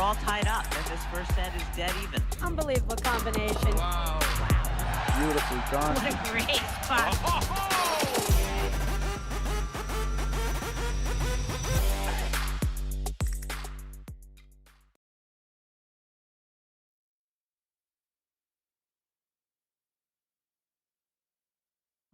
all tied up, and this first set is dead even. Unbelievable combination. Wow. Beautifully done. What a great spot.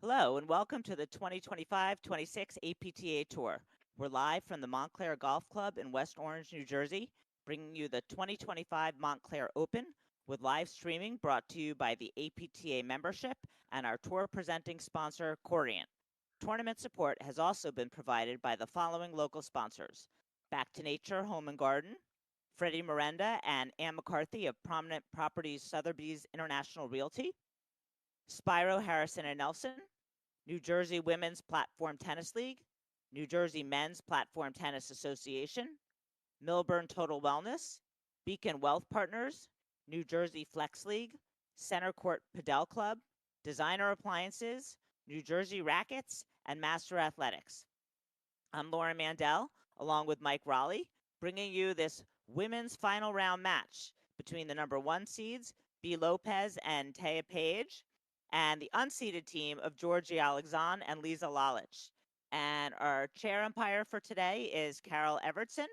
Hello, and welcome to the 2025-26 APTA Tour. We're live from the Montclair Golf Club in West Orange, New Jersey, bringing you the 2025 Montclair Open with live streaming brought to you by the APTA membership and our tour presenting sponsor, Corient. Tournament support has also been provided by the following local sponsors: Back to Nature Home and Garden, Freddie Miranda and Ann McCarthy of Prominent Properties Sotheby's International Realty, Spyro Harrison and Nelson, New Jersey Women's Platform Tennis League, New Jersey Men's Platform Tennis Association, Millburn Total Wellness, Beacon Wealth Partners, New Jersey Flex League, Center Court Padel Club, Designer Appliances, New Jersey Rackets, and Master Athletics. I'm Lauren Mandel, along with Mike Raleigh, bringing you this women's final round match between the number 1 seeds, B. Lopez and Taya Page, and the unseeded team of Georgie Alexandre and Lisa Lalic. And our chair umpire for today is Carol Evertson.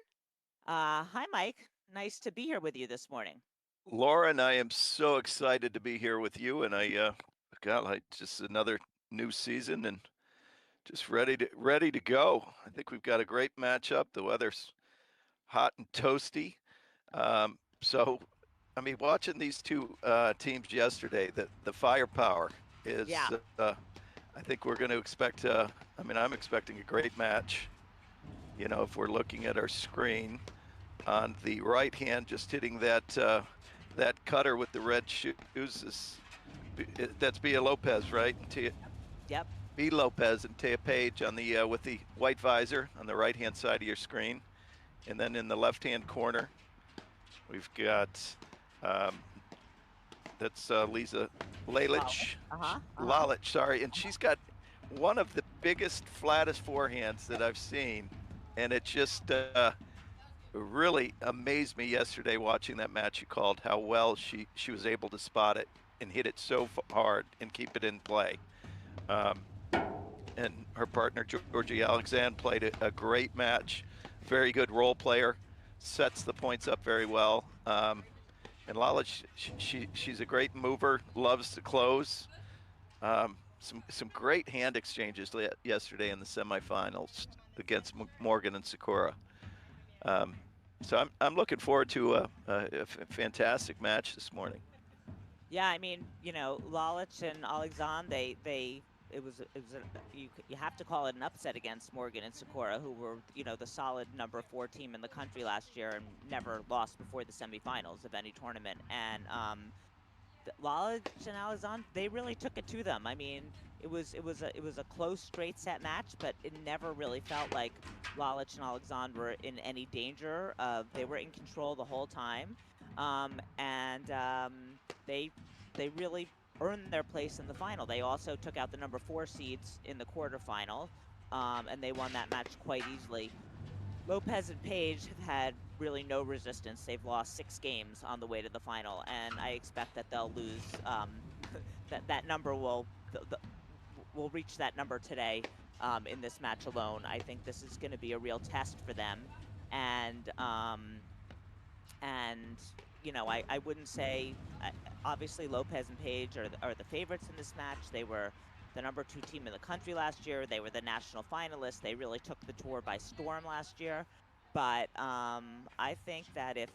Hi, Mike. Nice to be here with you this morning. Lauren, I am so excited to be here with you, and just another new season and just ready to go. I think we've got a great matchup. The weather's hot and toasty. Watching these two teams yesterday, the firepower is, I think we're going to expect, I'm expecting a great match. You know, if we're looking at our screen on the right hand, just hitting that cutter with the red shoes, that's Bia Lopez, right? Yep. B. Lopez and Taya Page on the with the white visor on the right-hand side of your screen. And then in the left-hand corner, we've got that's Lisa Lalic. Lalic, sorry. And she's got one of the biggest, flattest forehands that I've seen. And it just really amazed me yesterday watching that match you called, how well she was able to spot it and hit it so hard and keep it in play. And her partner, Georgie Alexandre, played a great match. Very good role player, sets the points up very well. And Lalic, she's a great mover, loves to close. Some great hand exchanges yesterday in the semifinals against Morgan and Sakura. So I'm looking forward to a fantastic match this morning. Yeah, I mean, you know, Lalic and Alexandre, you have to call it an upset against Morgan and Sakura, who were, you know, the solid number 4 team in the country last year and never lost before the semifinals of any tournament. And Lalic and Alexandre, they really took it to them. I mean, it was a close straight set match, but it never really felt like Lalic and Alexandre were in any danger. They were in control the whole time, and they really earned their place in the final. They also took out the number 4 seeds in the quarterfinal, and they won that match quite easily. Lopez and Page have had really no resistance. They've lost 6 games on the way to the final, and I expect that they'll lose. That number will reach that number today in this match alone. I think this is going to be a real test for them, and you know, I wouldn't say, obviously Lopez and Page are the favorites in this match. They were the number 2 team in the country last year. They were the national finalists. They really took the tour by storm last year. But I think that if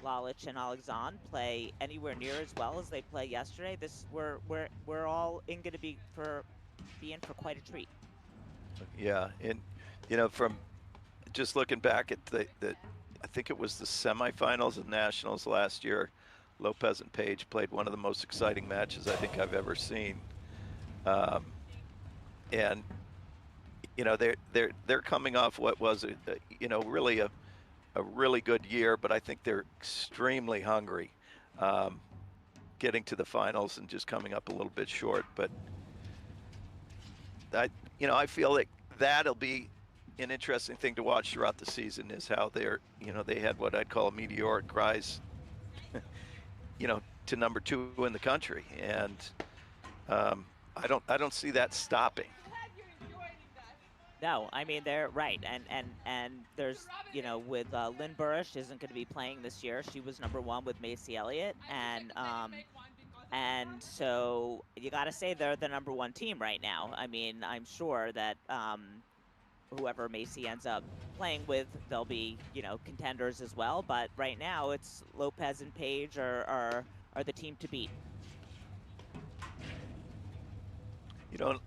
Lalic and Alexandre play anywhere near as well as they played yesterday, we're all going to be in for quite a treat. Yeah, and you know, from just looking back at the I think it was the semifinals of nationals last year, Lopez and Page played one of the most exciting matches I think I've ever seen. And you know, they're coming off what was really a really good year, but I think they're extremely hungry, getting to the finals and just coming up a little bit short. But I feel like that'll be an interesting thing to watch throughout the season is how they're, they had what I'd call a meteoric rise, to number 2 in the country, and I don't see that stopping. No, I mean, they're right, and there's, with Lynn Burrish isn't going to be playing this year. She was number 1 with Macy Elliott, and so you got to say they're the number 1 team right now. I mean, I'm sure that whoever Macy ends up playing with, they'll be, contenders as well. But right now, it's Lopez and Page are the team to beat.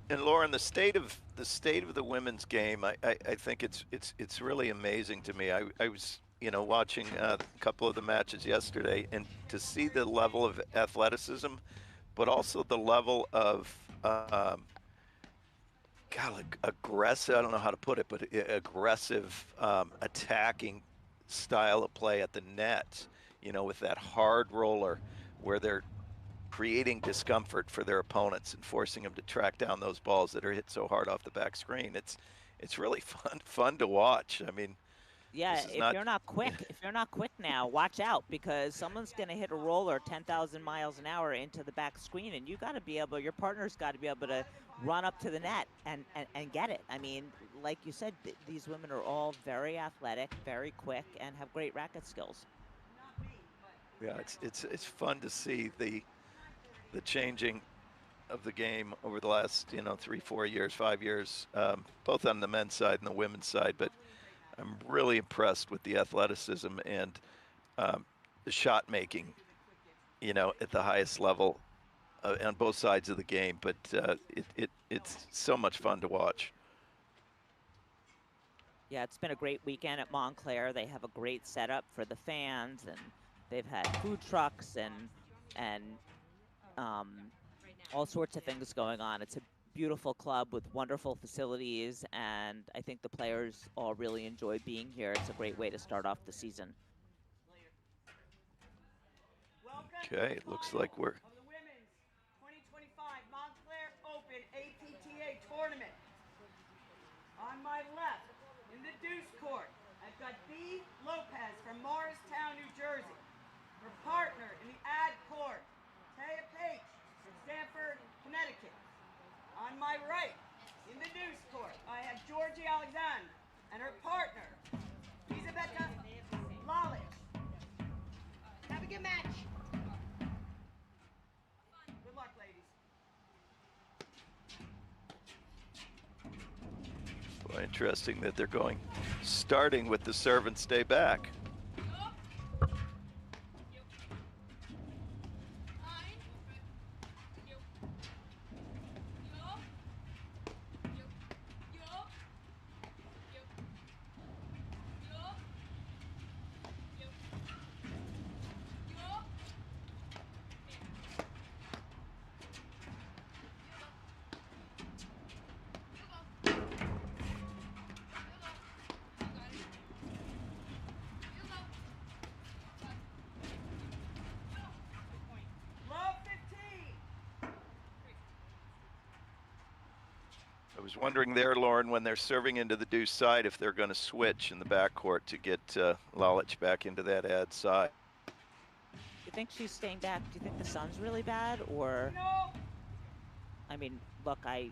And Lauren, the state of the women's game, I think it's really amazing to me. I was watching a couple of the matches yesterday, and to see the level of athleticism, but also the level of aggressive. I don't know how to put it, but aggressive attacking style of play at the net. With that hard roller, where they're creating discomfort for their opponents and forcing them to track down those balls that are hit so hard off the back screen. It's really fun to watch. I mean, yeah, you're not quick, if you're not quick now, watch out, because someone's going to hit a roller 10,000 miles an hour into the back screen, and your partner's got to be able to run up to the net and get it. I mean, like you said, these women are all very athletic, very quick, and have great racket skills. Yeah, it's fun to see the changing of the game over the last 3, 4 years, 5 years, both on the men's side and the women's side. But I'm really impressed with the athleticism and the shot making, at the highest level on both sides of the game. But it's so much fun to watch. Yeah, it's been a great weekend at Montclair. They have a great setup for the fans, and they've had food trucks and all sorts of things going on. It's a beautiful club with wonderful facilities, and I think the players all really enjoy being here. It's a great way to start off the season. Okay, it looks like we're... The women's 2025 Montclair Open APTA tournament. On my left, in the deuce court, I've got B. Lopez from Morristown, New Jersey. Her partner in the ad court, Pejic from Stamford, Connecticut. On my right, in the deuce court, I have Alexandre and her partner, Lalic. Have a good match. Good luck, ladies. Well, interesting that they're starting with the serve and stay back. I was wondering there, Lauren, when they're serving into the deuce side, if they're going to switch in the backcourt to get Lalic back into that ad side. You think she's staying back? Do you think the sun's really bad, or? I mean, look, I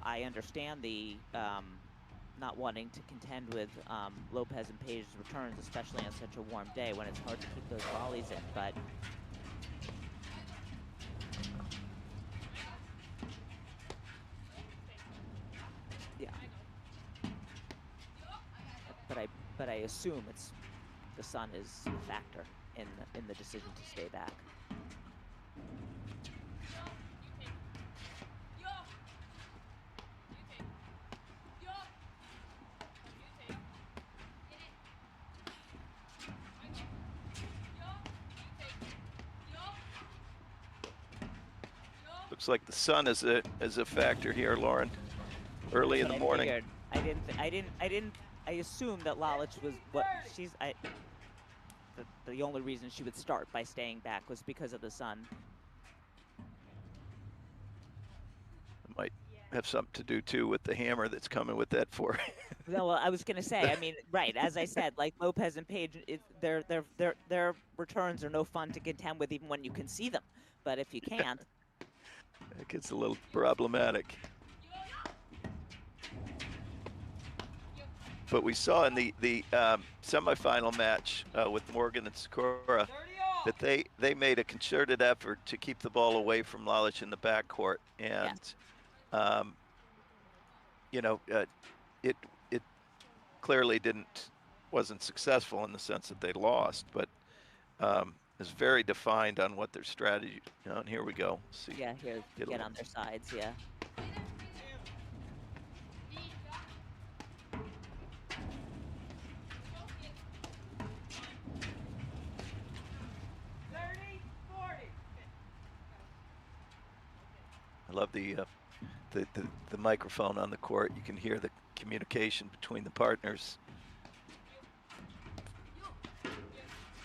understand the not wanting to contend with Lopez and Page's returns, especially on such a warm day when it's hard to keep those volleys in, but. Yeah. But I assume the sun is a factor in the decision to stay back. Looks like the sun is a factor here, Lauren. Early in the morning. I assumed that Lalic was what she's. The only reason she would start by staying back was because of the sun. I have something to do too with the hammer that's coming with that for. No, well, I was going to say, I mean, right, as I said, like Lopez and Page, their returns are no fun to contend with even when you can see them. But if you can't. It gets a little problematic. But we saw in the semifinal match with Morgan and Sakura that they made a concerted effort to keep the ball away from Lalic in the backcourt, and you know, it clearly wasn't successful in the sense that they lost, but is very defined on what their strategy. You know, and here we go. See, yeah, here, get on their sides, yeah. I love the microphone on the court. You can hear the communication between the partners.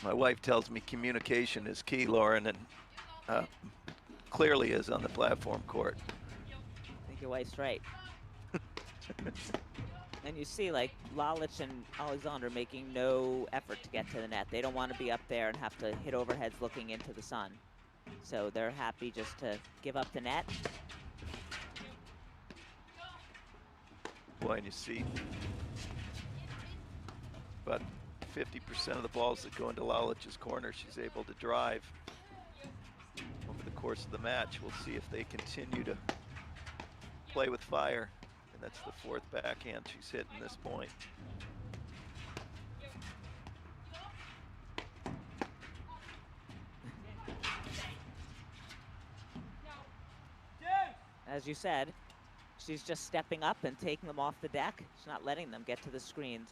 My wife tells me communication is key, Lauren, and clearly is on the platform court. I think your wife's right. And you see, like, Lalic and Alexandre making no effort to get to the net. They don't want to be up there and have to hit overheads looking into the sun. So they're happy just to give up the net. Boy, and you see about 50% of the balls that go into Lalic's corner, she's able to drive over the course of the match. We'll see if they continue to play with fire. And that's the fourth backhand she's hitting this point. As you said, she's just stepping up and taking them off the deck. She's not letting them get to the screens.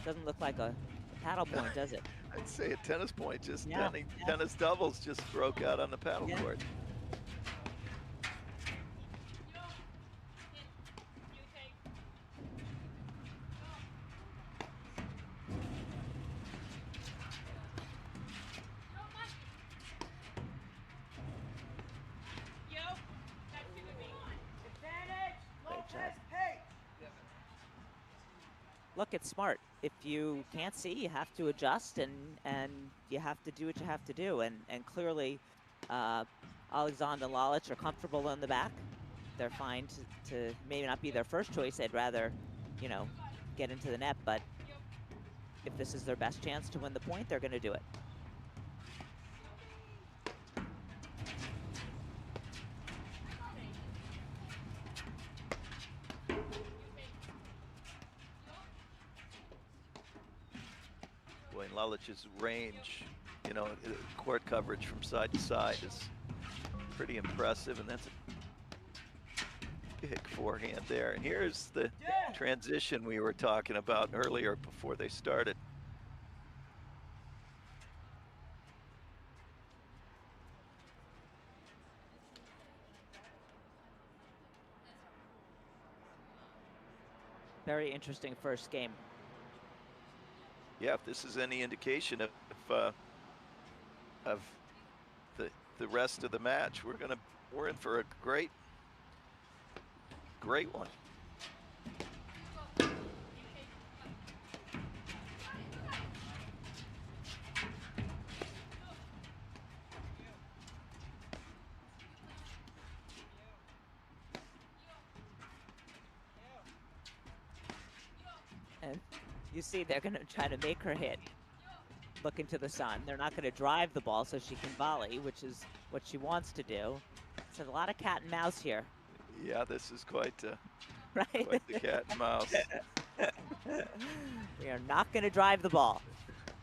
Doesn't look like a paddle point, does it? I'd say a tennis point, just tennis doubles just broke out on the paddle court. Look, it's smart. If you can't see, you have to adjust, and you have to do what you have to do. And clearly, Alexandre and Lalic are comfortable in the back. They're fine to maybe not be their first choice. They'd rather, you know, get into the net. But if this is their best chance to win the point, they're going to do it. Lalic's range, you know, court coverage from side to side is pretty impressive, and that's a big forehand there. And here's the transition we were talking about earlier before they started. Very interesting first game. Yeah, if this is any indication of the rest of the match, we're in for a great one. And you see, they're going to try to make her hit. Look into the sun. They're not going to drive the ball so she can volley, which is what she wants to do. So a lot of cat and mouse here. Yeah, this is quite right? quite the cat and mouse. We are not going to drive the ball.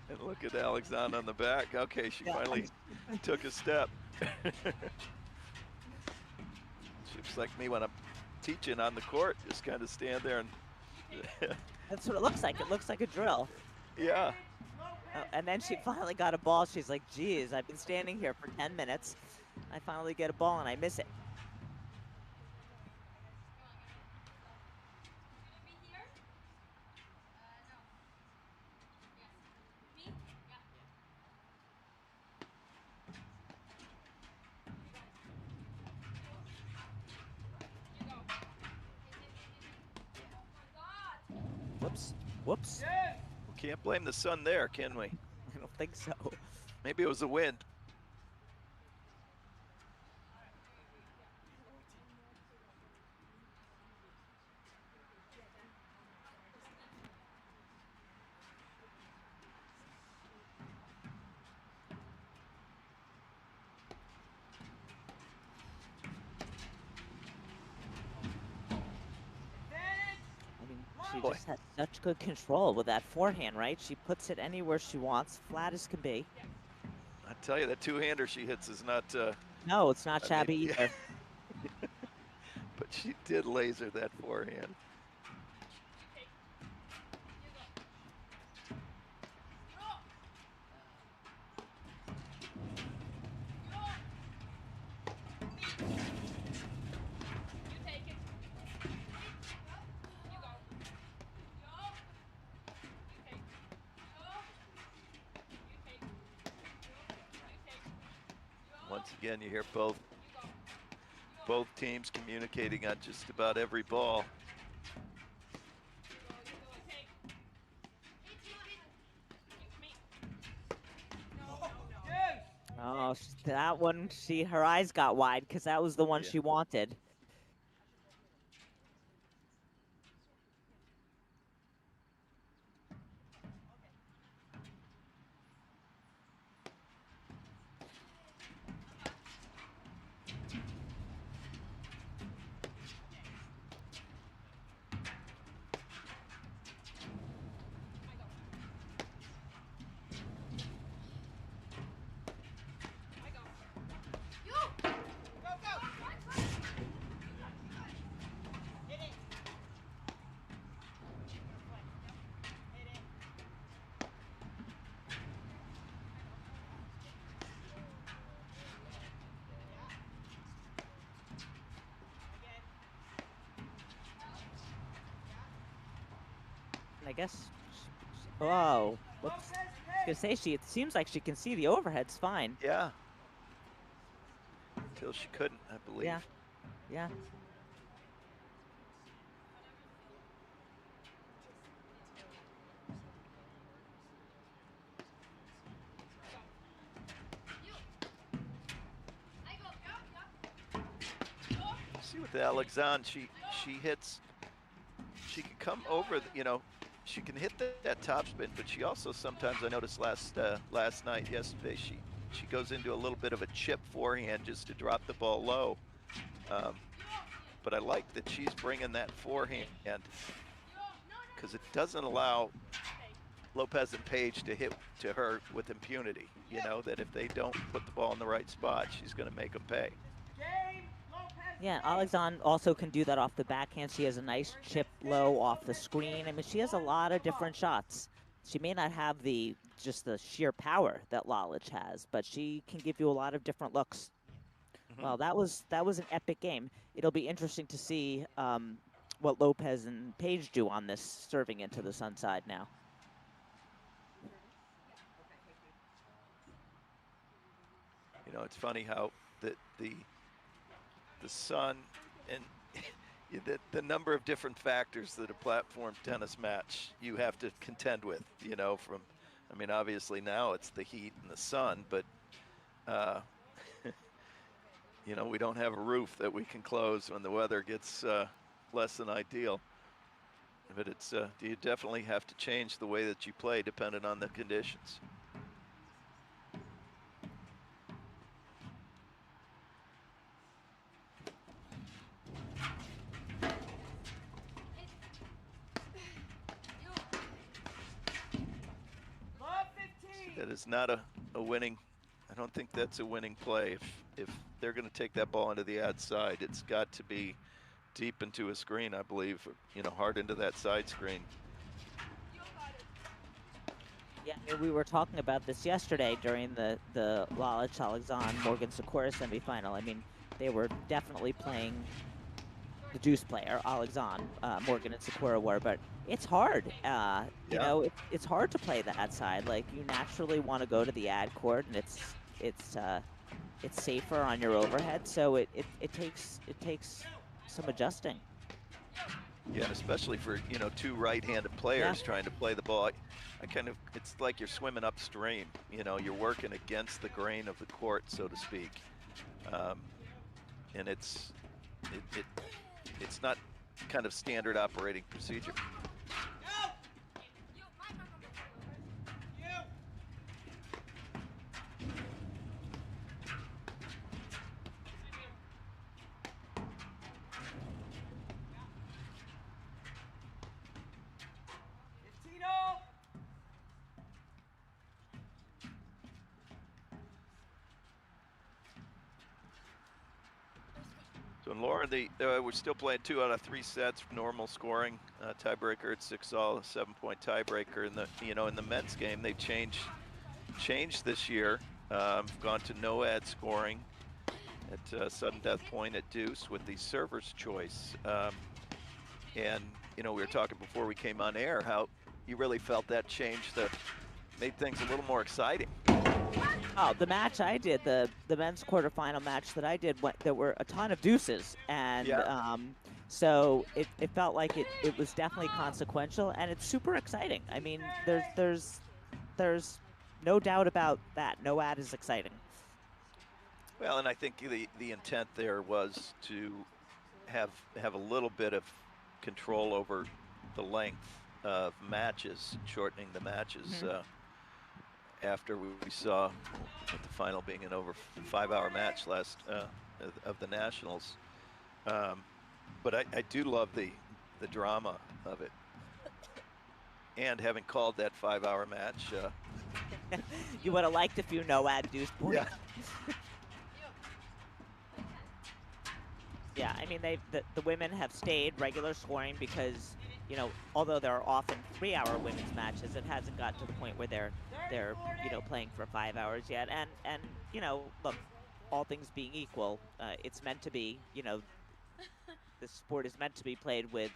And look at Alexandre on the back. Okay, she finally took a step. She's like me when I'm teaching on the court. Just kind of stand there and... That's what it looks like. It looks like a drill. Yeah. Oh, and then she finally got a ball. She's like, geez, I've been standing here for 10 minutes. I finally get a ball and I miss it. Whoops. Whoops. We can't blame the sun there, can we? I don't think so. Maybe it was the wind. I mean, she Boy. just has such good control with that forehand, right? She puts it anywhere she wants, flat as can be. I tell you, that two-hander she hits is not. No, it's not I shabby mean, either. But she did laser that forehand. Once again, you hear both teams communicating on just about every ball. Oh, that one, her eyes got wide because that was the one Yeah. she wanted. I guess. Oh, whoops. I was gonna say it seems like she can see the overheads fine. Yeah. Until she couldn't, I believe. Yeah. Yeah. See with Alexandre, she hits. She can come over, she can hit that topspin, but she also sometimes, I noticed last night, yesterday, she goes into a little bit of a chip forehand just to drop the ball low. But I like that she's bringing that forehand because it doesn't allow Lopez and Page to hit to her with impunity. That if they don't put the ball in the right spot, she's going to make them pay. Yeah, Alexandre also can do that off the backhand. She has a nice chip low off the screen. I mean, she has a lot of different shots. She may not have just the sheer power that Lalic has, but she can give you a lot of different looks. Mm-hmm. Well, that was an epic game. It'll be interesting to see what Lopez and Page do on this serving into the sun side now. It's funny how the sun and the number of different factors that a platform tennis match you have to contend with, obviously now it's the heat and the sun, but we don't have a roof that we can close when the weather gets less than ideal. But you definitely have to change the way that you play depending on the conditions. That is not a winning. I don't think that's a winning play. If they're going to take that ball into the outside, it's got to be deep into a screen, I believe. Hard into that side screen. Yeah, I mean, we were talking about this yesterday during the Lalic Alexandre Morgan Sakura semifinal. I mean, they were definitely playing the deuce player, Alexandre, Morgan and Sakura were, but it's hard. You Yeah. know, it's hard to play that side. Like, you naturally want to go to the ad court, and it's safer on your overhead, so it takes some adjusting. Yeah, especially for, you know, two right-handed players trying to play the ball. It's like you're swimming upstream. You know, you're working against the grain of the court, so to speak. And it's not kind of standard operating procedure. So in Laura, we're still playing 2 out of 3 sets, normal scoring, tiebreaker at 6-all, a 7-point tiebreaker. In the men's game, they changed this year, gone to no ad scoring at sudden death point at deuce with the server's choice. And we were talking before we came on air how you really felt that made things a little more exciting. Oh, the match I did, the men's quarterfinal match that I did, there were a ton of deuces, and so it felt like it was definitely consequential, and it's super exciting. I mean, there's no doubt about that. No ad is exciting. Well, and I think the intent there was to have a little bit of control over the length of matches, shortening the matches. Mm-hmm. After we saw with the final being an over 5-hour match last of the Nationals. But I do love the drama of it. And having called that 5-hour match. You would have liked a few no ad deuce points. Yeah. Yeah, I mean, the women have stayed regular scoring because, although there are often 3-hour women's matches, it hasn't gotten to the point where they're playing for 5 hours yet. And look, all things being equal, it's meant to be, the sport is meant to be played with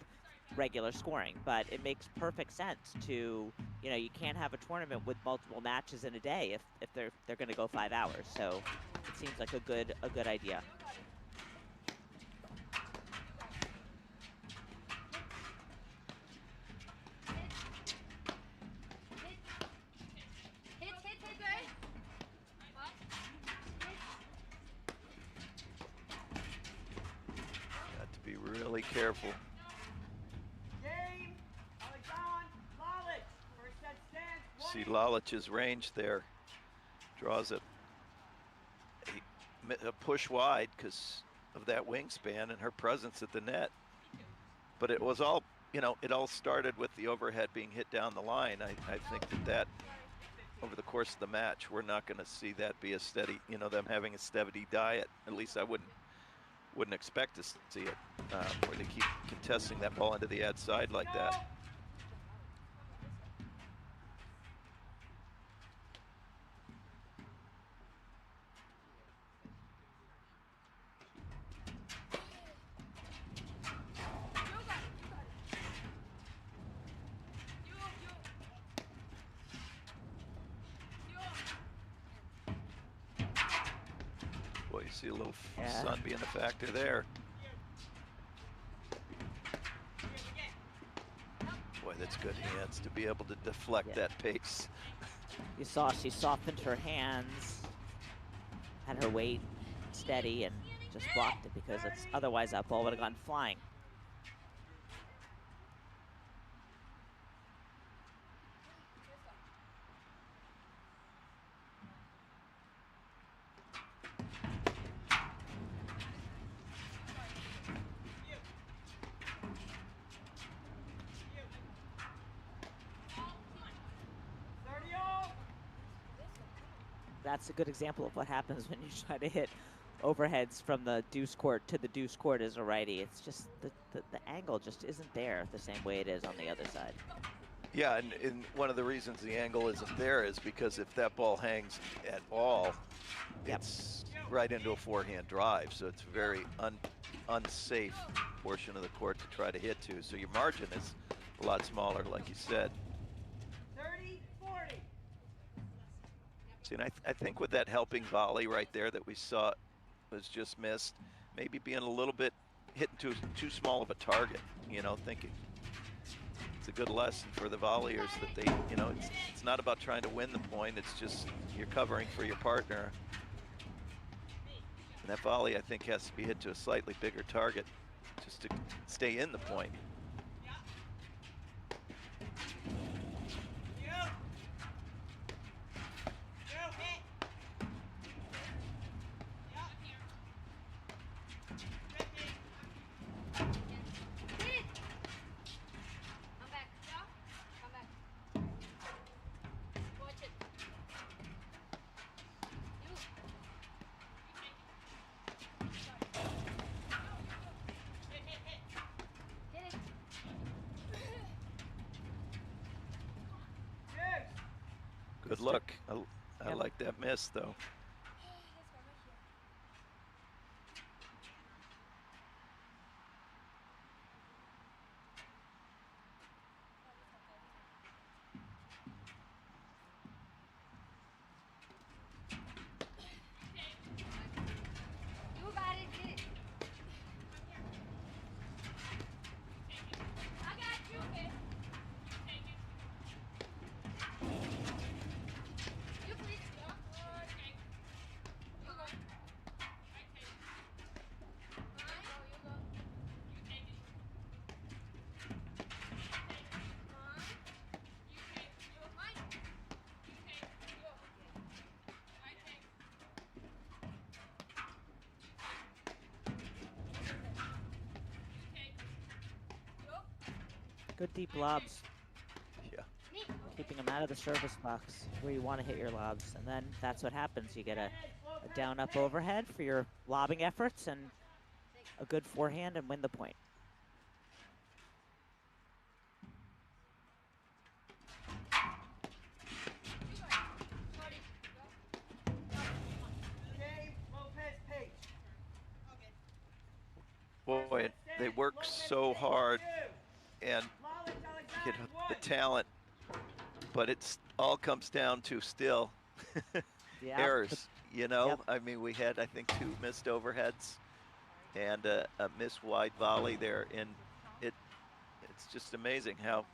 regular scoring, but it makes perfect sense to, you can't have a tournament with multiple matches in a day if they're going to go 5 hours. So it seems like a good idea. Really careful. Game, Alexandre, Lalic. First set stands. See Lalic's range there. Draws a push wide because of that wingspan and her presence at the net. But it was all, it all started with the overhead being hit down the line. I think that over the course of the match, we're not going to see that be a steady, them having a steady diet. At least I wouldn't expect to see it, where they keep contesting that ball into the ad side like that. Boy, you see a little sun being a factor there. Boy, that's good hands to be able to deflect that pace. You saw she softened her hands, had her weight steady, and just blocked it because otherwise that ball would have gone flying. That's a good example of what happens when you try to hit overheads from the deuce court to the deuce court as a righty. It's just the angle just isn't there the same way it is on the other side. Yeah, and one of the reasons the angle isn't there is because if that ball hangs at all, Yep. it's right into a forehand drive. So it's a very unsafe portion of the court to try to hit to. So your margin is a lot smaller, like you said. 30-40. See, and I think with that helping volley right there that we saw was just missed, maybe being a little bit hitting too small of a target, you know, thinking. It's a good lesson for the volleyers that they, you know, it's not about trying to win the point, it's just you're covering for your partner. And that volley, I think, has to be hit to a slightly bigger target just to stay in the point. Good luck. I like that miss, though. Good deep lobs. Yeah. Keeping them out of the service box where you want to hit your lobs. And then that's what happens. You get a down-up overhead for your lobbing efforts and a good forehand and win the point. Lopez, Page. Boy, they work so hard and get the talent, but it's all comes down to still Yeah, errors. You know, yep. I mean, we had, I think, 2 missed overheads and a missed wide volley there, and it's just amazing how,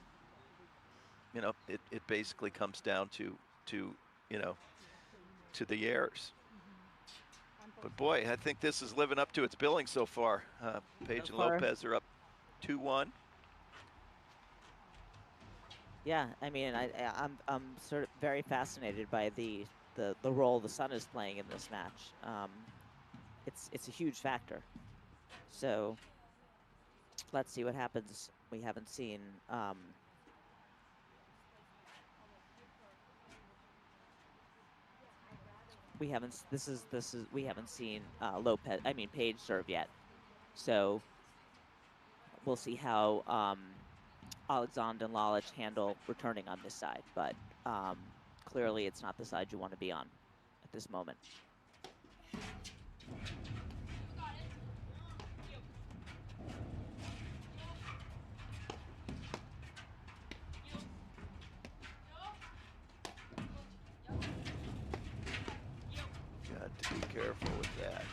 you know, it basically comes down to you know, to the errors. But boy, I think this is living up to its billing so far. Page and Lopez are up 2-1. Yeah, I mean, I'm sort of very fascinated by the role the sun is playing in this match. It's a huge factor. So let's see what happens. We haven't seen. We haven't seen Lopez. I mean Page serve yet. So we'll see how Alexandre and Lalic handle returning on this side, but clearly it's not the side you want to be on at this moment. Got to be careful with that.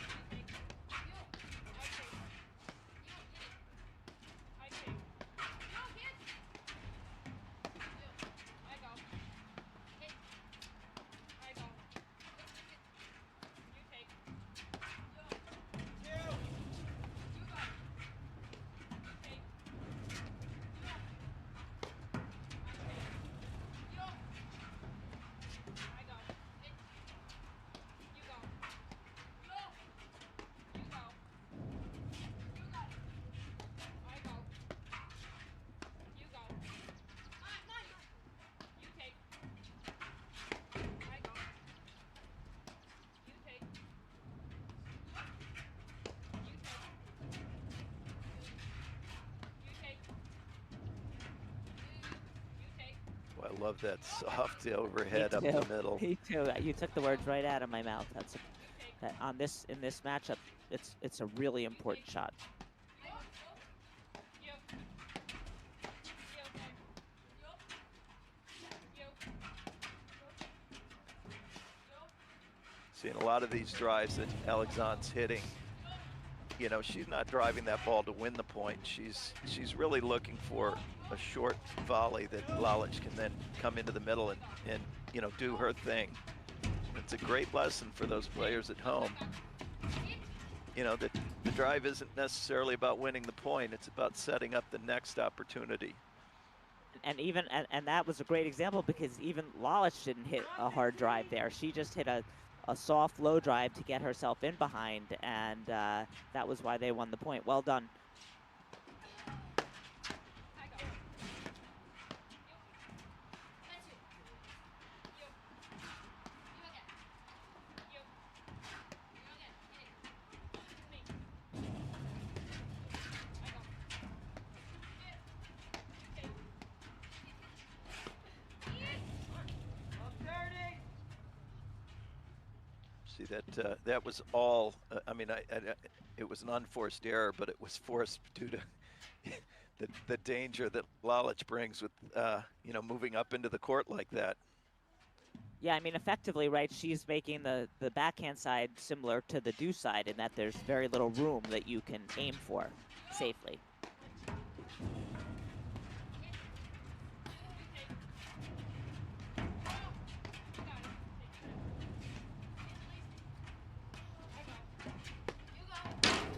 I love that soft overhead up the middle. Me too. You took the words right out of my mouth. That's that in this matchup. It's a really important shot. Seeing a lot of these drives that Alexandre's hitting, you know, she's not driving that ball to win the point. She's really looking for a short volley that Lalic can then come into the middle and you know, do her thing. It's a great lesson for those players at home. You know, that the drive isn't necessarily about winning the point. It's about setting up the next opportunity. And even and that was a great example because even Lalic didn't hit a hard drive there. She just hit a soft low drive to get herself in behind, and that was why they won the point. Well done. See that that was all. I mean, it was an unforced error, but it was forced due to the danger that Lalic brings with you know, moving up into the court like that. Yeah, I mean, effectively, right, she's making the backhand side similar to the deuce side in that there's very little room that you can aim for safely.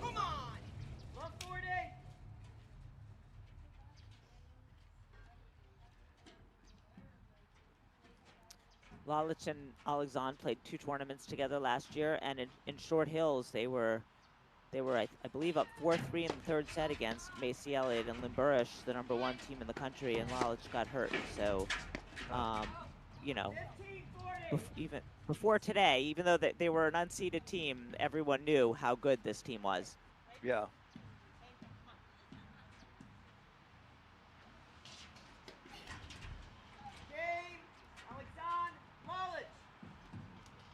Come on! Love 40. Lalic and Alexandre played 2 tournaments together last year, and in Short Hills they were I believe up 4-3 in the 3rd set against Macy Elliott and Limburish, the #1 team in the country, and Lalic got hurt. So, you know, even before today, even though they were an unseeded team, everyone knew how good this team was. Yeah.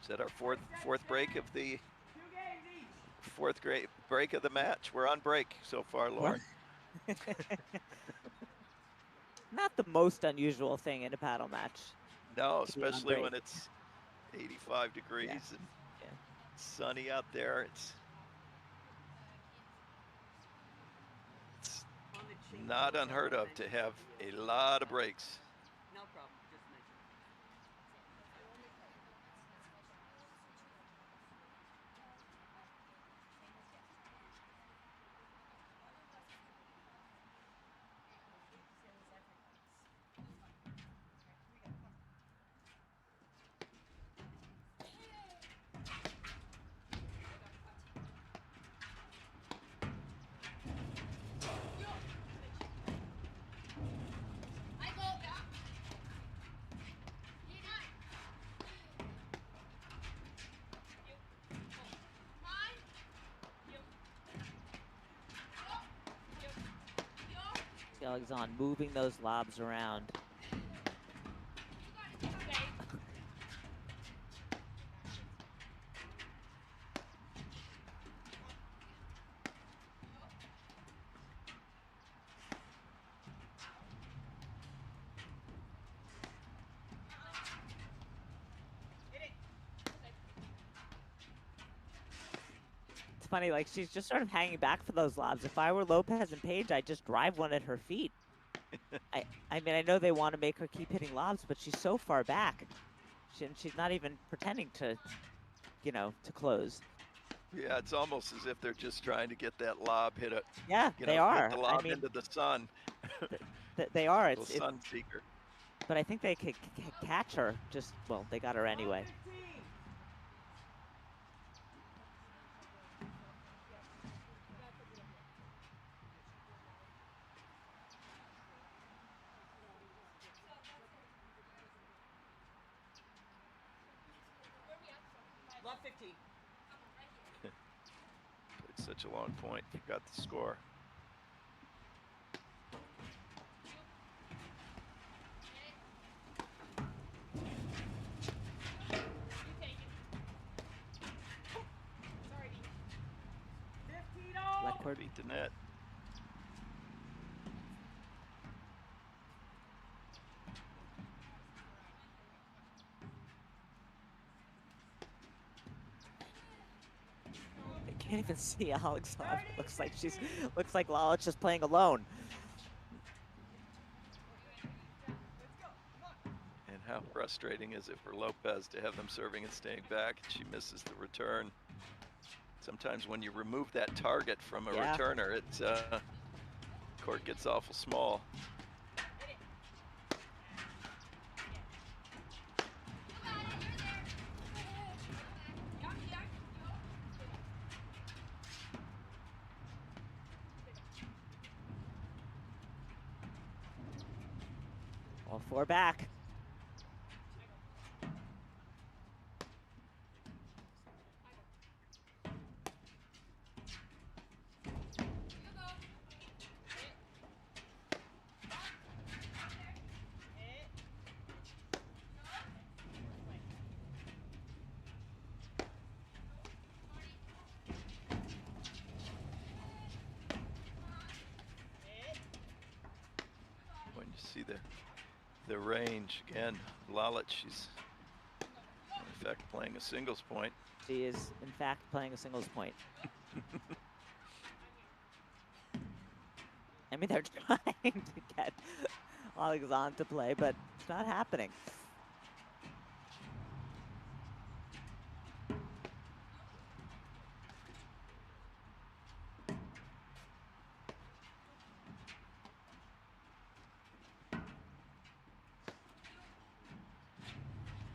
Is that our fourth break of the fourth break of the match? We're on break so far, Lauren. Not the most unusual thing in a paddle match. No, especially when it's 85 degrees and sunny out there. It's not unheard of to have a lot of breaks. No problem. Just mention it. Alexandre moving those lobs around. It's funny, like, she's just sort of hanging back for those lobs. If I were Lopez and Pejic, I'd just drive one at her feet. I mean, I know they want to make her keep hitting lobs, but she's so far back. She's not even pretending to, you know, to close. Yeah, it's almost as if they're just trying to get that lob hit it. Yeah, you know, they are. Hit the lob I mean, into the sun. They are. It's sun seeker. But I think they could catch her. Just, well, they got her anyway. Love 15. It's such a long point. You got the score. for beat the net. I can't even see Alexandre. Looks like Lalic just playing alone. And how frustrating is it for Lopez to have them serving and staying back, and she misses the return. Sometimes when you remove that target from a returner, it's court gets awful small. All four back. When you see the range again, Lalic, she's in fact playing a singles point. She is, in fact, playing a singles point. I mean, they're trying to get Alexandre to play, but it's not happening.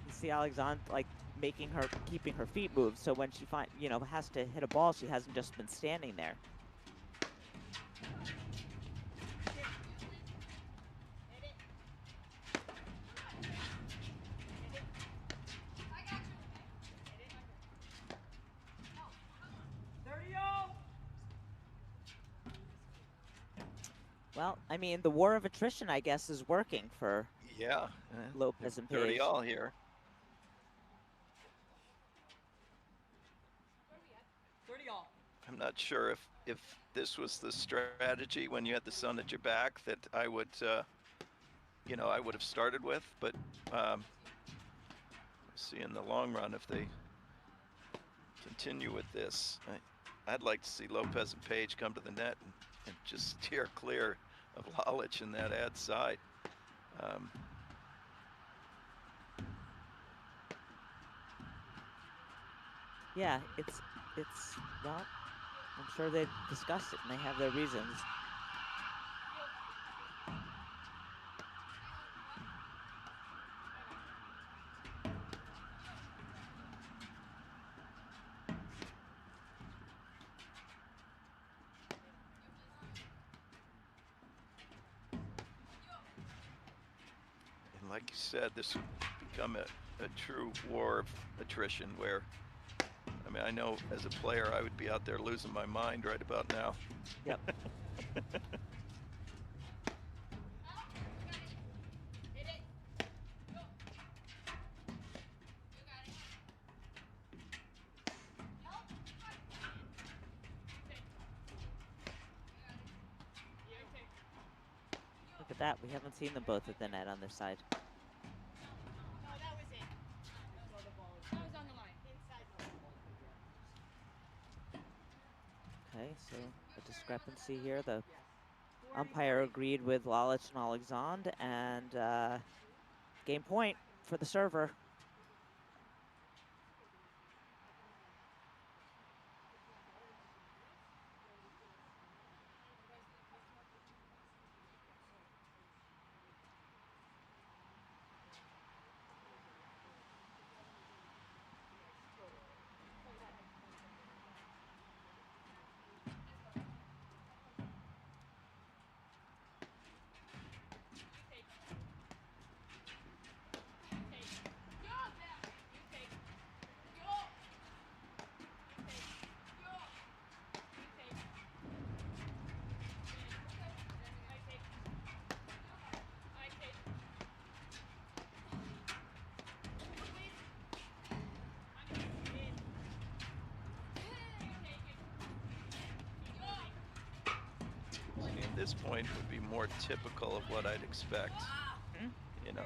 You see Alexandre like keeping her feet moved, so when she has to hit a ball, she hasn't just been standing there. Well, I mean, the war of attrition, I guess, is working for Lopez and Pejic. 30-all here. 30-all. I'm not sure if this was the strategy when you had the sun at your back that I would, I would have started with, but see in the long run if they continue with this. I'd like to see Lopez and Pejic come to the net and just steer clear of Lalic in that ad side. Yeah, it's well, I'm sure they've discussed it and they have their reasons. And like you said, this would become a true war of attrition where, I mean, I know as a player I would be out there losing my mind right about now. Yep. Look at that. We haven't seen them both at the net on this side. Okay, so a discrepancy here. The umpire agreed with Lalic and Alexandre, and game point for the server. this point would be more typical of what I'd expect. You know,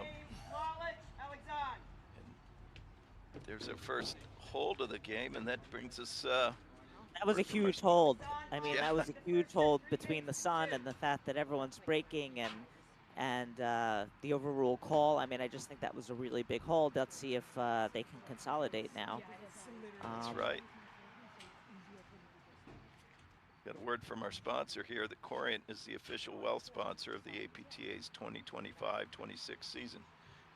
Lalic, Alexandre. and there's our first hold of the game, and that brings us. That was a word from our huge hold. I mean, Yeah. that was a huge hold between the sun and the fact that everyone's breaking and the overrule call. I mean, I just think that was a really big hold. Let's see if they can consolidate now. That's right. Got a word from our sponsor here that Corient is the official wealth sponsor of the APTA's 2025-26 season.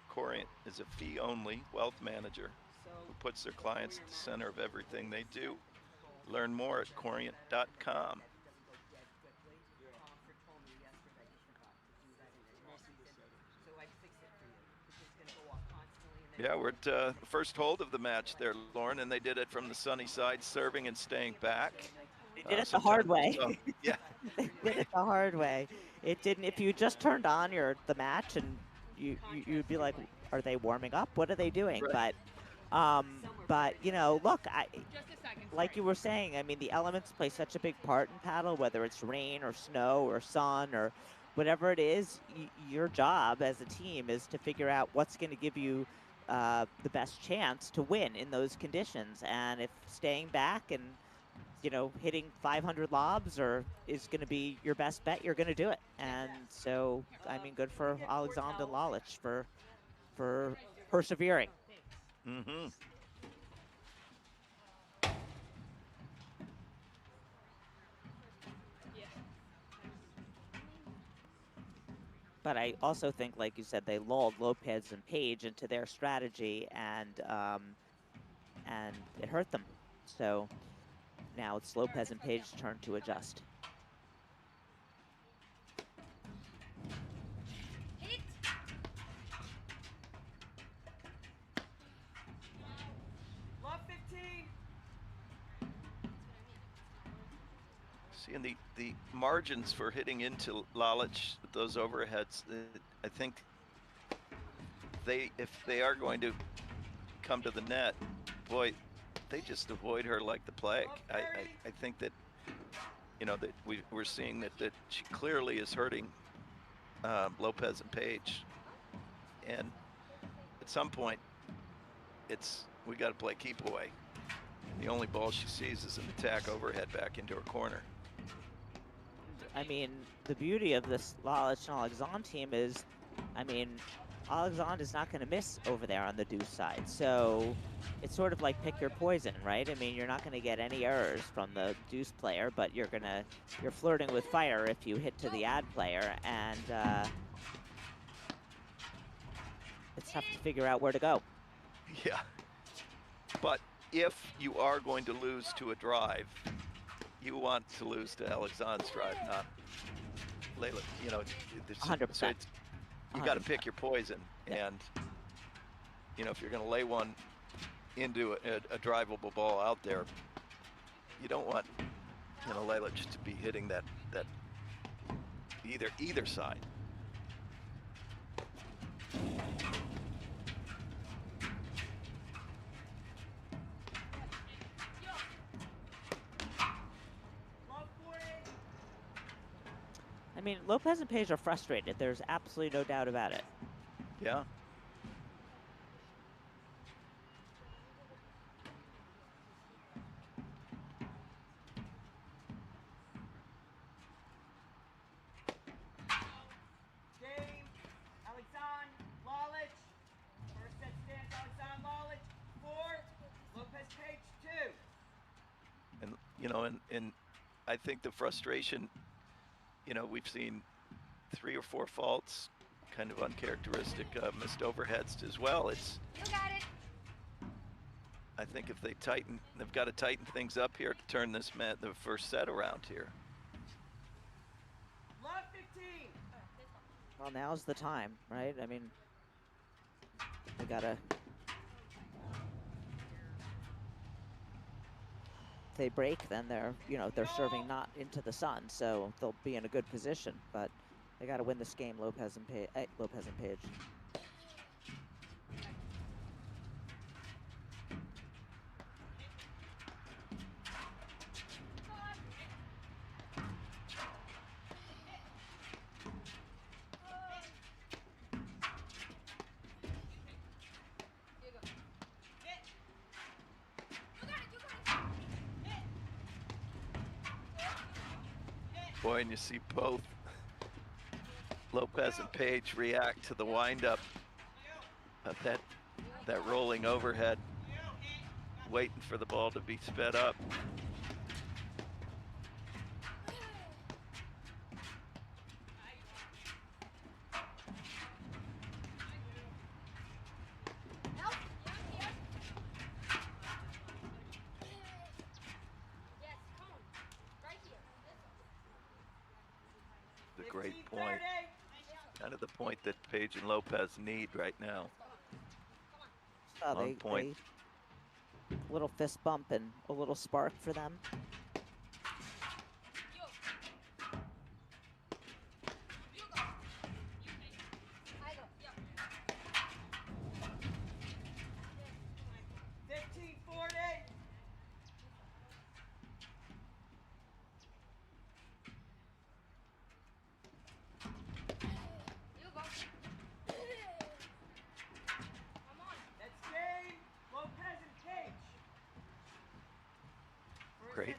Corient is a fee-only wealth manager who puts their clients at the center of everything they do. Learn more at corient.com. Yeah, we're at the first hold of the match there, Lauren, and they did it from the sunny side, serving and staying back. They did it the hard way. Yeah. They did it the hard way. It didn't. If you just turned on the match and you'd be like, are they warming up? What are they doing? Right. But you know, look, like you were saying, I mean, the elements play such a big part in paddle, whether it's rain or snow or sun or whatever it is. Your job as a team is to figure out what's going to give you the best chance to win in those conditions. And if staying back and hitting 500 lobs is going to be your best bet, you're going to do it. And so, I mean, good for Alexandre and Lalic for persevering. Mm-hmm. But I also think, like you said, they lulled Lopez and Pejic into their strategy, and it hurt them. So now it's Lopez and Pejic's turn to adjust. Love 15. See, and the margins for hitting into Lalic with those overheads, I think if they are going to come to the net, boy, they just avoid her like the plague. I think that, that we're seeing that she clearly is hurting Lopez and Pejic. And at some point, we got to play keep away. The only ball she sees is an attack overhead back into her corner. I mean, the beauty of this Lalic and Alexandre team is, I mean, Alexandre is not going to miss over there on the deuce side. So it's sort of like pick your poison, right? I mean, you're not going to get any errors from the deuce player, but you're flirting with fire if you hit to the ad player, and it's tough to figure out where to go. Yeah. But if you are going to lose to a drive, you want to lose to Alexandre's drive, not Layla. 100%. So you got to pick your poison, and if you're going to lay one into a drivable ball out there, you don't want Layla just to be hitting that either side. I mean, Lopez and Pejic are frustrated. There's absolutely no doubt about it. Yeah. Game. Alexandre, Lalic. First set stance, Alexandre, Lalic. 4. Lopez, Pejic, 2. And I think the frustration, we've seen 3 or 4 faults, kind of uncharacteristic, missed overheads as well. I think if they've got to tighten things up here to turn the first set around here. Love 15. Well, now's the time, right? I mean, they gotta. If they break, then they're serving not into the sun, so they'll be in a good position. But they got to win this game, Lopez and Pejic. Boy, and you see both Lopez and Page react to the windup of that rolling overhead, waiting for the ball to be sped up. The great point, kind of the point that Page and Lopez need right now. On point. A little fist bump and a little spark for them.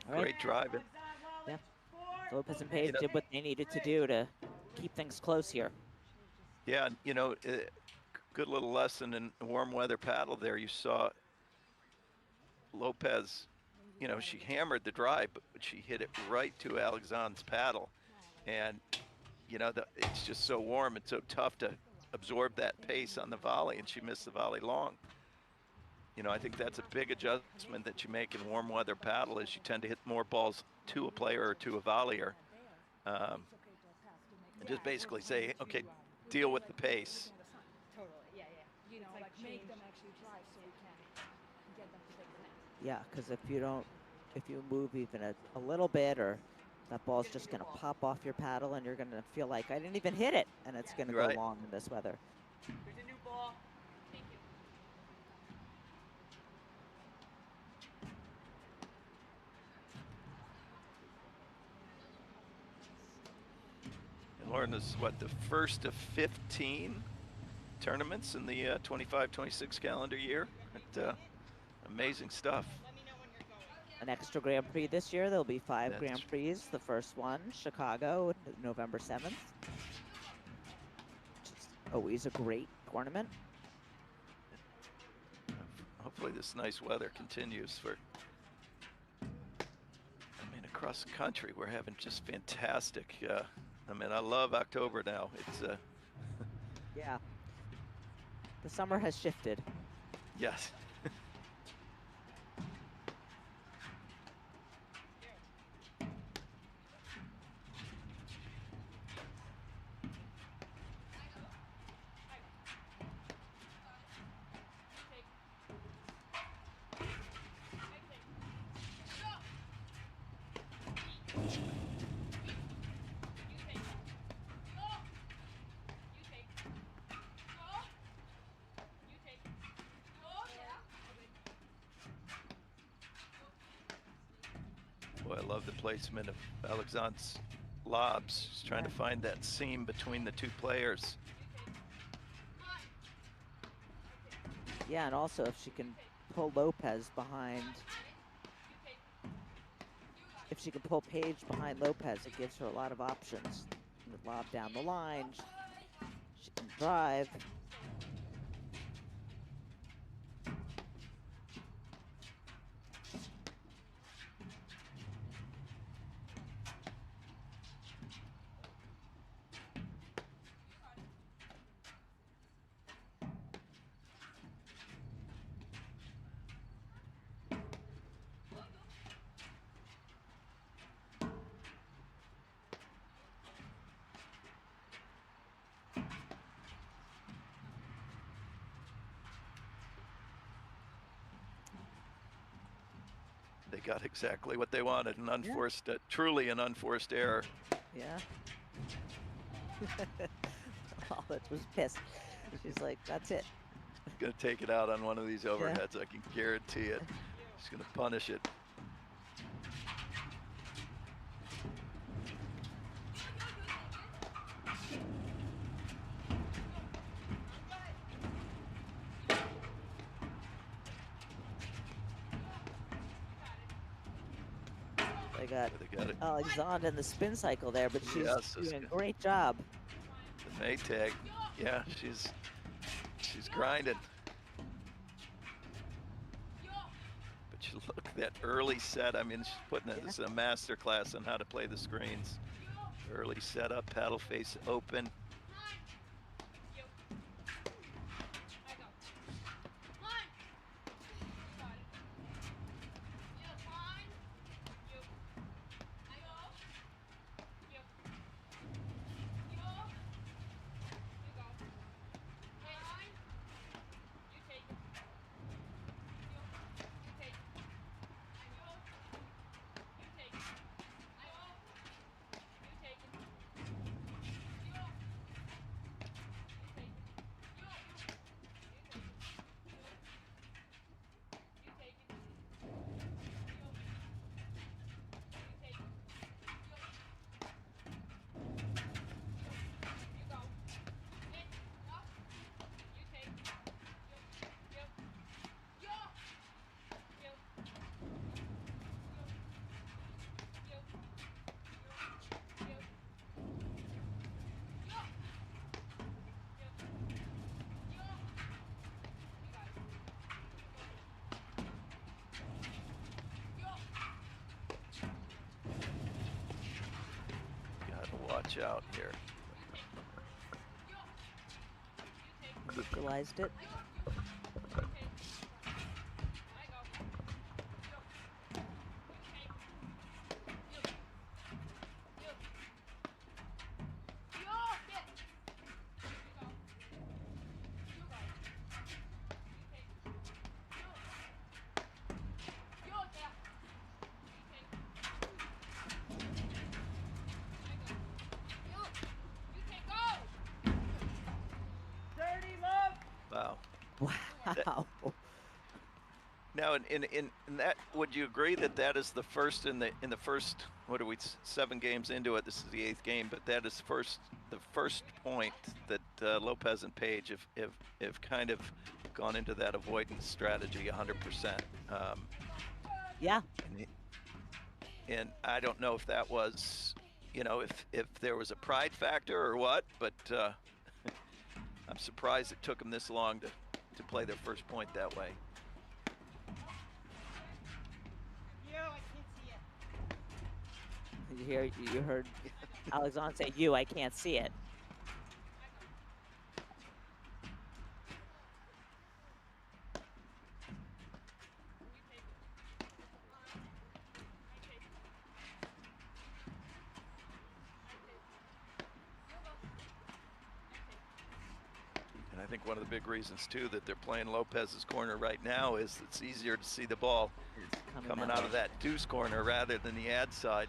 Great driving. Yeah. Lopez and Page did what they needed to do to keep things close here. Yeah, you know, good little lesson in warm weather paddle there. You saw Lopez, you know, she hammered the drive, but she hit it right to Alexandre's paddle. And, you know, it's just so warm and so tough to absorb that pace on the volley, and she missed the volley long. You know, I think that's a big adjustment that you make in warm weather paddle, is you tend to hit more balls to a player or to a volleyer. And just basically say, okay, deal with the pace. Totally, yeah. You know, like make them actually drive so we can get them to take the net. Yeah, because if you move even a little bit, or that ball's just going to pop off your paddle and you're going to feel like I didn't even hit it, and it's going to go long in this weather. Here's a new ball. Thank you. And Lauren is what, the first of 15 tournaments in the 25-26 calendar year. Amazing stuff. An extra Grand Prix this year. There'll be 5 Grand Prix. The first one, Chicago, November 7th. Which is always a great tournament. Hopefully this nice weather continues for, across the country, we're having just fantastic, I love October now. It's yeah. The summer has shifted. Yes. Boy, I love the placement of Alexandre's lobs. She's trying to find that seam between the two players. Yeah, and also if she can pull Lopez behind, if she can pull Page behind Lopez, it gives her a lot of options. The lob down the line, she can drive. They got exactly what they wanted, an unforced, truly an unforced error. Yeah. Lalic was pissed. She's like, that's it. Gonna take it out on one of these overheads, I can guarantee it. She's gonna punish it. They got They got it. Alexandre in the spin cycle there, but she's Yes, that's doing a good. great job. The Maytag. Yeah, she's grinding. But you look at that early set. I mean, she's putting it. This is a master class on how to play the screens. Early setup, paddle face open. Watch out here. Neutralized it. Wow. Wow. Now, in that, would you agree that that is the first in the first, what are we, 7 games into it? This is the 8th game, but that is the first point that Lopez and Page have kind of gone into that avoidance strategy 100%. Yeah. And I don't know if that was, you know, if there was a pride factor or what, but I'm surprised it took them this long to play their first point that way. You heard Alexandre say, I can't see it. And I think one of the big reasons too that they're playing Lopez's corner right now is it's easier to see the ball coming out of that deuce corner rather than the ad side.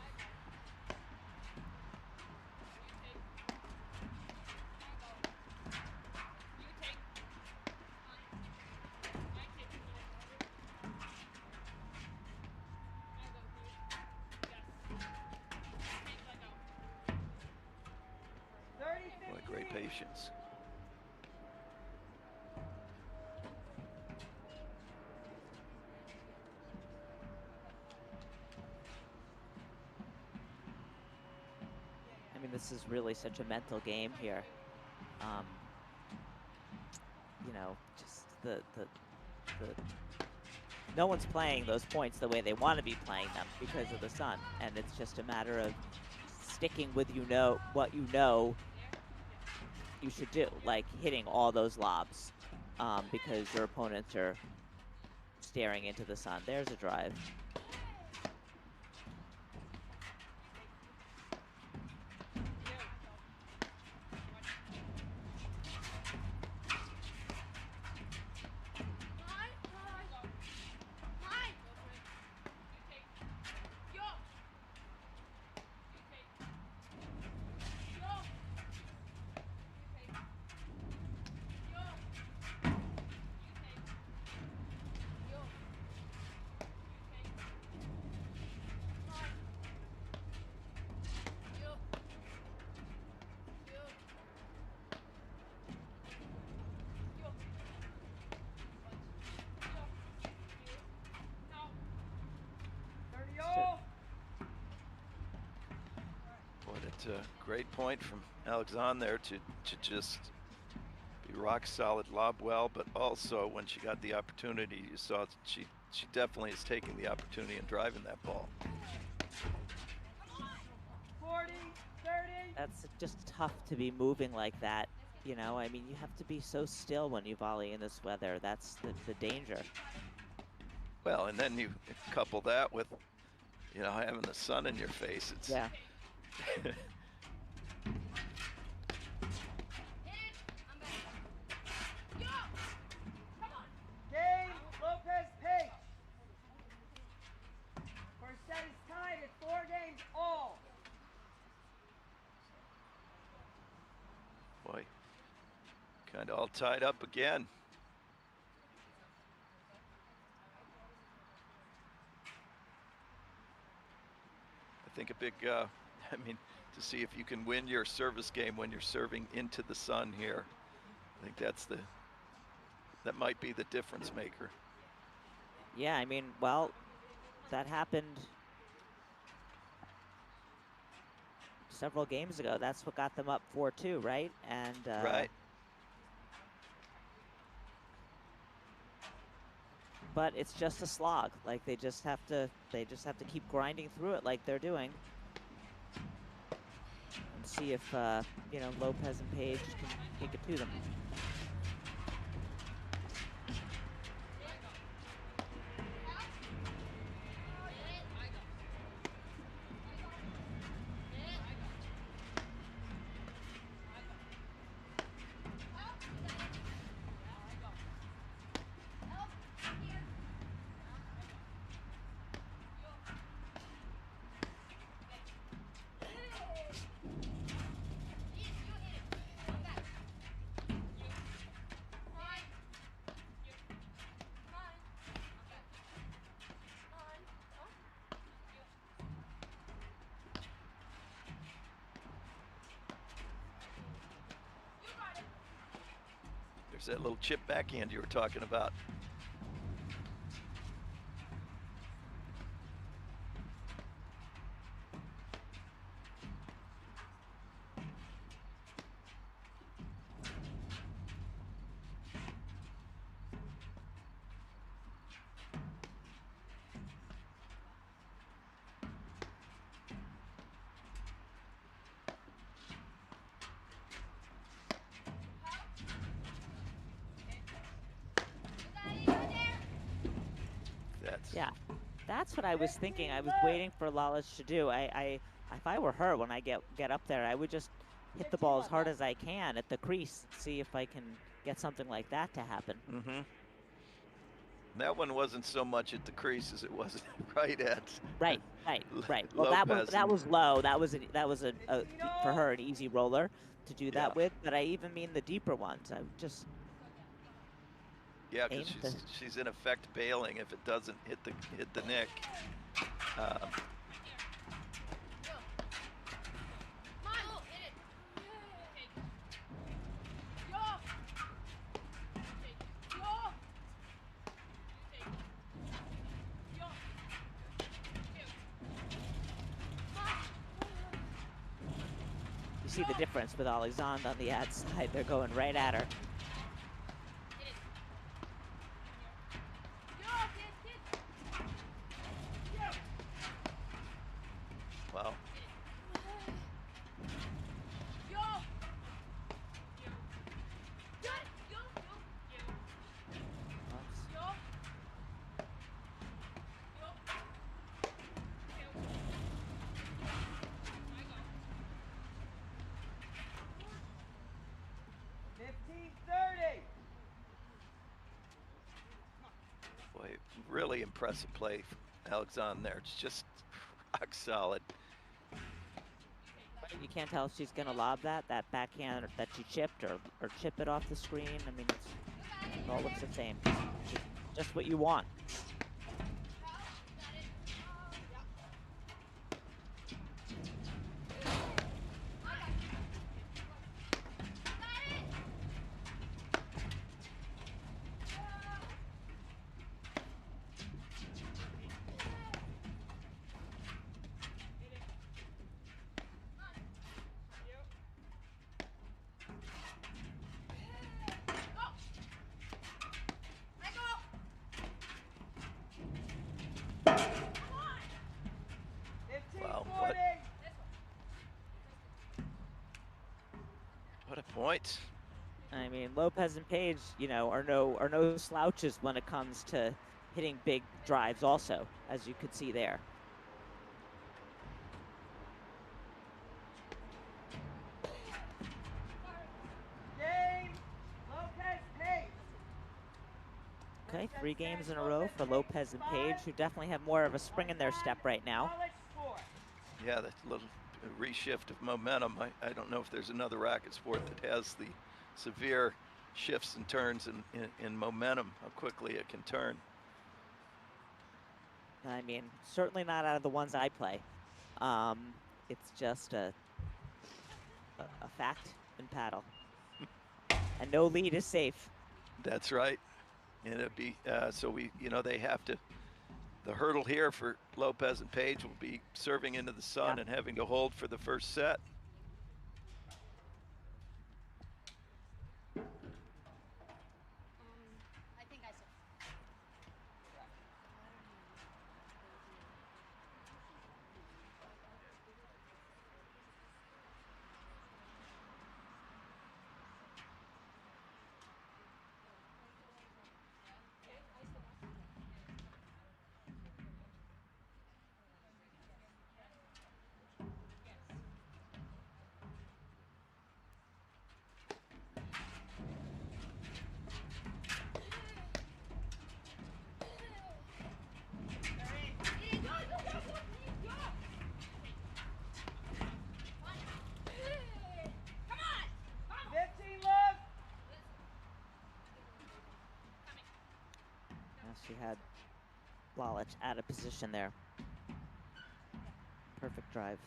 What great patience. I mean, this is really such a mental game here. You know, just the no one's playing those points the way they want to be playing them because of the sun, and it's just a matter of sticking with what you know you should do, like hitting all those lobs, because your opponents are staring into the sun. There's a drive. great point from Alexandre there to just be rock solid, lob well, but also when she got the opportunity, you saw she definitely is taking the opportunity and driving that ball. 40, 30. That's just tough to be moving like that. You know, I mean, you have to be so still when you volley in this weather. That's the danger. Well, and then you couple that with, you know, having the sun in your face. It's Yeah. Game, Lopez, Pejic. First set is tied at 4 games all. Boy, kind of all tied up again. I think a big, I mean, to see if you can win your service game when you're serving into the sun here. I think that might be the difference maker. Yeah, I mean, well, that happened several games ago. That's what got them up 4-2, right? And right. But it's just a slog. Like they just have to keep grinding through it like they're doing. And see if you know, Lopez and Pejic can kick it to them. There's that little chip backhand you were talking about. Yeah, that's what I was thinking. I was waiting for Lalic to do. If I were her, when I get up there, I would just hit the ball as hard as I can at the crease, see if I can get something like that to happen. Mm-hmm. That one wasn't so much at the crease as it was right at. Right. Well, that was low. That was a for her an easy roller to do that with. But I even mean the deeper ones. I would just. Yeah, because she's in effect bailing if it doesn't hit the nick. You see the difference with Alexandre on the ad side. They're going right at her. Wow. Boy, really impressive play from Alexandre there. It's just rock solid. You can't tell if she's going to lob that backhand that she chipped or chip it off the screen. I mean, it all looks the same. Just what you want. point. I mean, Lopez and Page, you know, are no slouches when it comes to hitting big drives also, as you could see there. Game. Lopez, Page. Okay, 3 games in a row for Lopez and Page, who definitely have more of a spring in their step right now. Yeah, that little reshift of momentum. I don't know if there's another racket sport that has the severe shifts and turns in momentum, how quickly it can turn. I mean, certainly not out of the ones I play. It's just a fact in paddle. And no lead is safe. That's right. And it'd be, so we, you know, they have to, the hurdle here for Lopez and Page will be serving into the sun and having to hold for the first set. I think I said. She had Lalic out of position there. Perfect drive.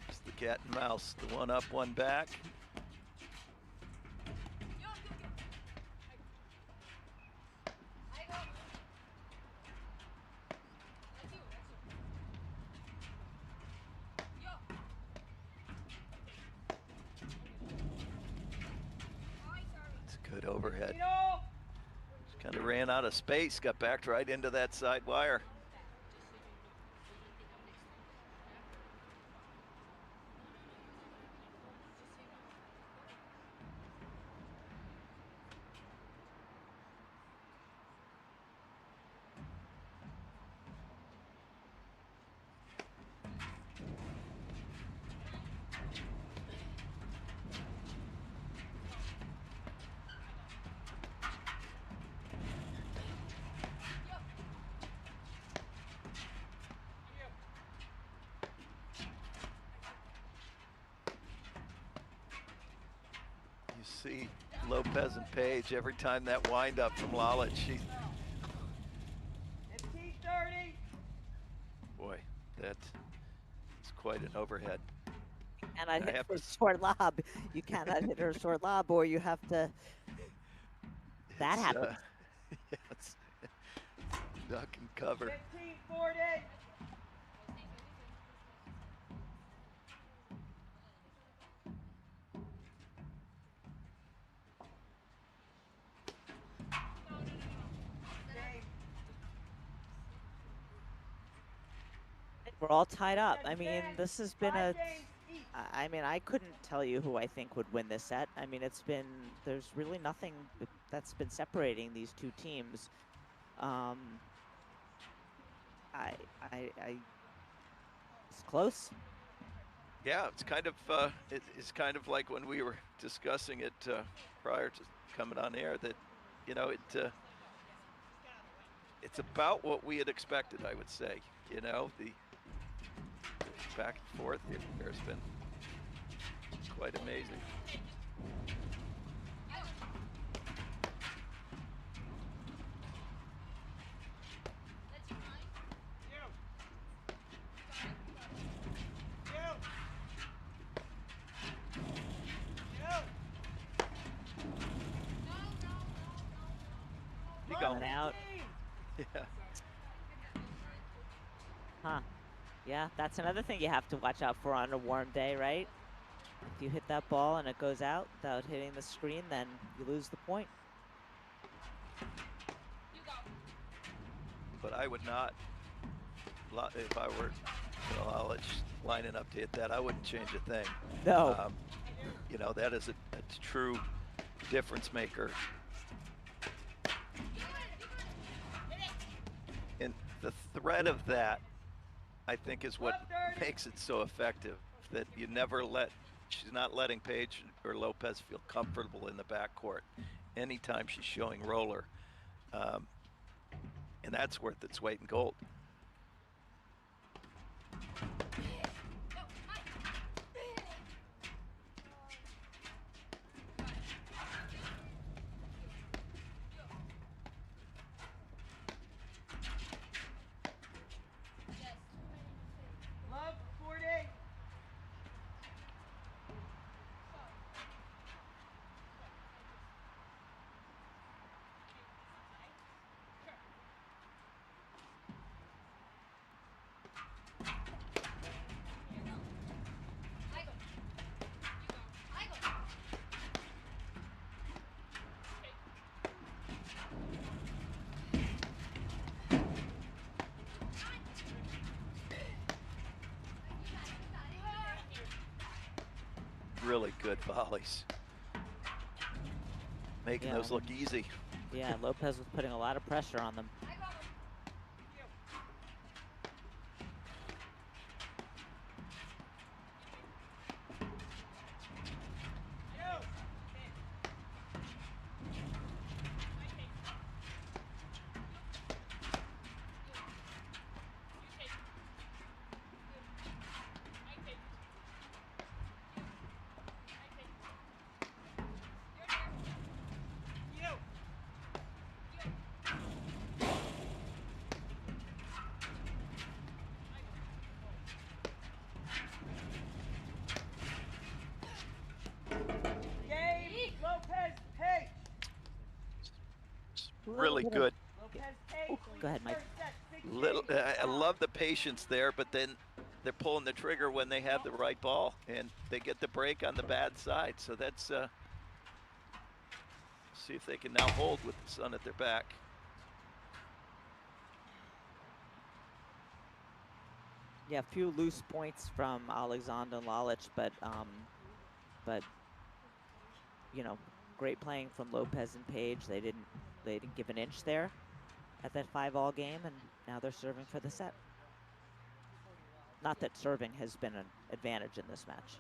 It's the cat and mouse, the one up, one back. Good overhead. Just kind of ran out of space, got backed right into that side wire. See Lopez and Page every time that wind up from Lalic. She, boy, that is quite an overhead. And I hit for short lob. You cannot hit her short lob, or you have to. That happens. Yeah, it's duck and cover. 15-40. We're all tied up. I mean, this has been a. I mean, I couldn't tell you who I think would win this set. I mean, there's really nothing that's been separating these two teams. It's close. Yeah, it's kind of it's kind of like when we were discussing it prior to coming on air that, you know, it's about what we had expected, I would say. You know, the back and forth here has been quite amazing. You going out? Yeah. Huh. Yeah, that's another thing you have to watch out for on a warm day, right? If you hit that ball and it goes out without hitting the screen, then you lose the point. but I would not. If I were, Lalic lining up to hit that, I wouldn't change a thing. No. You know, that is a true difference maker. And the threat of that, I think, is what makes it so effective. That you never she's not letting Pejic or Lopez feel comfortable in the backcourt anytime she's showing roller. And that's worth its weight in gold. Love, 40. Really good volleys. Making those look easy. Yeah, Lopez was putting a lot of pressure on them. Game, Lopez, Pejic. Really good. Lopez, Pejic. Go ahead, Mike. I love the patience there, but then they're pulling the trigger when they have the right ball, and they get the break on the bad side. So that's see if they can now hold with the sun at their back. Yeah, a few loose points from Alexandre and Lalic, but you know, great playing from Lopez and Pejic. They didn't give an inch there at that 5-all game, and now they're serving for the set. Not that serving has been an advantage in this match.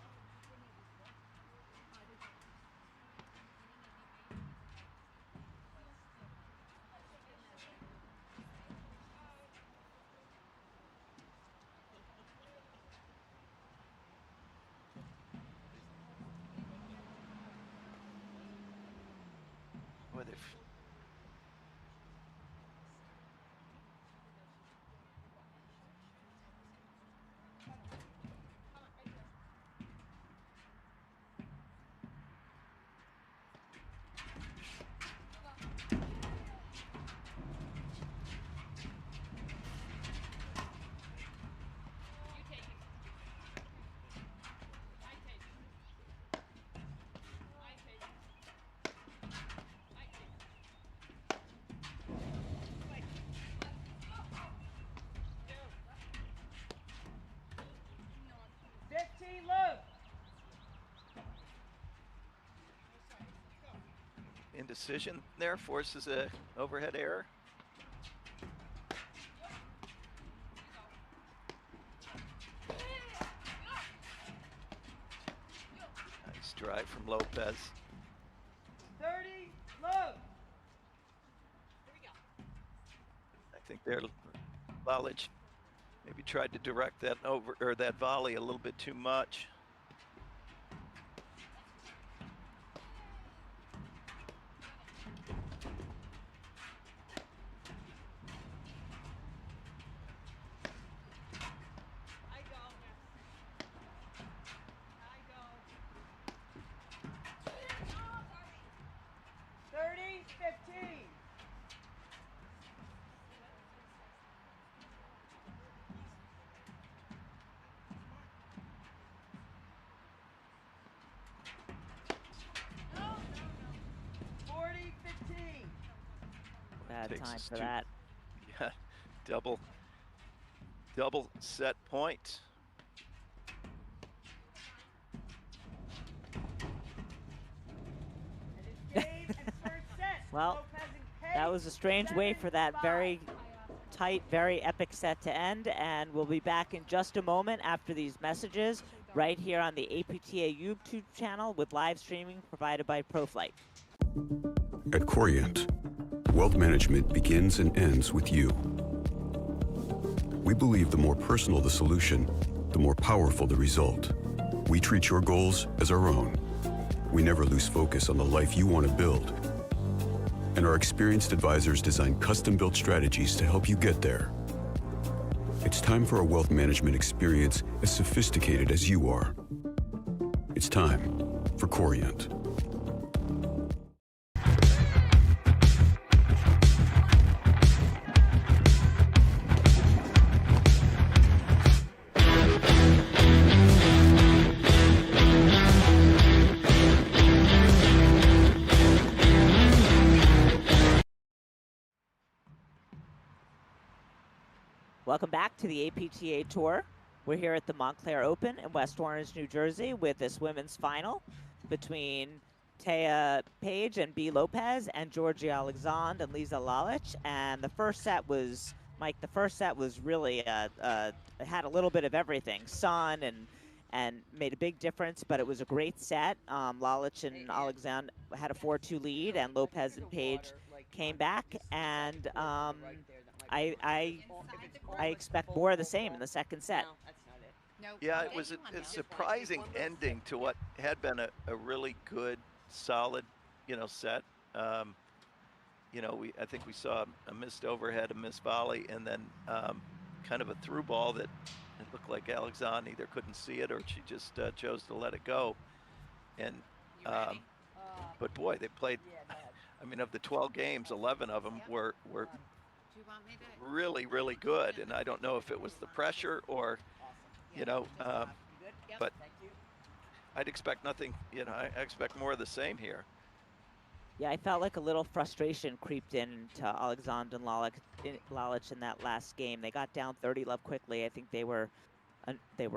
Boy, indecision there forces a overhead error. Nice drive from Lopez. 30, love. I think there, Lalic maybe tried to direct that that volley a little bit too much. Bad time for that. Yeah, Double set point. Well, that was a strange way for that very tight, very epic set to end, and we'll be back in just a moment after these messages right here on the APTA YouTube channel with live streaming provided by ProFlight. At Corient, wealth management begins and ends with you. We believe the more personal the solution, the more powerful the result. We treat your goals as our own. We never lose focus on the life you want to build. And our experienced advisors design custom-built strategies to help you get there. It's time for a wealth management experience as sophisticated as you are. It's time for Corient. Welcome back to the APTA Tour. We're here at the Montclair Open in West Orange, New Jersey with this women's final between Pejic and B. Lopez and Georgia Alexandre and Lisa Lalic. And the first set was, Mike, really, had a little bit of everything. Sun and made a big difference, but it was a great set. Lalic and Alexandre had a 4-2 lead, and Lopez and Pejic came back, and I expect more of the same in the second set. Yeah, it was a surprising ending to what had been a really good, solid, set. I think we saw a missed overhead, a missed volley, and then kind of a through ball that it looked like Alexandre either couldn't see it or she just chose to let it go. And but boy, they played. I mean, of the 12 games, 11 of them were really, really good. And I don't know if it was the pressure or, but I'd expect nothing. I expect more of the same here. Yeah, I felt like a little frustration creeped into Alexandre and Lalic in that last game. They got down 30-love quickly. I think they were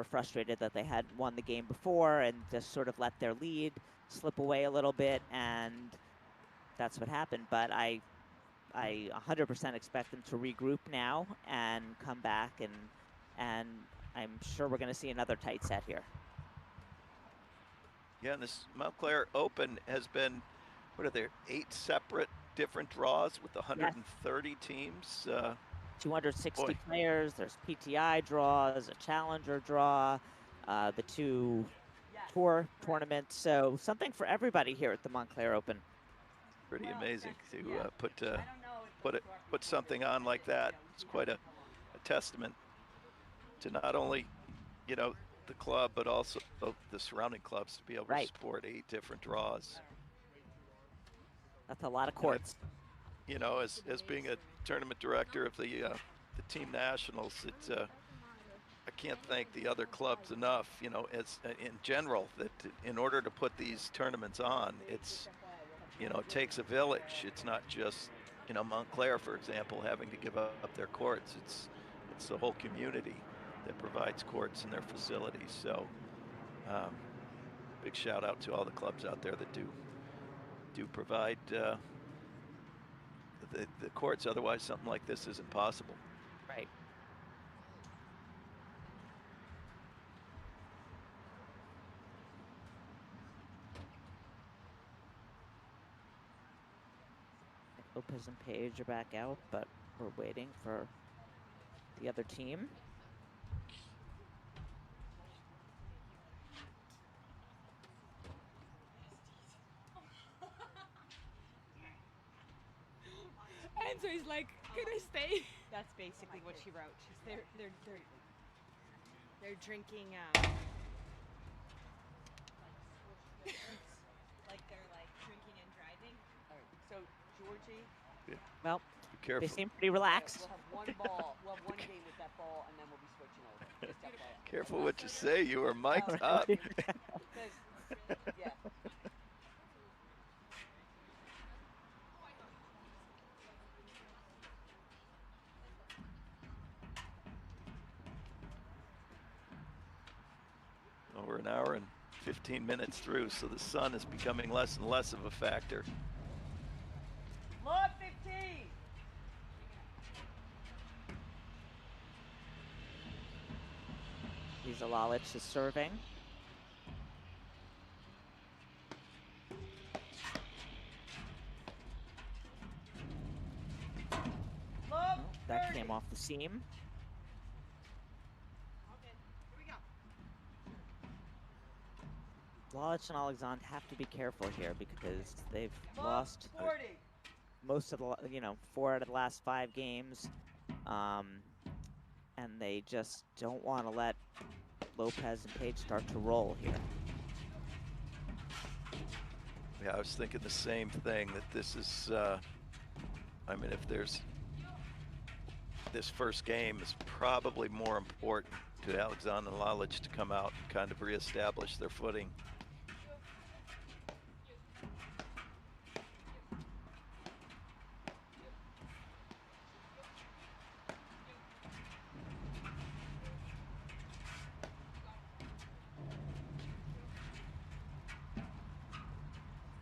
frustrated that they hadn't won the game before and just sort of let their lead slip away a little bit, and that's what happened. But I 100% expect them to regroup now and come back, and I'm sure we're going to see another tight set here. Yeah, and this Montclair Open has been, what are there, 8 separate different draws with 130 teams? 260 players. There's PTI draws, a challenger draw, the 2 tour tournaments. So something for everybody here at the Montclair Open. Pretty amazing to put something on like that. It's quite a testament to not only the club but also the surrounding clubs to be able to support 8 different draws. That's a lot of courts. As being a tournament director of the team nationals, it's I can't thank the other clubs enough. As in general, that in order to put these tournaments on, it's it takes a village. It's not just Montclair, for example, having to give up their courts. It's the whole community that provides courts and their facilities. So big shout out to all the clubs out there that do provide the courts. Otherwise something like this isn't possible. Right. Lopez and Pejic are back out, but we're waiting for the other team. And so he's like, "Can I stay?" That's basically what she wrote. They're drinking like they're drinking and driving. All right. So Georgie, Well, Be careful. they seem pretty relaxed. we'll have one game with that ball, and then we'll be switching over. Just FYI. Careful what you say. You are mic'd up. Yeah. We're an hour and 15 minutes through, so the sun is becoming less and less of a factor. Love 15. Lisa Lalic is serving. Love Oh, that 30. came off the seam. Lalic and Alexandre have to be careful here because they've Love lost 40. most of the, 4 out of the last 5 games. And they just don't want to let Lopez and Pejic start to roll here. Yeah, I was thinking the same thing, that this is, I mean, if there's, this first game is probably more important to Alexandre and Lalic to come out and kind of reestablish their footing.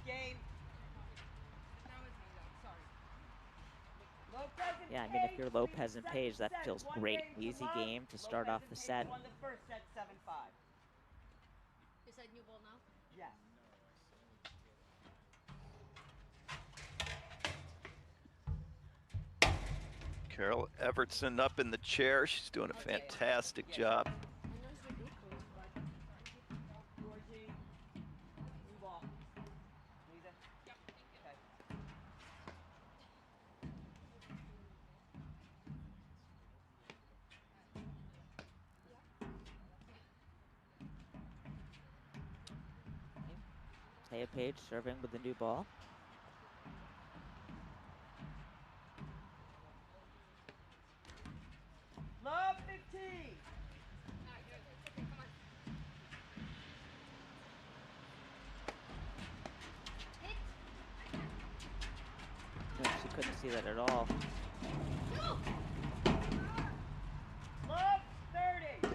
Game. Lopez and Yeah, I mean, if Page you're lead the Lopez and second Page, that set, feels 1 great. game to Easy love. game to start Lopez off and the Page set. won the first set 7-5. Is that new ball now? Yes. Carol Evertson up in the chair. She's doing a fantastic job. I know it's ridiculous, but Georgie. New ball. Lisa? Okay. Taya Page serving with the new ball. Love 15. No, she couldn't see that at all. Love 30.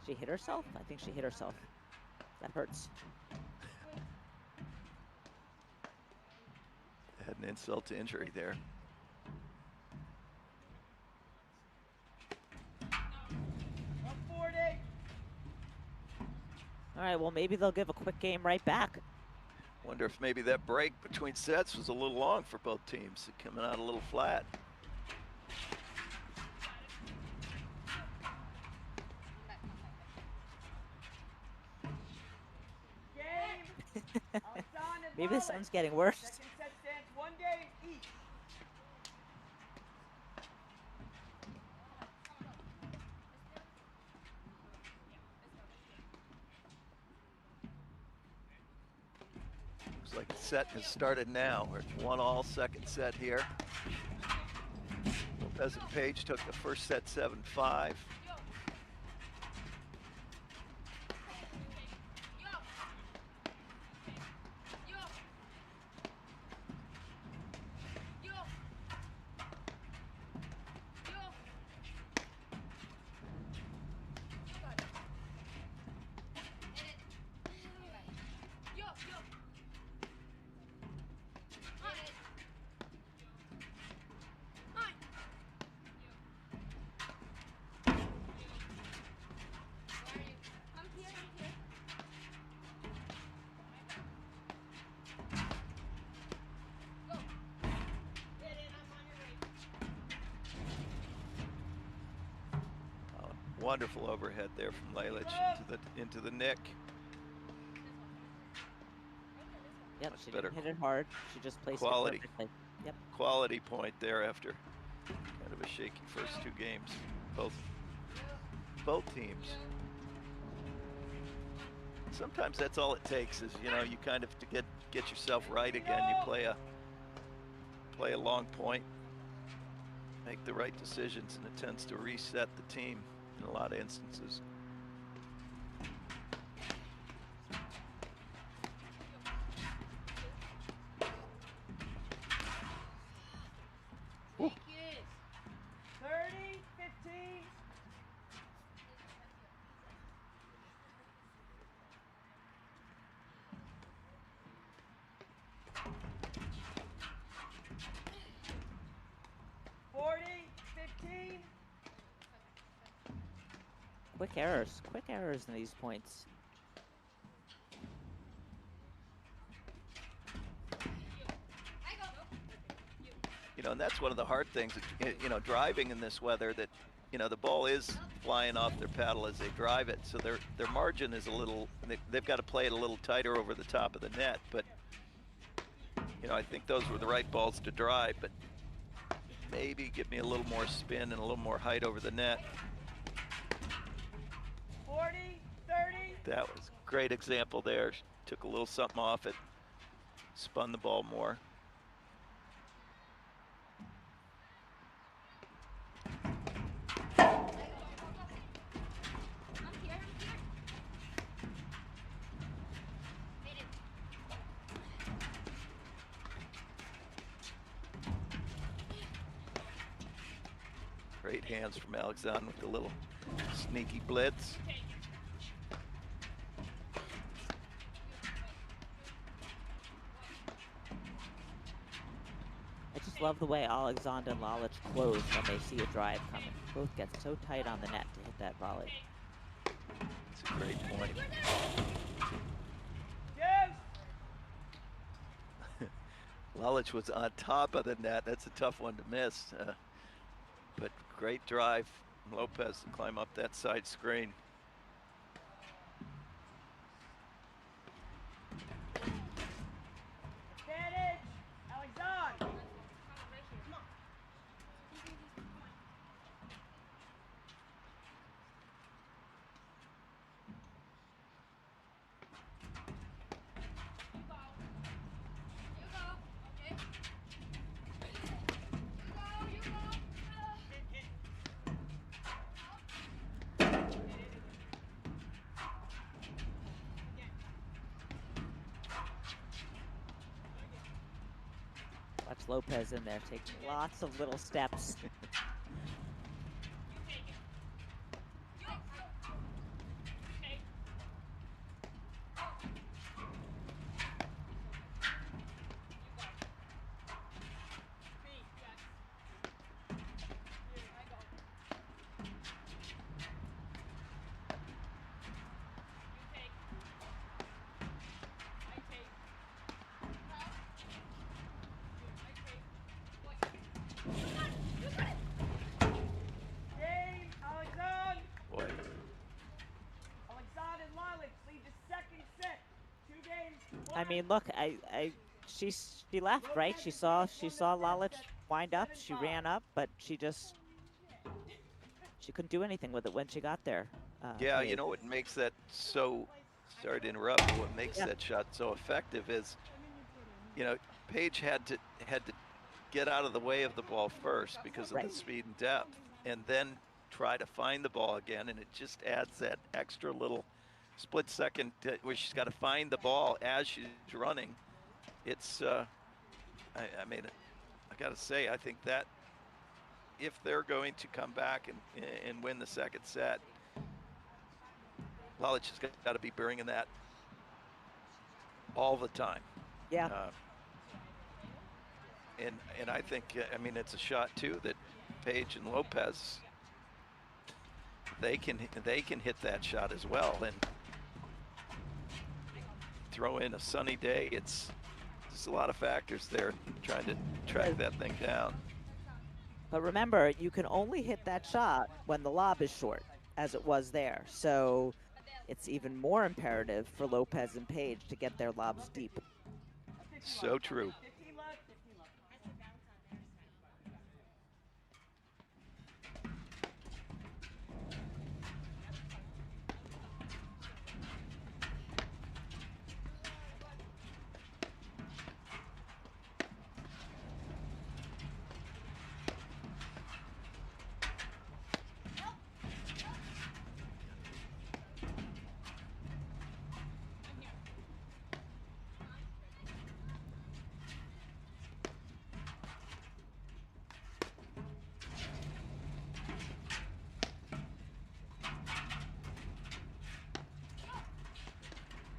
She hit herself? I think she hit herself. That hurts. Had an insult to injury there. Love 40. All right, well, maybe they'll give a quick game right back. Wonder if maybe that break between sets was a little long for both teams, coming out a little flat. Game. Alexandre and Maybe the Lalic. sun's getting worse. Second set stands 1 game each. Looks like the set has started now. We're at 1-all, second set here. Lopez and Page took the first set 7-5. Wonderful overhead there from Lalic into the nick. Yep, Much she better didn't hit it hard. She just placed quality. it perfectly. Yep. Quality point there after kind of a shaky first 2 games. Both teams. Sometimes that's all it takes is, you kind of to get yourself right again. You play a long point, make the right decisions, and it tends to reset the team in a lot of instances. Ooh. quick errors in these points. You know, and that's one of the hard things, you know, driving in this weather, that, you know, the ball is flying off their paddle as they drive it. So their margin is a little, they've got to play it a little tighter over the top of the net. But, you know, I think those were the right balls to drive, but maybe give me a little more spin and a little more height over the net. 40, 30. That was a great example there. Took a little something off it, spun the ball more. Great hands from Alexandre with the little sneaky blitz. I just love the way Alexandre and Lalic close when they see a drive coming. Both get so tight on the net to hit that volley. It's a great point. Yes. Lalic was on top of the net. That's a tough one to miss. But great drive from Lopez to climb up that side screen. Advantage. Alexandre. Watch Lopez in there taking lots of little steps. Game. Alexandre. Boy, Alexandre and Lalic lead the second set. 2 games. I mean, look, she left, right? She saw Lalic wind up. She ran up, but she couldn't do anything with it when she got there. yeah, Paige. you know what makes that so, sorry to interrupt, but what makes that shot so effective is, you know, Paige had to get out of the way of the ball first because of the speed and depth, and then try to find the ball again, and it just adds that extra little split second where she's got to find the ball as she's running. It's, I mean, I got to say, I think that if they're going to come back and win the second set, Lalic has got to be bringing that all the time. Yeah. And I think, I mean, it's a shot too that Paige and Lopez, they can hit that shot as well, and throw in a sunny day. It's just a lot of factors there trying to track that thing down. But remember, you can only hit that shot when the lob is short, as it was there. So it's even more imperative for Lopez and Paige to get their lobs deep. So true. 15 left. 15 left.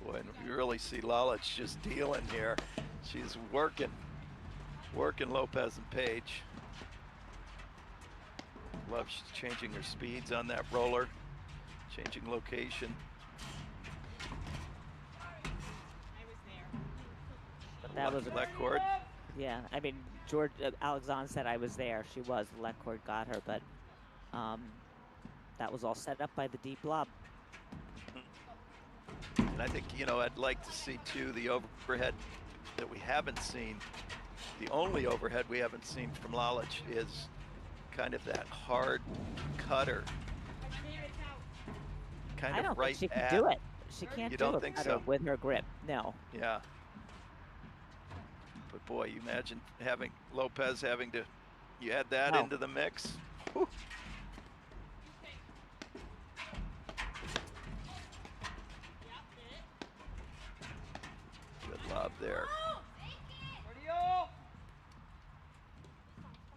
Boy, and we really see Lalic just dealing here. She's working Lopez and Paige. Love, she's changing her speeds on that roller. Changing location. I was there. But that was, left court. yeah, I mean, Alexandre said I was there. She was. The left court got her, but that was all set up by the deep lob. And I think, you know, I'd like to see too the overhead that we haven't seen. The only overhead we haven't seen from Lalic is kind of that hard cutter. Kind I of don't right think she at. can do it. She can't You do don't it think better so? with her grip. No. Yeah. But boy, you imagine having Lopez having to, you add that No. into the mix. Whew. Good lob there.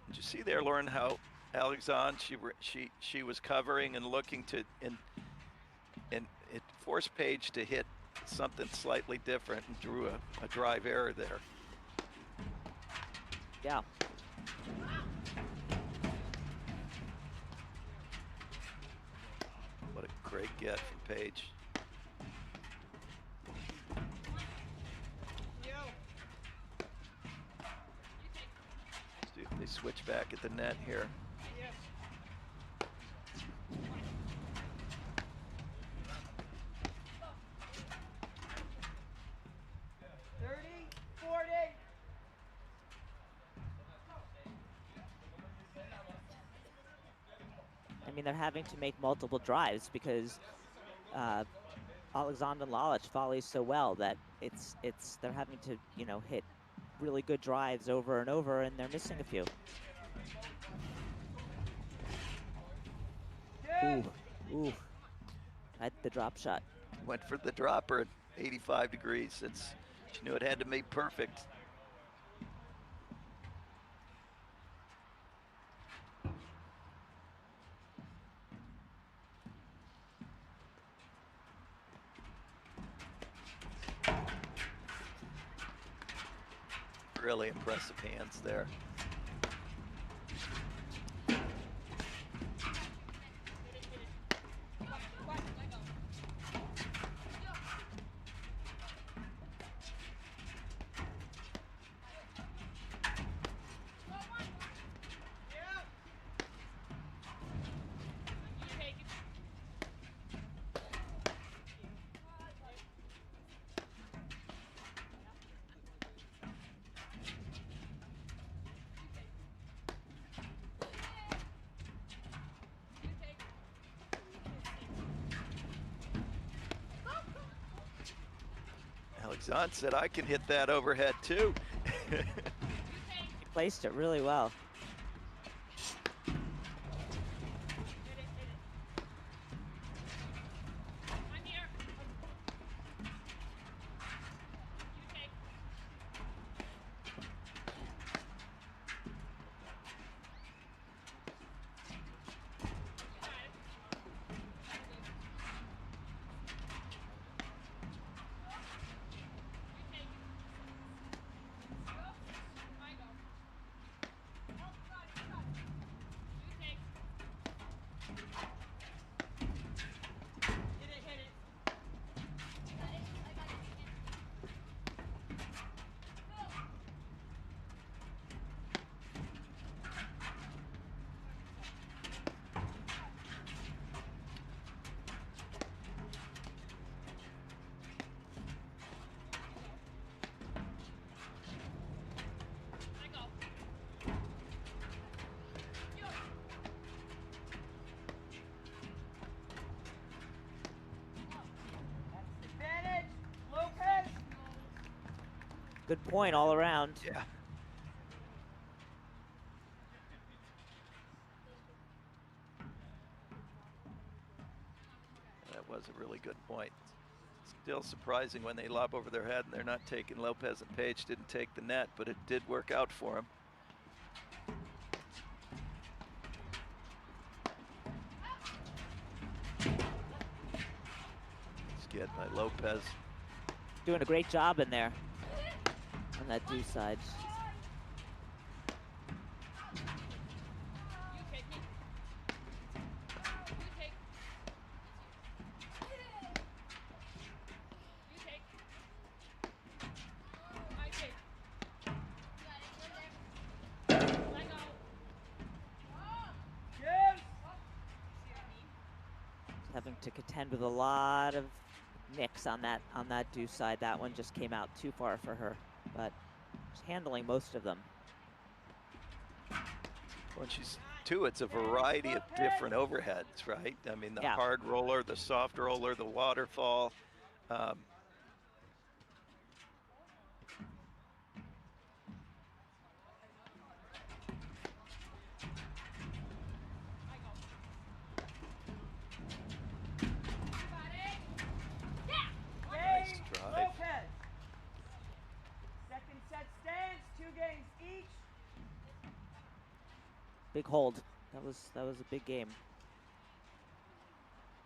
Did you see there, Lauren, how Alexandre, she was covering and looking to, and it forced Page to hit something slightly different and drew a drive error there. Yeah. What a great get from Page. Let's see if they switch back at the net here. 40. I mean, they're having to make multiple drives because Alexandre and Lalic volleys so well that they're having to, you know, hit really good drives over and over, and they're missing a few. Ooh, ooh, at the drop shot. Went for the dropper at 85 degrees. She knew it had to be perfect. Really impressive hands there. Alexandre said, I can hit that overhead too. He placed it really well. Advantage, Lopez. Good point all around. Yeah. That was a really good point. Still surprising when they lob over their head and they're not taking. Lopez and Page didn't take the net, but it did work out for them. Get by Lopez. Doing a great job in there on that deuce side. having to contend with a lot of nicks on that deuce side. That one just came out too far for her, but she's handling most of them. When she's too, it's a variety of different overheads, right? I mean, the hard roller, the soft roller, the waterfall. Nice drive. Lopez. Second set stands, 2 games each. Big hold. That was a big game.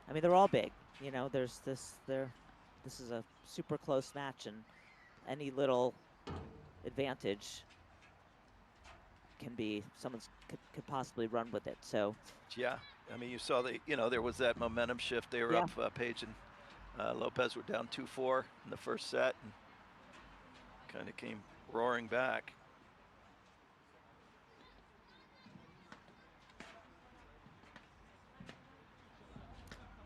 I mean, they're all big. You know, there's this is a super close match, and any little advantage can be someone's could possibly run with it. So yeah, I mean, you saw there was that momentum shift. They were up. Pejic and Lopez were down 2-4 in the first set, and kind of came roaring back.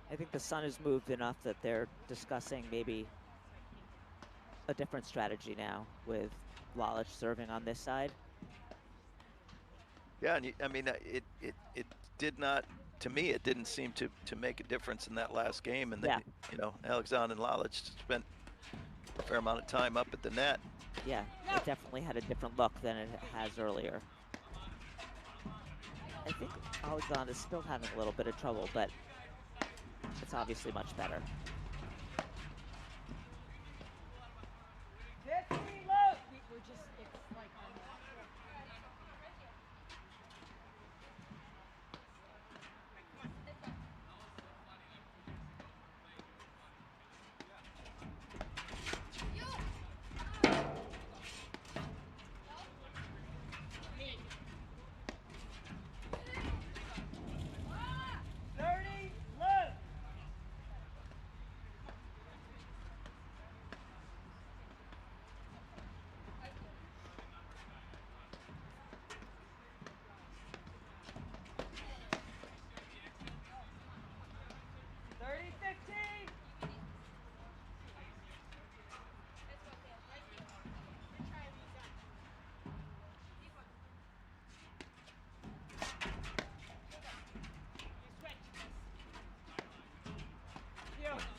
I think the sun has moved enough that they're discussing maybe a different strategy now with Lalic serving on this side. Yeah, and I mean, it did not, to me, it didn't seem to make a difference in that last game. And then, Alexandre and Lalic spent a fair amount of time up at the net. Yeah, it definitely had a different look than it has earlier. I think Alexandre is still having a little bit of trouble, but it's obviously much better. 15 low. We're just, it's like on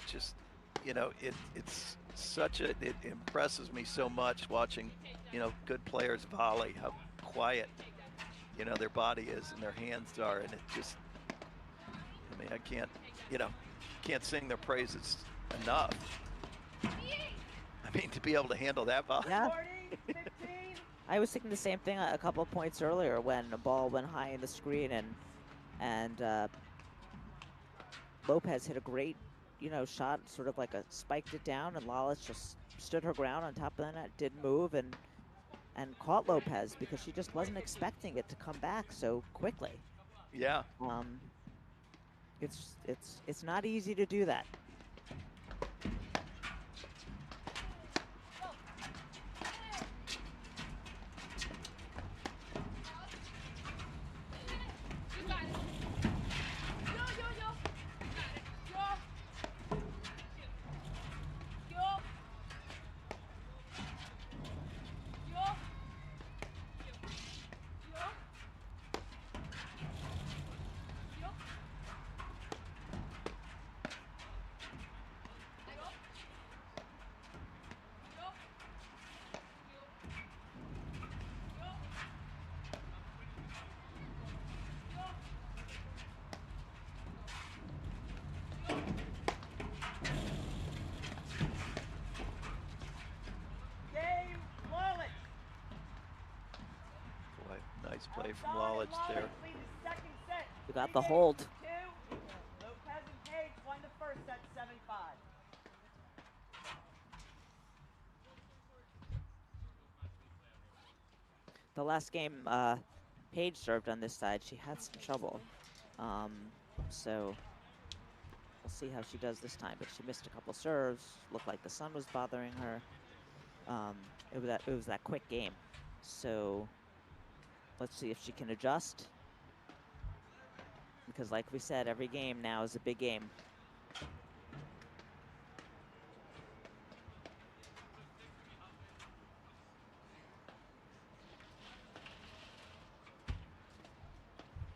Just, it's such a, it impresses me so much watching, good players volley, how quiet, their body is and their hands are. And it just, I mean, I can't sing their praises enough. I mean, to be able to handle that volley. Yeah. I was thinking the same thing a couple of points earlier when a ball went high in the screen and Lopez hit a great shot, sort of like spiked it down, and Lalic just stood her ground on top of the net, didn't move, and caught Lopez because she just wasn't expecting it to come back so quickly. Yeah. It's not easy to do that. Nice play from Lalic there. We got the hold. Lopez and Pejic won the first set 7-5. The last game, Pejic served on this side. She had some trouble. So we'll see how she does this time. But she missed a couple serves. Looked like the sun was bothering her. It was that quick game. So let's see if she can adjust. Because like we said, every game now is a big game.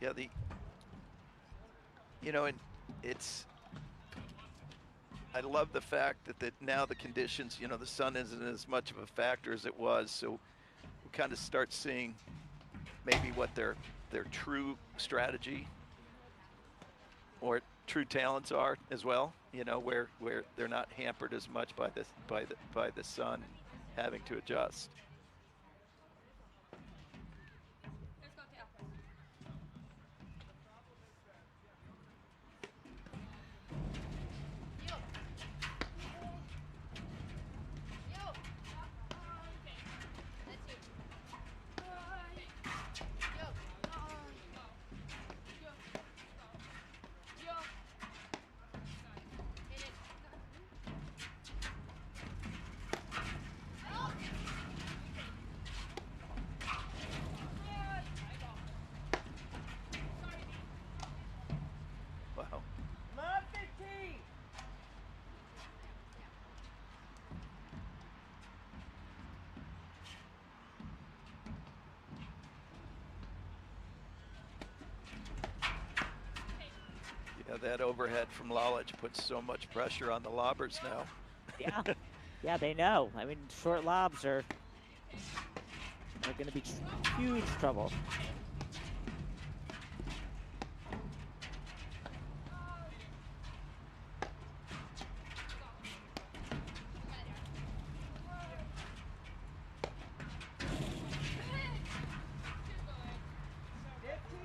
Yeah, and it's, I love the fact that now the conditions, the sun isn't as much of a factor as it was. So we kind of start seeing maybe what their true strategy or true talents are as well. Where they're not hampered as much by the sun, having to adjust. Wow. Love 15. Yeah, that overhead from Lalic puts so much pressure on the lobbers now. Yeah, yeah, they know. I mean, short lobs are going to be huge trouble.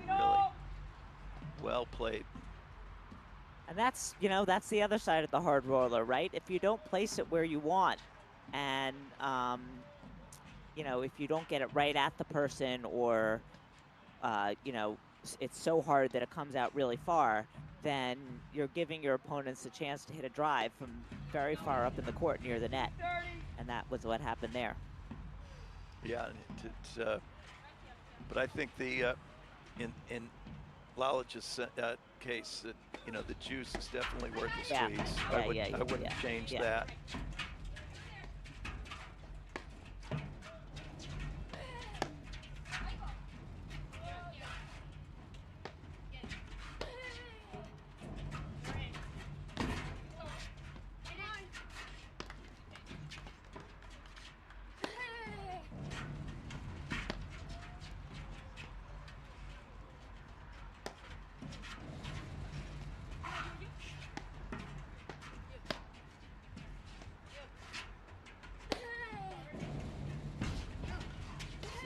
Really well played. And that's, that's the other side of the hard roller, right? If you don't place it where you want, and, if you don't get it right at the person, or, it's so hard that it comes out really far, then you're giving your opponents a chance to hit a drive from very far up in the court near the net. And that was what happened there. Yeah, but I think in Lalic's case, that the juice is definitely worth the squeeze. I wouldn't change that.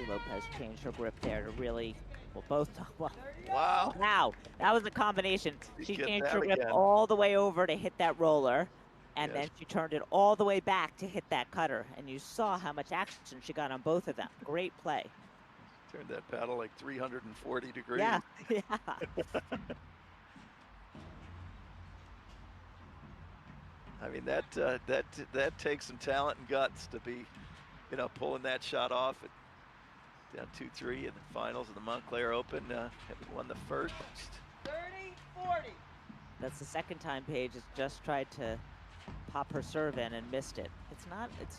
Lopez changed her grip there to really, well, Wow. Wow, that was a combination. She get changed that her grip again. all the way over to hit that roller, and Yes. then she turned it all the way back to hit that cutter. And you saw how much action she got on both of them. Great play. Turned that paddle like 340 degrees. Yeah, yeah. I mean, that takes some talent and guts to be, pulling that shot off at down 2-3 in the finals of the Montclair Open. Having won the first. 30-40. That's the second time Paige has just tried to pop her serve in and missed it. It's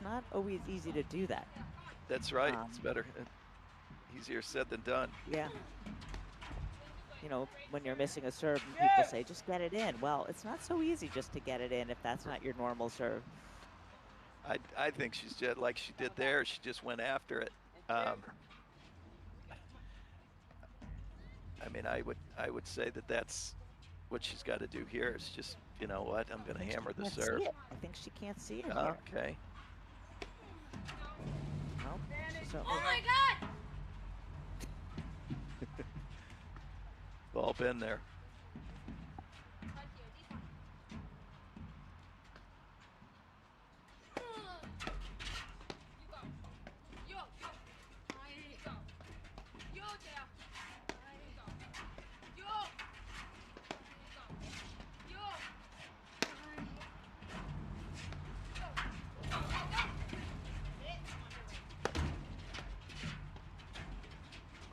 not always easy to do that. That's right. It's better, easier said than done. Yeah. When you're missing a serve and people say, just get it in. Well, it's not so easy just to get it in if that's not your normal serve. I think she's just like she did there. She just went after it. I mean, I would say that's what she's got to do here. Is just, you know what, I'm going to hammer the serve. I think she can't see it here. Okay. No, Oh my God! Ball been there.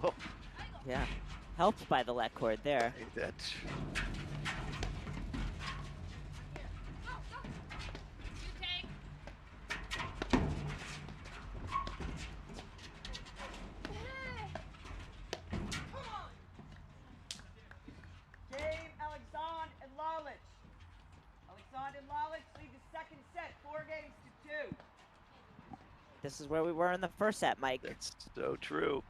Oh. Yeah, helped by the let cord there. That's This is where we were in the first set, Mike. That's so true.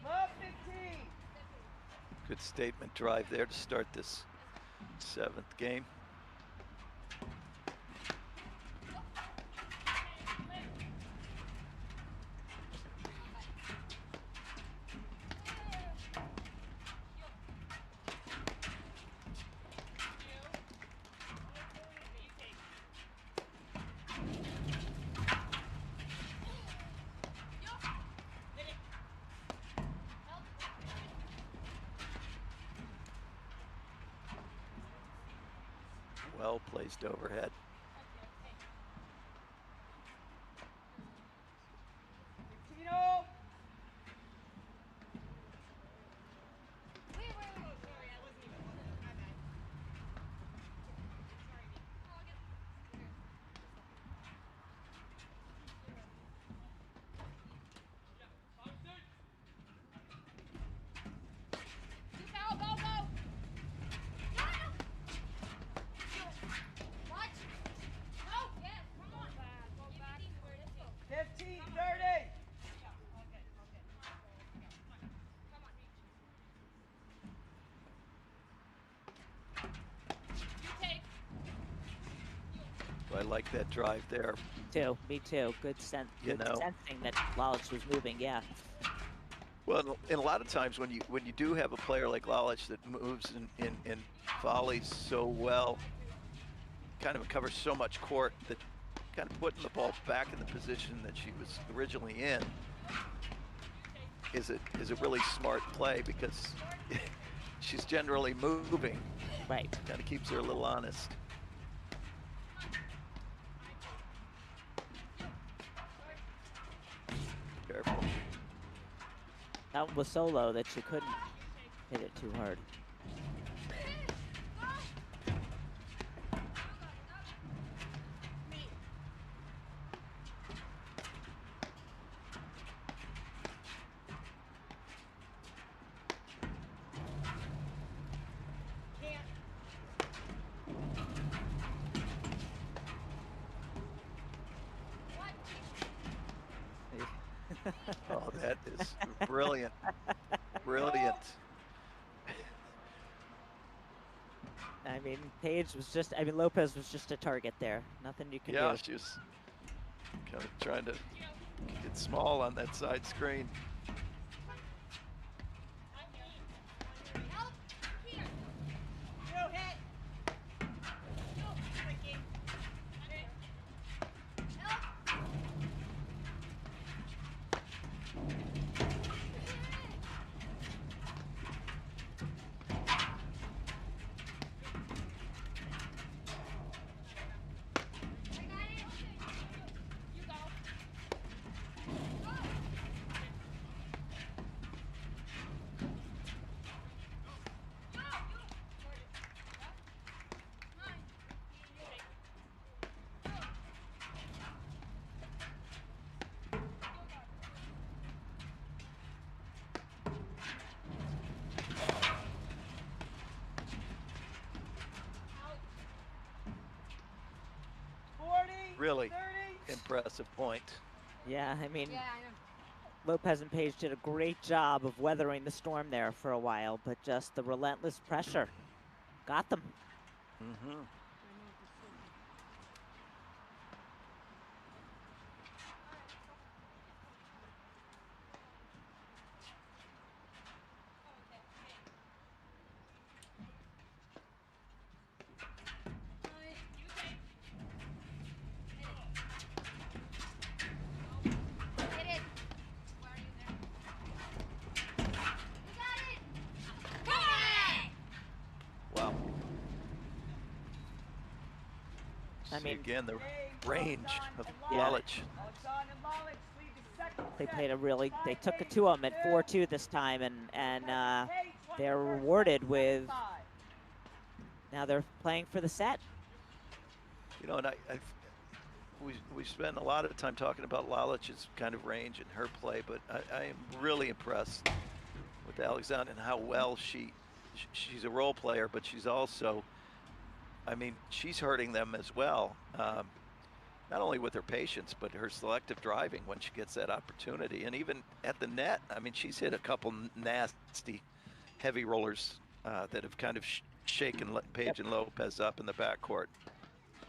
Love 15. Good statement drive there to start this 7th game. Well placed overhead. Tino. Go, go, go! 15, 30. I like that drive there. Me too. Good You know. sensing that Lalic was moving. Yeah. Well, and a lot of times when you do have a player like Lalic that moves in volleys so well, kind of covers so much court, that kind of putting the ball back in the position that she was originally in is a really smart play, because she's generally moving. Right. Kind of keeps her a little honest. Careful. That one was so low that she couldn't hit it too hard. Oh, that is brilliant. Brilliant. I mean, Lopez was just a target there. Nothing you can Yeah, do. she was kind of trying to get small on that side screen. Really 30. impressive point. Yeah, I mean, Yeah, I know. Lopez and Page did a great job of weathering the storm there for a while, but just the relentless pressure got them. Mm-hmm. Wow. I See mean, again the Game, range Alexandre of and Lalic. Alexandre and Lalic lead the They played they took it to them at 4-2 this time, and they're rewarded with, now they're playing for the set. You know, and we spent a lot of time talking about Lalic's kind of range and her play, but I am really impressed with Alexandre and how well she's a role player, but she's also, I mean, she's hurting them as well. Not only with her patience, but her selective driving when she gets that opportunity. And even at the net, I mean, she's hit a couple nasty heavy rollers that have kind of shaken Pejic and Lopez up in the backcourt.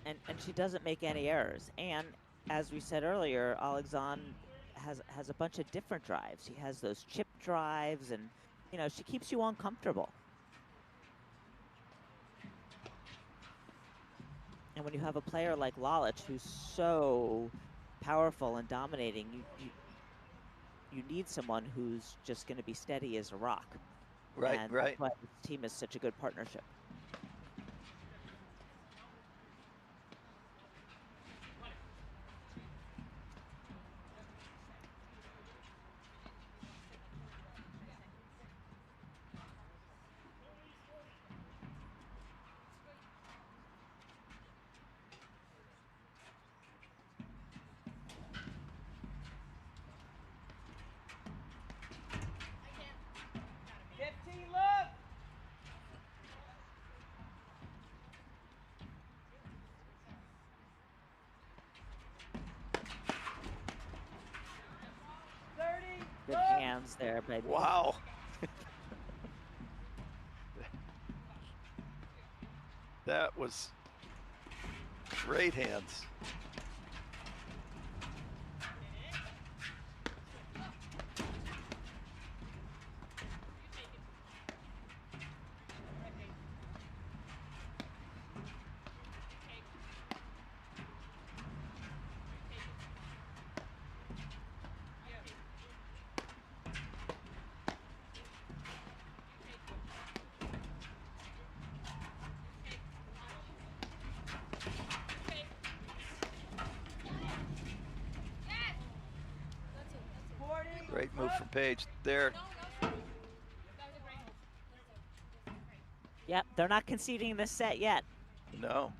And she doesn't make any errors. And as we said earlier, Alexandre has a bunch of different drives. She has those chip drives, and, you know, she keeps you uncomfortable. And when you have a player like Lalic, who's so powerful and dominating, you need someone who's just going to be steady as a rock. Right, and right. That's why this team is such a good partnership. Good hands there, baby. Wow. That was great hands. Great move from Pejic there. Yep, they're not conceding this set yet. No.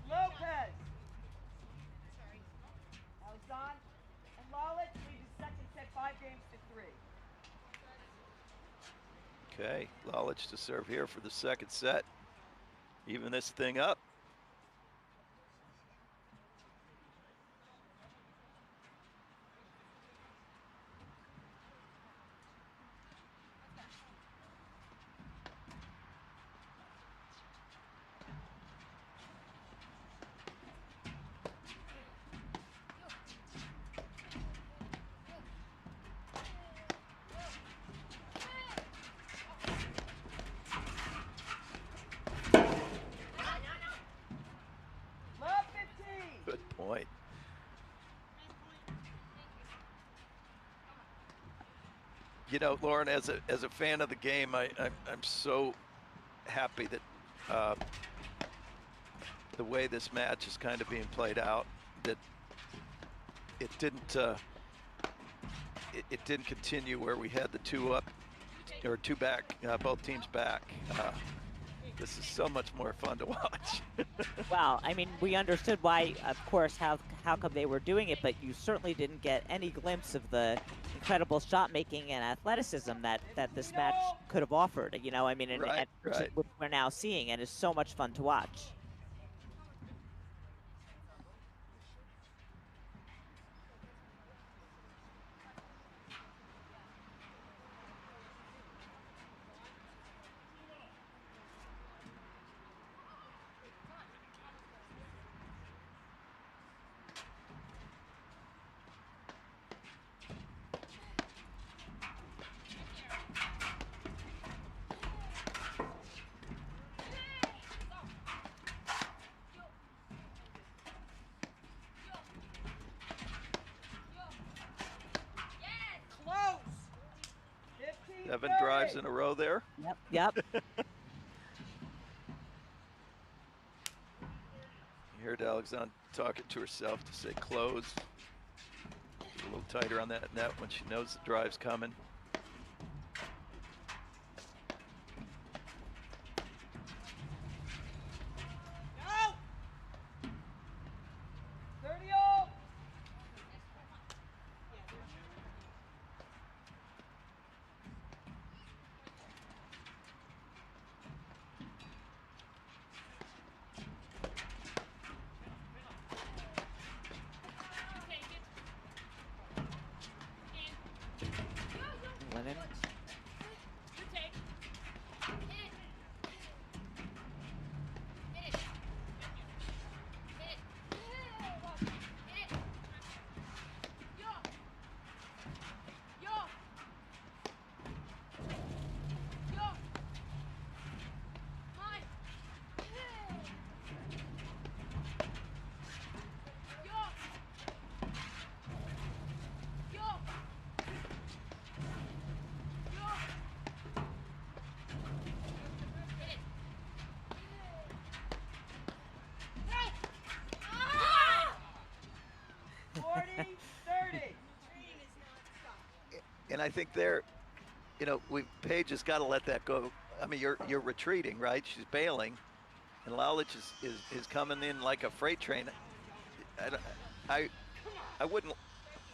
Lopez. Alexandre and Lalic lead the second set 5-3. Okay, Lalic to serve here for the second set. Even this thing up. Point. You know, Lauren, as a fan of the game, I'm so happy that the way this match is kind of being played out, that it didn't continue where we had the two up or two back, both teams back. This is so much more fun to watch. Well, I mean, we understood why, of course, how come they were doing it, but you certainly didn't get any glimpse of the incredible shot making and athleticism that this match could have offered. You know, I mean, right. what we're now seeing, and it's so much fun to watch. 7 drives in a row there. Yep, yep. You heard Alexandre talking to herself to say close. A little tighter on that net when she knows the drive's coming. Go! 30-0! Lennon. And I think there, you know, Paige has got to let that go. I mean, you're retreating, right? She's bailing, and Lalic is coming in like a freight train. I wouldn't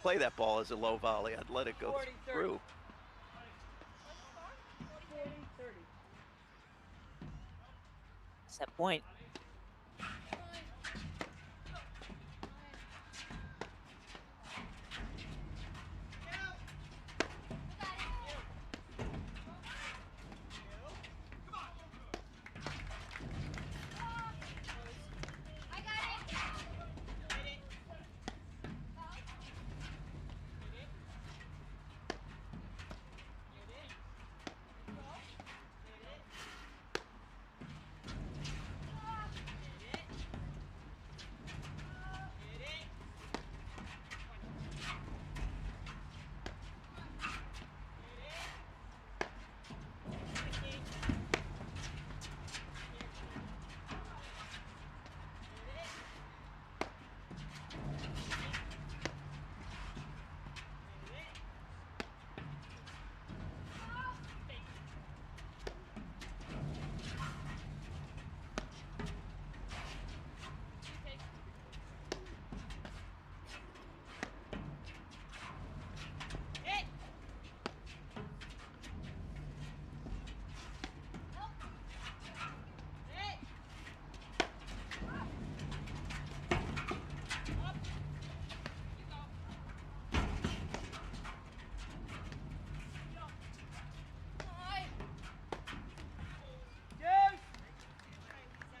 play that ball as a low volley. I'd let it go through. 40-30. Set point.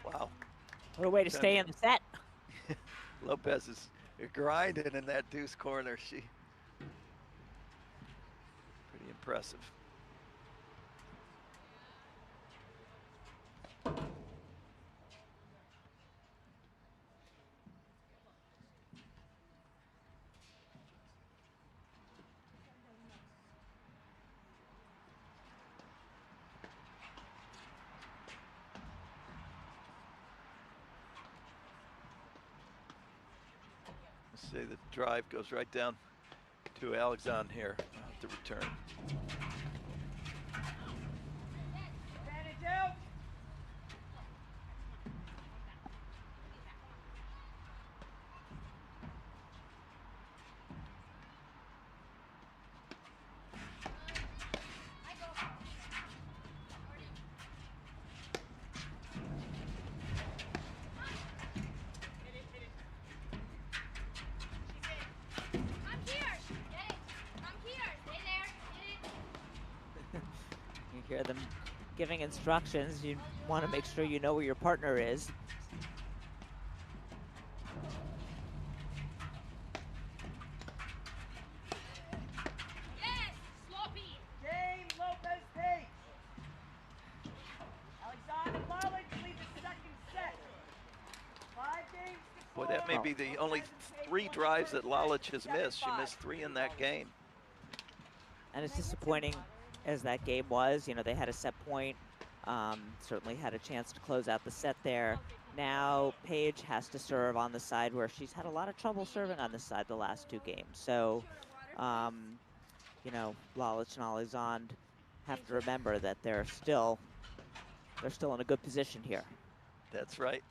Wow. What a way to stay in the set. Lopez is grinding in that deuce corner. Pretty impressive. Say the drive goes right down to Alexandre here to return. Advantage out. You hear them giving instructions. You want to make sure you know where your partner is. Yes, sloppy. Game Lopez Page. Alexandre and Lalic lead the second set. 5 games to Boy, that may be the only 3 drives that Lalic has missed. She missed 3 in that game. And it's disappointing as that game was. You know, they had a set point, certainly had a chance to close out the set there. Now Pejic has to serve on the side where she's had a lot of trouble serving on this side the last 2 games. So, you know, Lalic and Alexandre have to remember that they're still in a good position here. That's right.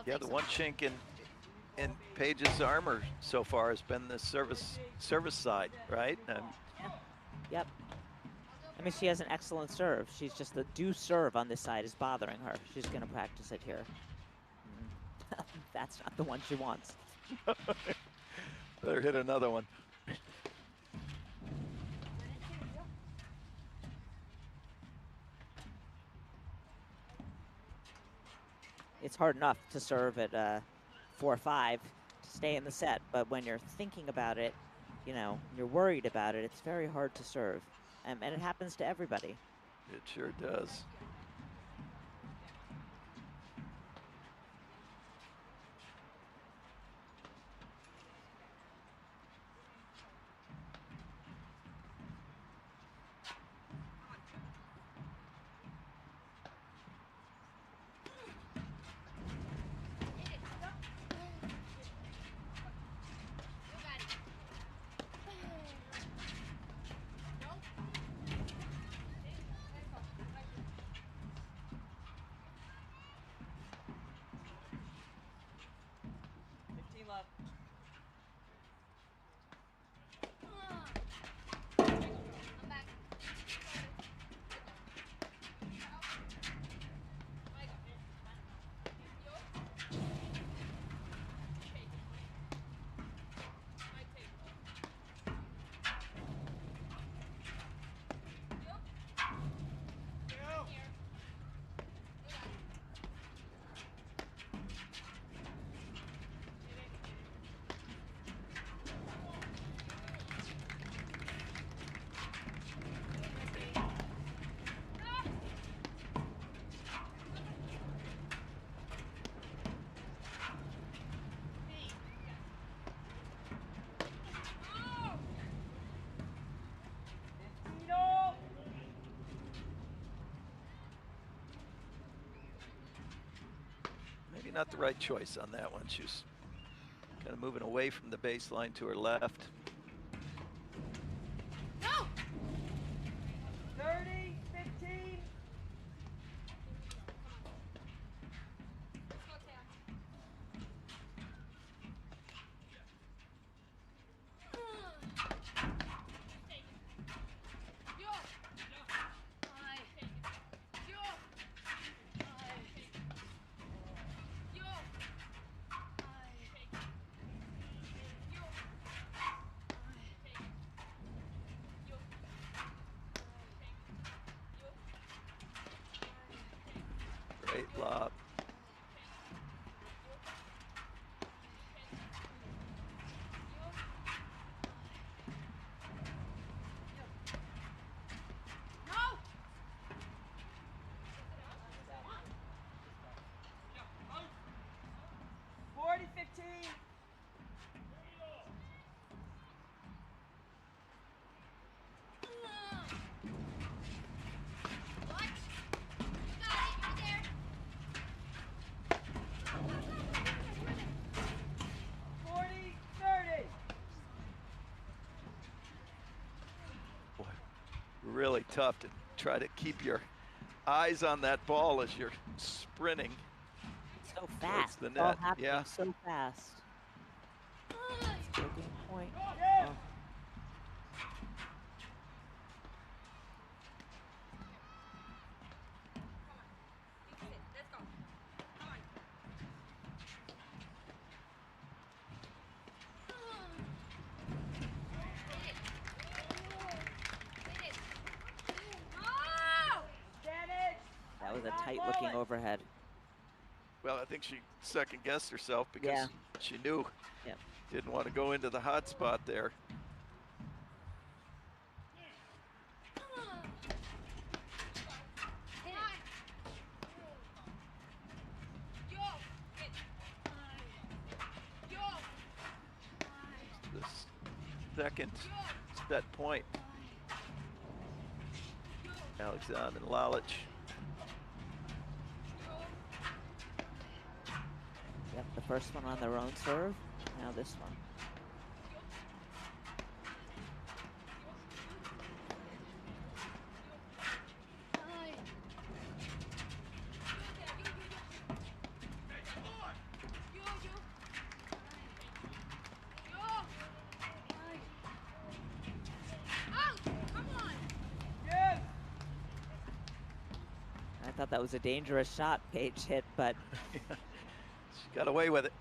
Yeah, the one chink in Paige's armor so far has been the service side, right? Yep. I mean, she has an excellent serve. She's just the deuce serve on this side is bothering her. She's going to practice it here. That's not the one she wants. Better hit another one. It's hard enough to serve at 4-5 to stay in the set, but when you're thinking about it, you know, you're worried about it, it's very hard to serve. And it happens to everybody. It sure does. Not the right choice on that one. She's kind of moving away from the baseline to her left. No! 30, 15. Great lob. No! 40, 15. Really tough to try to keep your eyes on that ball as you're sprinting. So fast. The It's all net. happening Yeah. so fast. Breaking point. with a tight-looking overhead. Well, I think she second-guessed herself because Yeah. she knew Yep. didn't want to go into the hot spot there. This second set point. Alexandre and Lalic. Yep, the first one on their own serve. Now this one. I thought that was a dangerous shot Page hit, but She got away with it.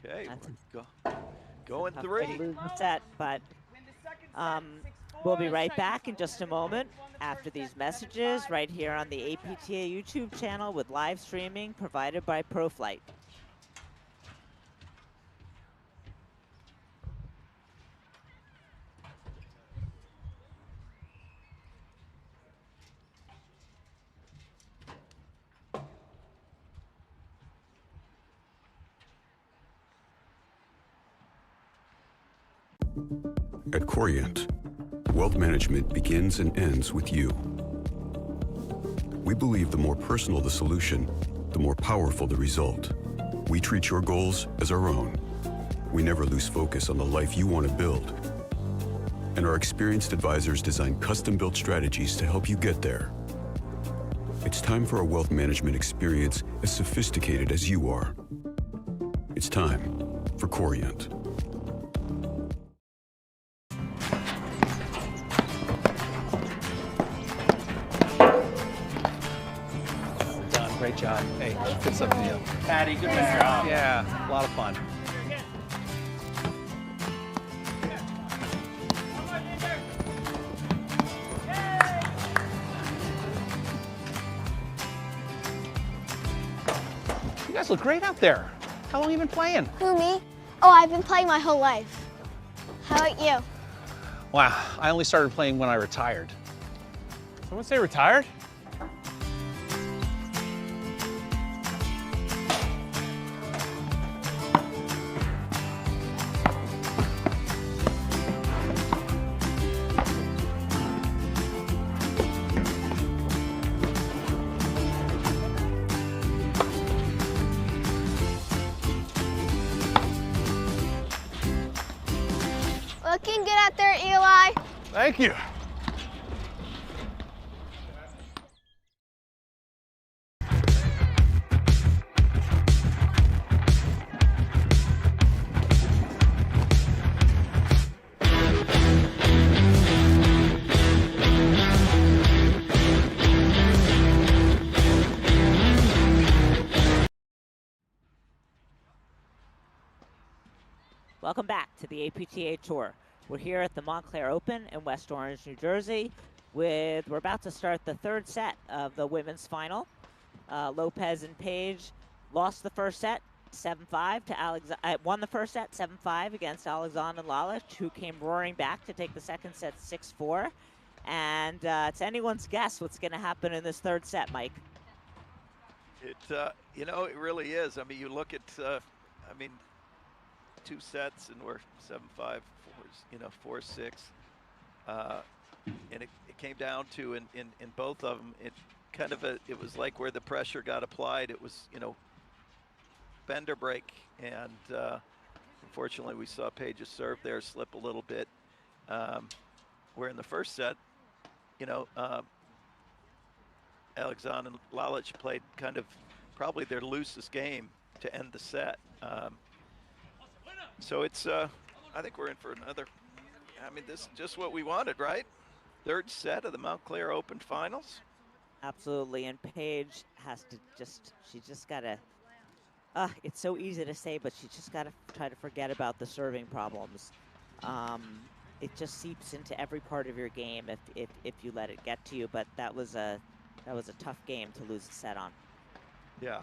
Okay, That's going tough way to three. lose the set, but we'll be right back in just a moment after these messages right here on the APTA YouTube channel with live streaming provided by ProFlight. At Corient, wealth management begins and ends with you. We believe the more personal the solution, the more powerful the result. We treat your goals as our own. We never lose focus on the life you want to build. And our experienced advisors design custom-built strategies to help you get there. It's time for a wealth management experience as sophisticated as you are. It's time for Corient. Great job. Hey, good stuff to you. Patty, good job. Yeah, a lot of fun. You guys look great out there. How long have you been playing? Who, me? Oh, I've been playing my whole life. How about you? Wow, I only started playing when I retired. Someone say retired? Looking good out there, Eli. Thank you. Welcome back to the APTA Tour. We're here at the Montclair Open in West Orange, New Jersey. We're about to start the third set of the women's final. Lopez and Page lost the first set 7-5 to Alexandre. Won the first set 7-5 against Alexandre and Lalic, who came roaring back to take the second set 6-4. And it's anyone's guess what's going to happen in this third set, Mike. It you know, it really is. I mean, you look at I mean, 2 sets and we're 7-5, 4-6, and it came down to in both of them, it kind of it was like where the pressure got applied. It was, you know, bend or break, and unfortunately we saw Page's serve there slip a little bit. where in the first set, you know, Alexandre and Lalic played kind of probably their loosest game to end the set. So it's, I think we're in for another, I mean, this is just what we wanted, right? Third set of the Montclair Open Finals. Absolutely, and Paige has to she just gotta, it's so easy to say, but she just gotta try to forget about the serving problems. It just seeps into every part of your game if you let it get to you, but that was a tough game to lose a set on. Yeah,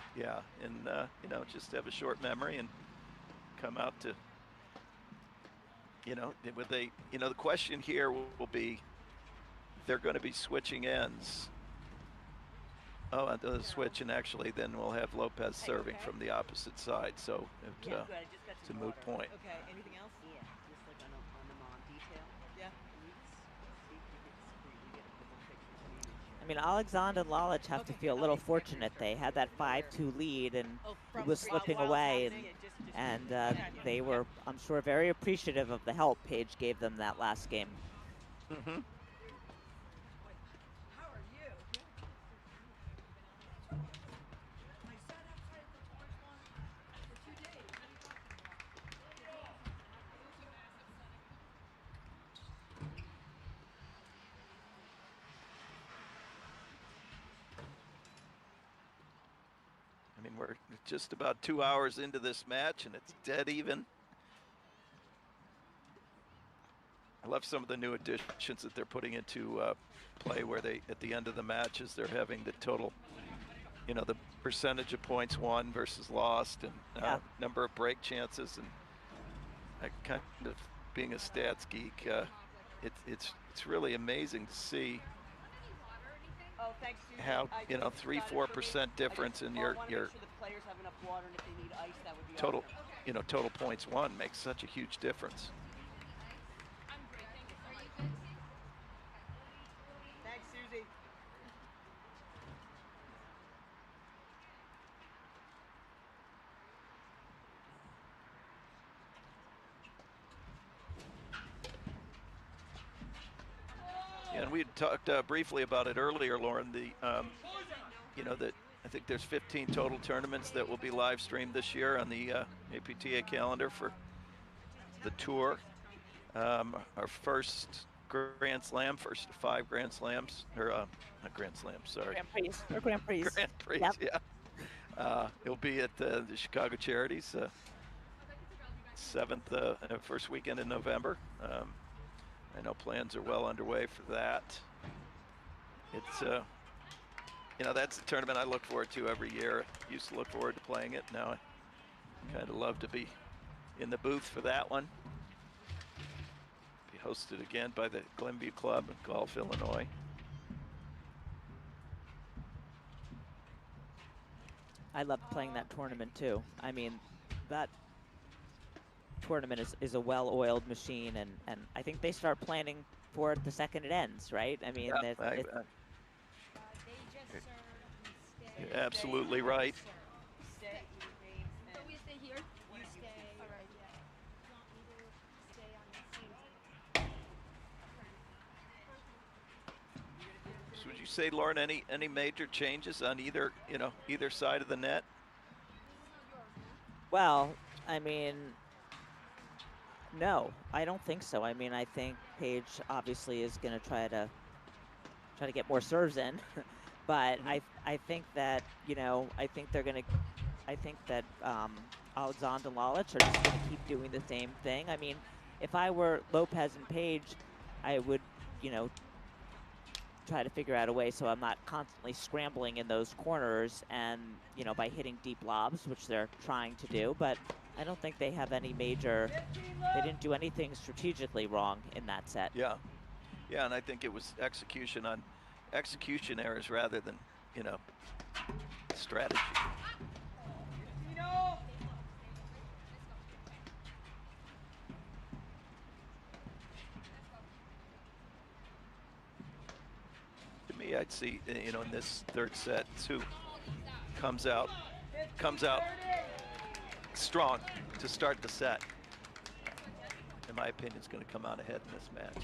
and you know, just have a short memory and come out to, you know, with a, you know, the question here will be, they're going to be switching ends. Oh, and the switch, and actually then we'll have Lopez serving from the opposite side, so it's a moot point. Okay, anything else? Yeah, just like on the Mon detail. Yeah. I mean, Alexandre and Lalic have to feel a little fortunate. They had that 5-2 lead, and it was slipping away, and they were, I'm sure, very appreciative of the help Paige gave them that last game. Mm-hmm. I mean, we're just about 2 hours into this match, and it's dead even. I love some of the new additions that they're putting into play, where they, at the end of the matches, they're having the total, you know, the percentage of points won versus lost, and number of break chances. And I kind of, being a stats geek, it's really amazing to see how, you know, 3-4% difference in your total, you know, total points won makes such a huge difference. Thanks, Susie. Yeah, and we had talked briefly about it earlier, Lauren. The, you know, that I think there's 15 total tournaments that will be live streamed this year on the APTA calendar for the tour. Our first Grand Slam, first of 5 Grand Slams, or not Grand Slams, sorry. Grand Prix, or Grand Prix. Grand Prix, yeah. It'll be at the Chicago Charities, 7th, first weekend in November. I know plans are well underway for that. It's, you know, that's a tournament I look forward to every year. Used to look forward to playing it. Now I kind of love to be in the booth for that one. Be hosted again by the Glenview Club in Gulf, Illinois. I love playing that tournament too. I mean, that tournament is a well-oiled machine, and I think they start planning for it the second it ends, right? I mean, you're absolutely right. So would you say, Lauren, any major changes on either, you know, either side of the net? Well, I mean, no, I don't think so. I mean, I think Paige obviously is going to try to get more serves in, but I think that, you know, I think that Alexandre and Lalic are just going to keep doing the same thing. I mean, if I were Lopez and Paige, I would, you know, try to figure out a way so I'm not constantly scrambling in those corners and, you know, by hitting deep lobs, which they're trying to do, but I don't think they have any major, they didn't do anything strategically wrong in that set. Yeah, and I think it was execution errors rather than, you know, strategy. To me, I'd see, you know, in this third set, Sue comes out strong to start the set. In my opinion, is going to come out ahead in this match.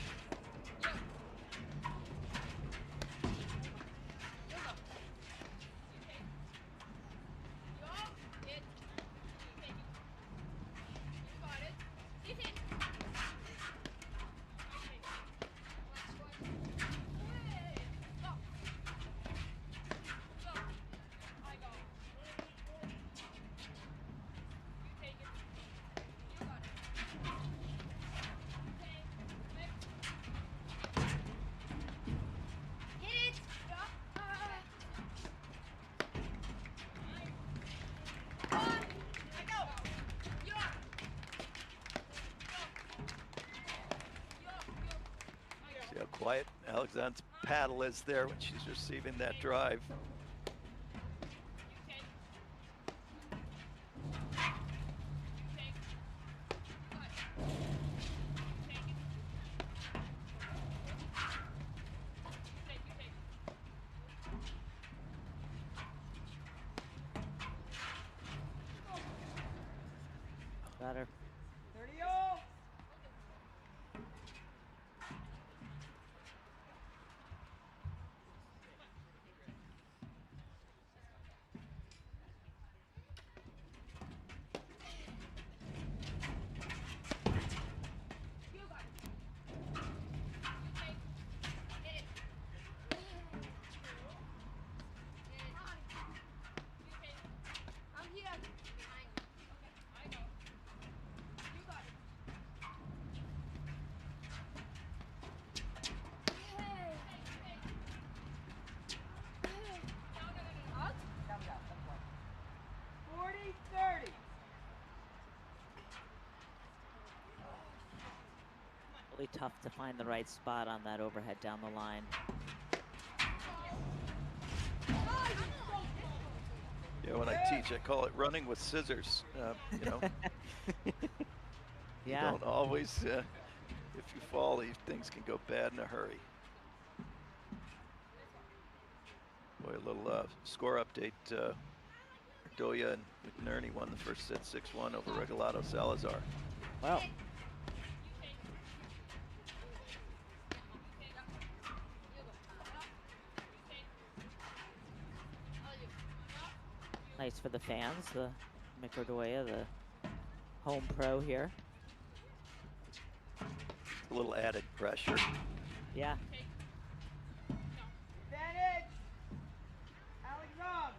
quiet Alexandre's paddle is there when she's receiving that drive. Got her. 30-0. Really tough to find the right spot on that overhead down the line. Yeah, when I teach, I call it running with scissors. You know, Yeah. you don't always, if you fall, these things can go bad in a hurry. Boy, a little score update. Doya and McNerney won the first set 6-1 over Regalado Salazar. Wow. Nice for the fans, the Microdoya, the home pro here. A little added pressure. Yeah. Advantage. Alexandre.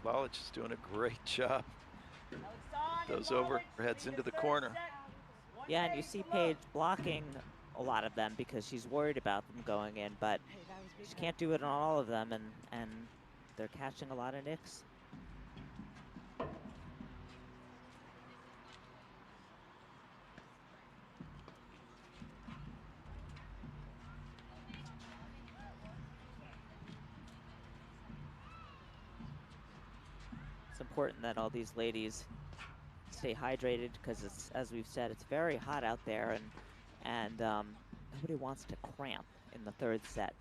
Lalic is doing a great job. Those overheads into the corner. Yeah, and you see Paige blocking a lot of them because she's worried about them going in, but she can't do it on all of them, and they're catching a lot of nicks. It's important that all these ladies stay hydrated because it's, as we've said, it's very hot out there, and nobody wants to cramp in the third set.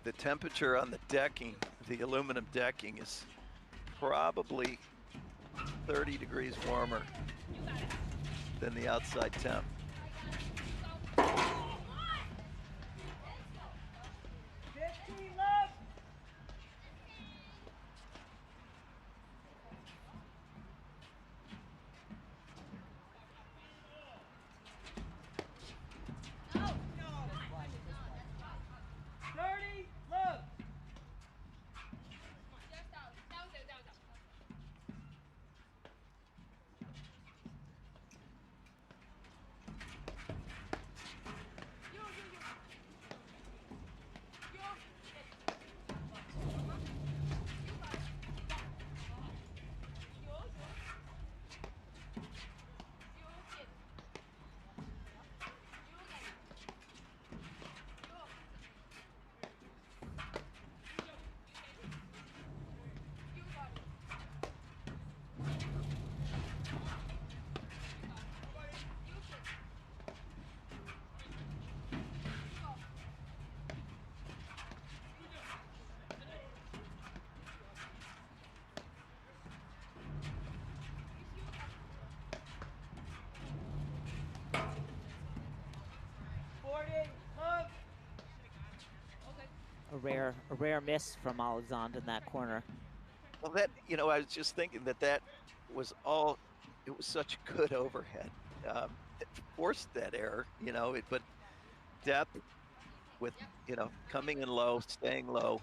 The temperature on the decking, the aluminum decking, is probably 30 degrees warmer than the outside temp. rare miss from Alexandre in that corner. Well, that, you know, I was just thinking that was all, it was such good overhead. It forced that error, you know, but depth with, you know, coming in low, staying low,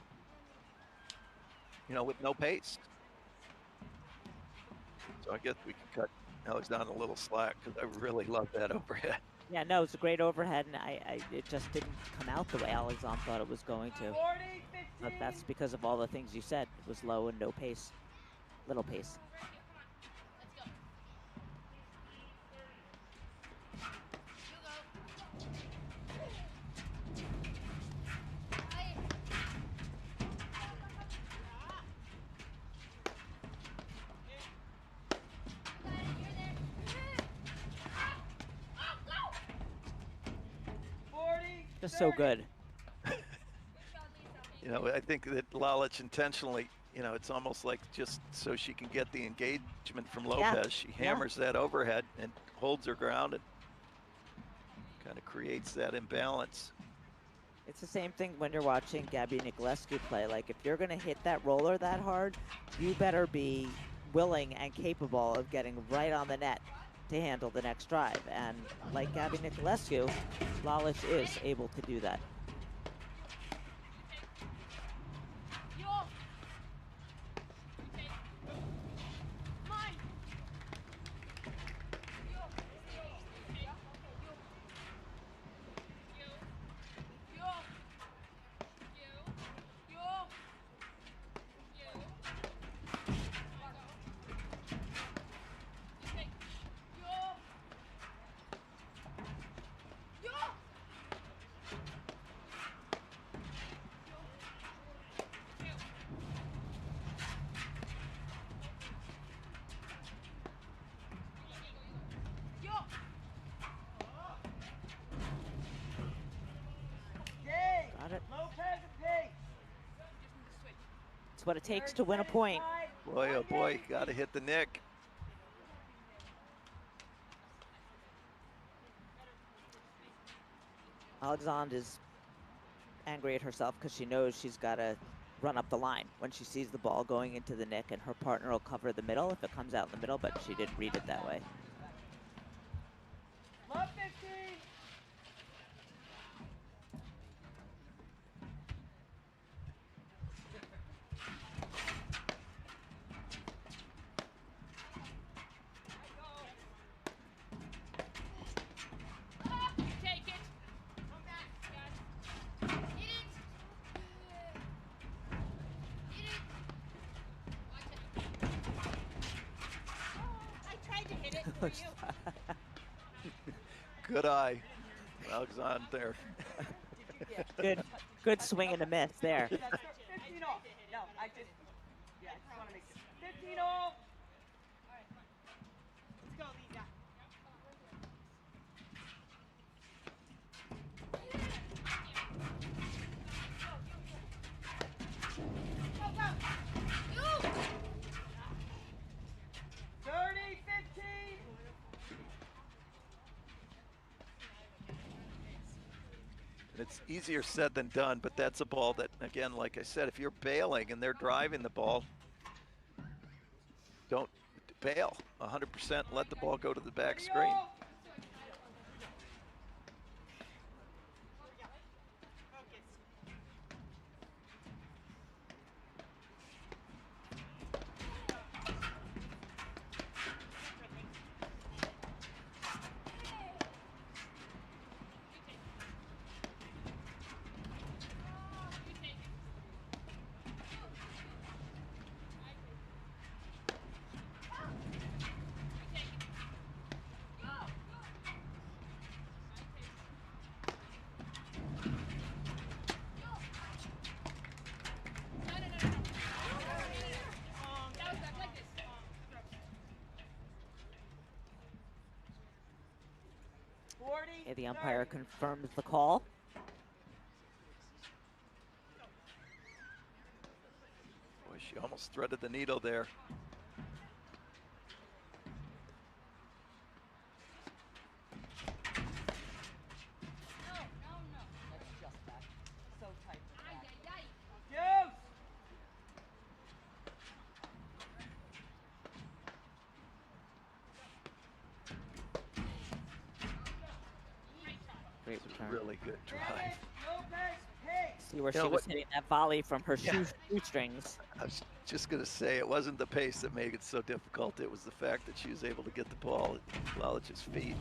you know, with no pace. So I guess we can cut Alexandre a little slack because I really love that overhead. Yeah, no, it's a great overhead, and it just didn't come out the way Alexandre thought it was going to. 40, But that's because of all the things you said. It was low and no pace, little pace. Just so good. You know, I think that Lalic intentionally, you know, it's almost like just so she can get the engagement from Lopez. Yeah. She hammers that overhead and holds her ground and kind of creates that imbalance. It's the same thing when you're watching Gabby Nicolescu play. Like, if you're going to hit that roller that hard, you better be willing and capable of getting right on the net to handle the next drive. And like Gabby Nicolescu, Lalic is able to do that. It's what it takes to win a point. Boy, oh boy, got to hit the nick. Alexandre is angry at herself because she knows she's got to run up the line when she sees the ball going into the nick, and her partner will cover the middle if it comes out in the middle, but she didn't read it that way. Love 15. Good eye, Alexandre there. Good swing and a miss there. 15 off. No, I just want to make it 15 off. Let's go, Lisa. Go, go. 30, 15. It's easier said than done, but that's a ball that, again, like I said, if you're bailing and they're driving the ball, don't bail 100%. Let the ball go to the back screen. Yeah, the umpire confirms the call. Boy, she almost threaded the needle there. So tight. Great return. Really good drive. Lopez, Page. See where You she know was what- hitting that volley from her Yeah. shoestrings. I was just going to say, it wasn't the pace that made it so difficult. It was the fact that she was able to get the ball at Lalic's feet.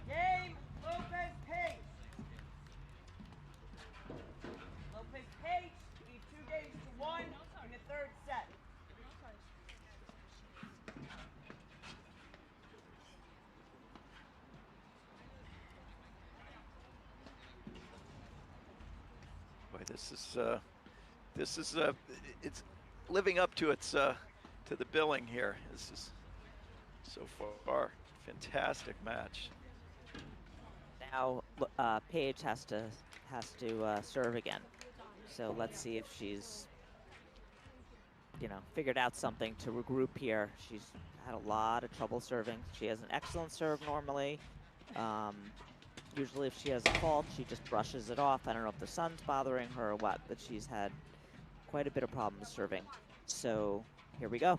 Game, Lopez, Page. Lopez, Page, lead 2 games to 1 in the third set. Boy, this is it's living up to its to the billing here. This is so far fantastic match. Now Paige has to serve again. So let's see if she's figured out something to regroup here. She's had a lot of trouble serving. She has an excellent serve normally. Usually if she has a fault, she just brushes it off. I don't know if the sun's bothering her or what, but she's had quite a bit of problems serving. So here we go.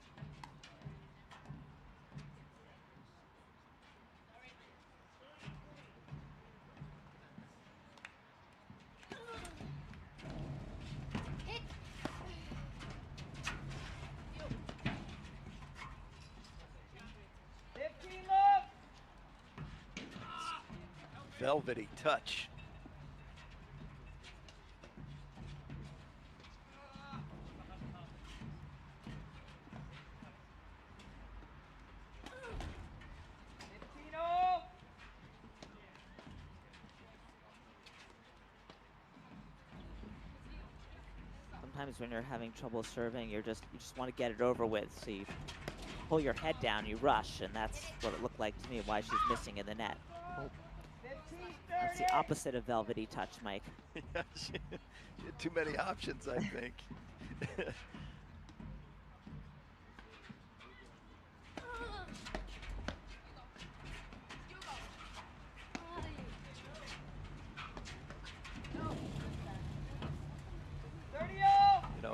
Velvety touch. Sometimes when you're having trouble serving, you just want to get it over with. So you pull your head down, you rush, and that's what it looked like to me. Why she's missing in the net. That's the opposite of velvety touch, Mike. Yeah, she had too many options, I think.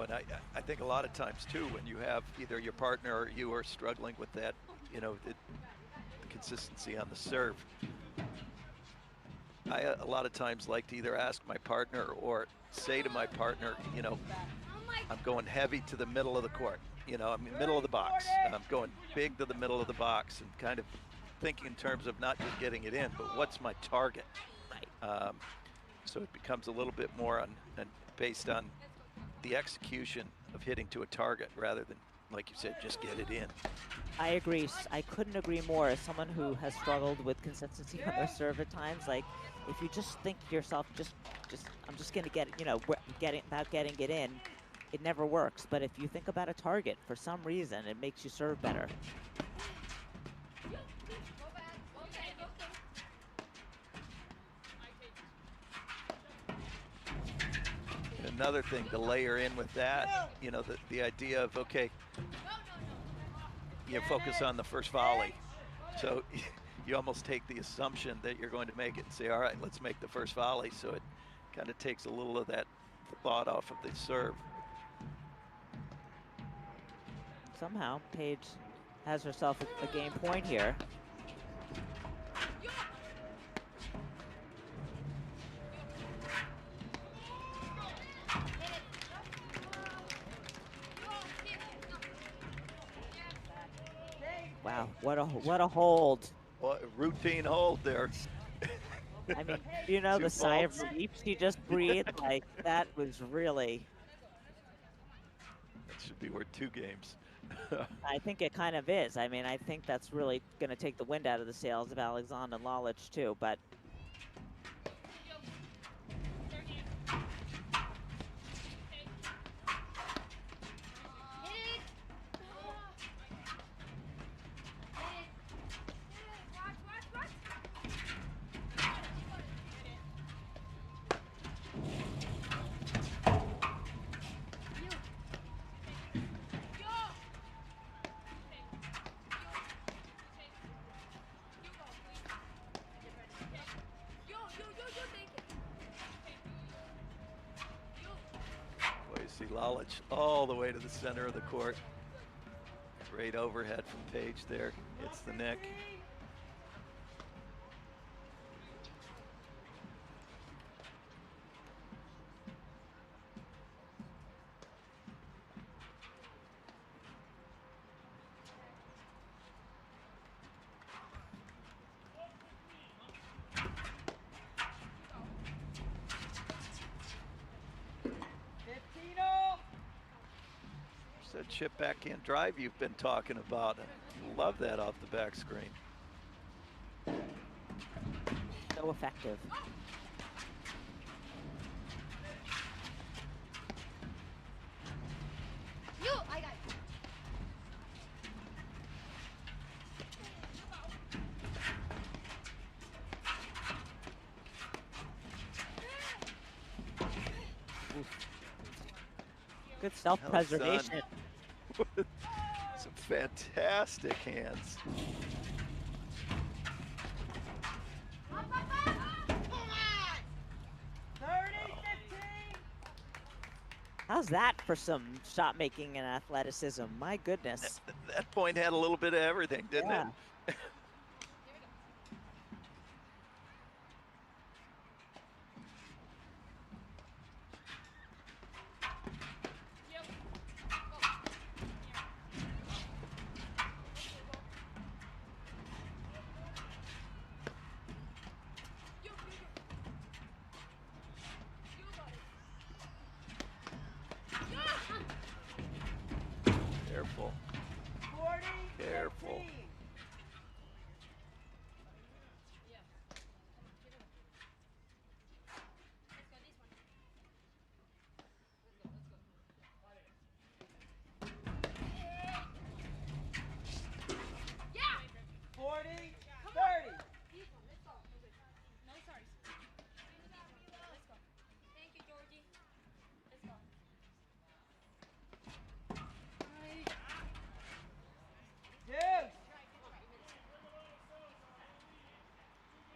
And I think a lot of times too, when you have either your partner or you are struggling with that, the consistency on the serve. I a lot of times like to either ask my partner or say to my partner, I'm going heavy to the middle of the court. I'm in the middle of the box. I'm going big to the middle of the box and kind of thinking in terms of not just getting it in, but what's my target? Right. So it becomes a little bit more based on the execution of hitting to a target rather than, like you said, just get it in. I agree. I couldn't agree more. As someone who has struggled with consistency on their serve at times, like if you just think to yourself, I'm just gonna get it, about getting it in, it never works. But if you think about a target, for some reason, it makes you serve better. Another thing to layer in with that, the idea of, okay, you focus on the first volley. So you almost take the assumption that you're going to make it and say, all right, let's make the first volley. So it kind of takes a little of that thought off of the serve. Somehow, Paige has herself a game point here. Wow, what a hold. What a routine hold there. I mean, the sigh of relief she just breathed, like that was really. That should be worth 2 games. I think it kind of is. I mean, I think that's really going to take the wind out of the sails of Alexandre and Lalic too, but. Lalic all the way to the center of the court. Great overhead from Page there. Hits the neck. That chip backhand drive you've been talking about. I love that off the back screen. So effective. I got it. Good self-preservation. Some fantastic hands. How's that for some shot making and athleticism? My goodness. That point had a little bit of everything, didn't Yeah. it? Careful. Careful.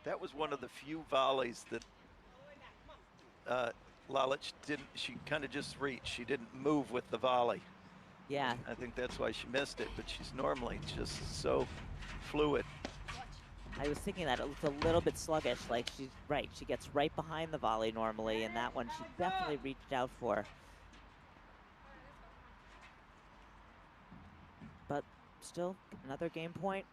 That was one of the few volleys that Lalic didn't, she kind of just reached. She didn't move with the volley. Yeah. I think that's why she missed it, but she's normally just so fluid. I was thinking that it looked a little bit sluggish, like she's right. She gets right behind the volley normally, and that one she definitely reached out for. But still, another game point.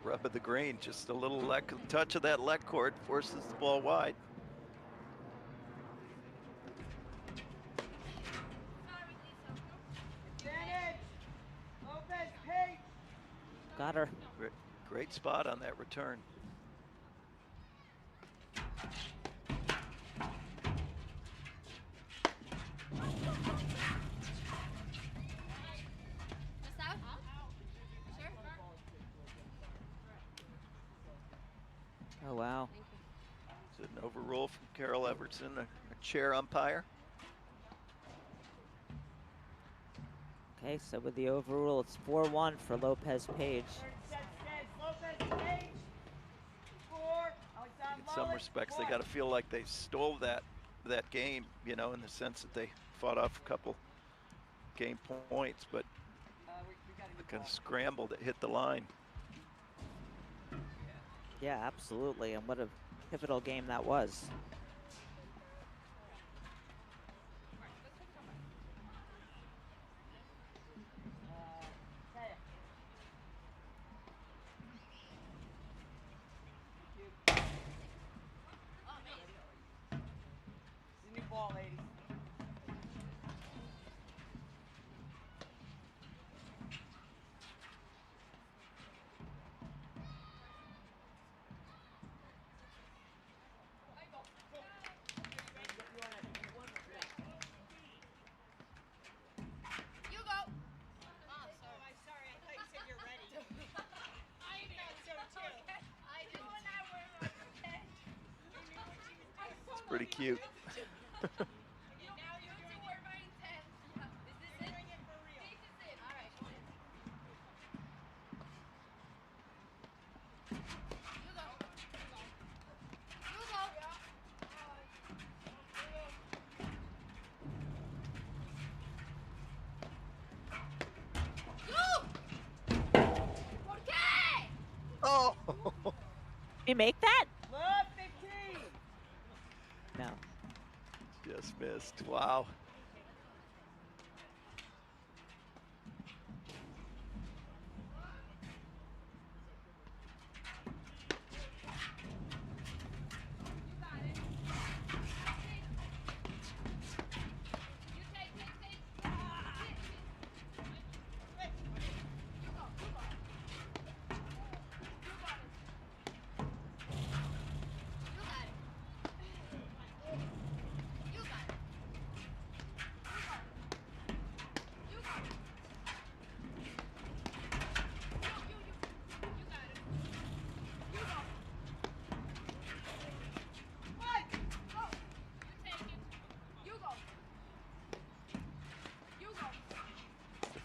Rub of the green, just a little touch of that leg cord forces the ball wide. Lopez, Page. Got her. Great spot on that return. Oh, wow. Is it an overrule from Carol Evertson, a chair umpire? Okay, so with the overrule, it's 4-1 for Lopez Page. In some respects, they got to feel like they stole that game, you know, in the sense that they fought off a couple game points, but they kind of scrambled to hit the line. Yeah, absolutely, and what a pivotal game that was. Pretty cute. Oh! You make that? Love 15. No. Just missed. Wow.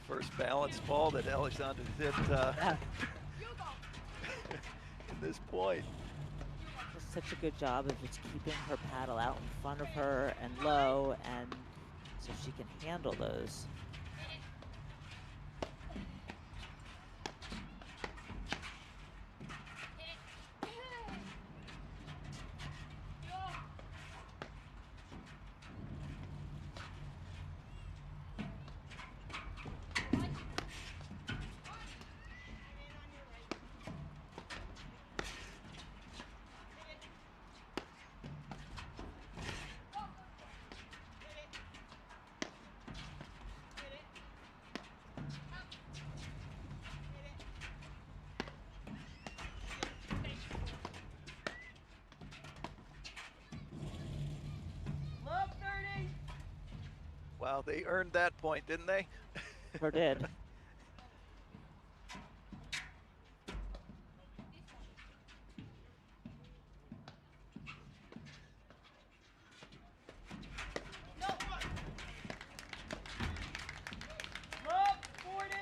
First balanced ball that Alexandre hit in this point. Does such a good job of just keeping her paddle out in front of her and low, and so she can handle those. Love 30. Wow, they earned that point, didn't they? Sure did. Love 40.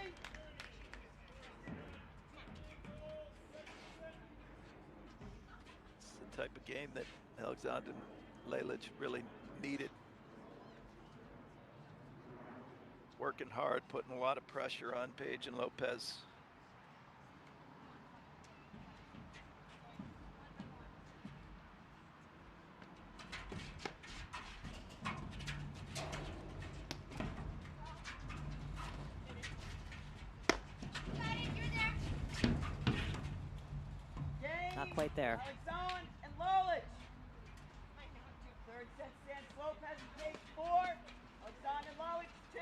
It's the type of game that Alexandre and Lalic really needed. Working hard, putting a lot of pressure on Pejic and Lopez. Not quite there. Alexandre and Lalic. Third set stands Lopez and Pejic 4. Alexandre and Lalic 2.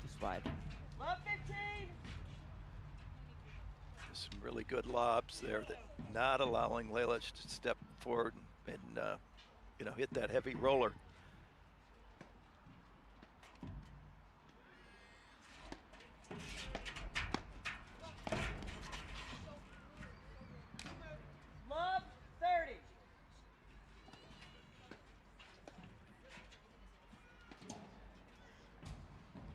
Just wide. Love 15. Some really good lobs there that not allowing Lalic to step forward and you know, hit that heavy roller. Love 30.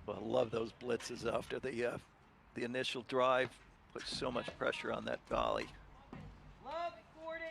Well, I love those blitzes after the initial drive. Puts so much pressure on that volley. Love 40.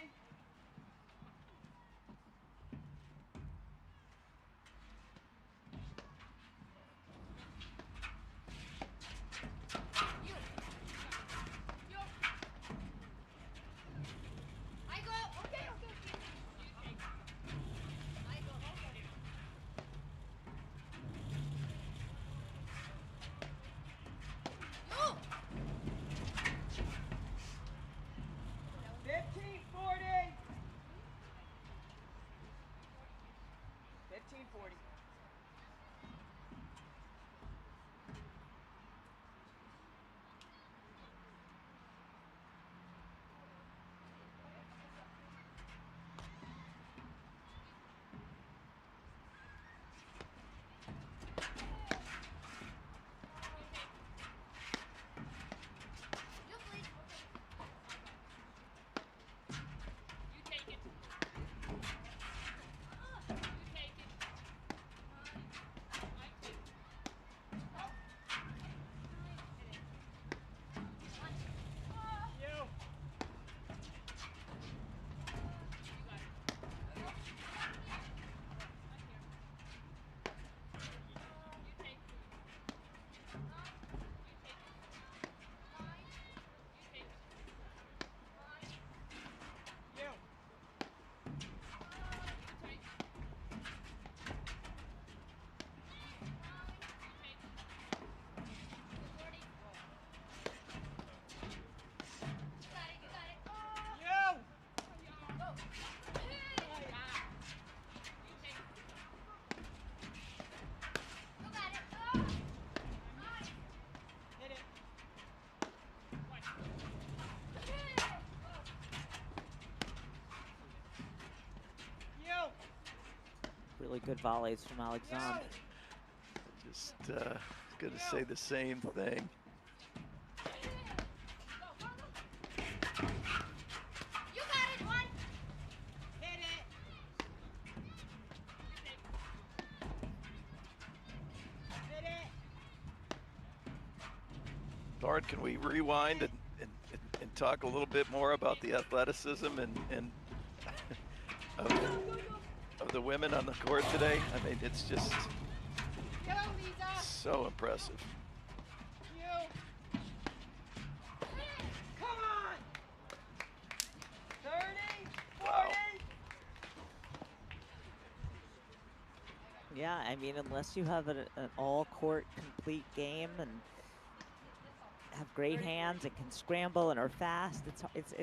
15-40. Really good volleys from Alexandre. Just going to say the same thing. You got it, one. Hit it. Hit it. Lauren, can we rewind and talk a little bit more about the athleticism and of the women on the court today? I mean, it's just so impressive. Come on! 30, 40. Wow. Yeah, I mean, unless you have an all-court complete game and have great hands and can scramble and are fast, it's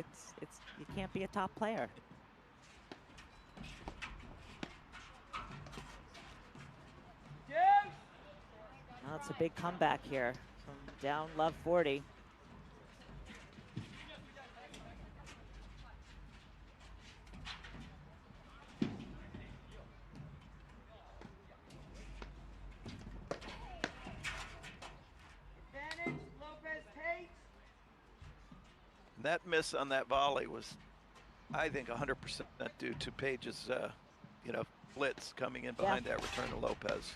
you can't be a top player. Now it's a big comeback here from down love 40. Advantage, Lopez takes. That miss on that volley was, I think, 100% due to Page's, blitz coming in behind that return to Lopez.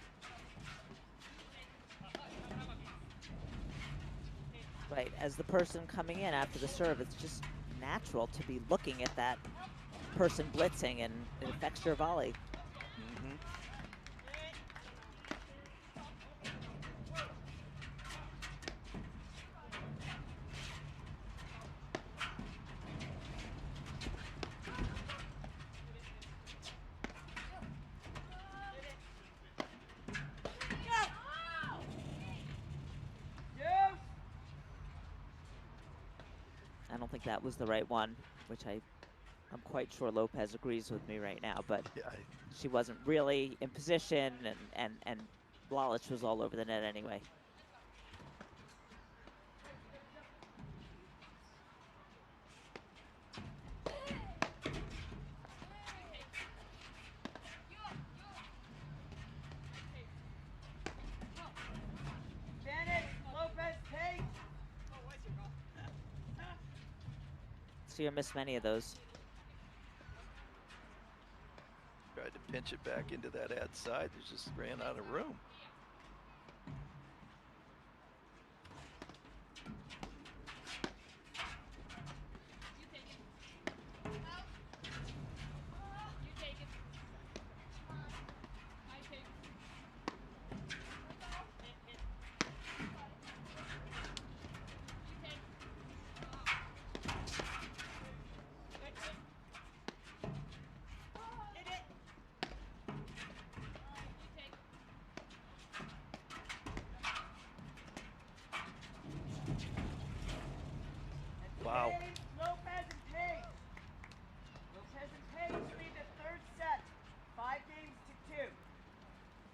Right, as the person coming in after the serve, it's just natural to be looking at that person blitzing, and it affects your volley. Mm-hmm. I don't think that was the right one, which I'm quite sure Lopez agrees with me right now, but Yeah, she wasn't really in position, and Lalic was all over the net anyway. Advantage, Lopez takes. So you missed many of those. tried to pinch it back into that ad side. They just ran out of room.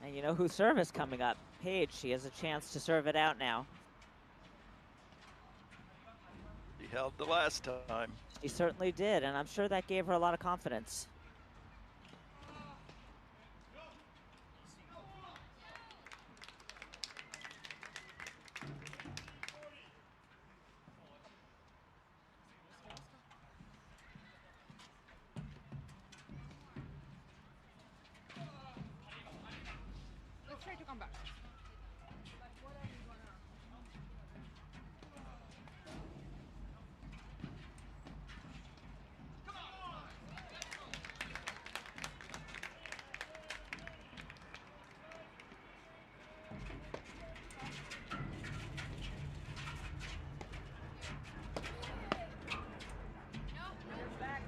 And you know whose serve is coming up? Paige. She has a chance to serve it out now. He held the last time. She certainly did, and I'm sure that gave her a lot of confidence. Let's try to come back. Back.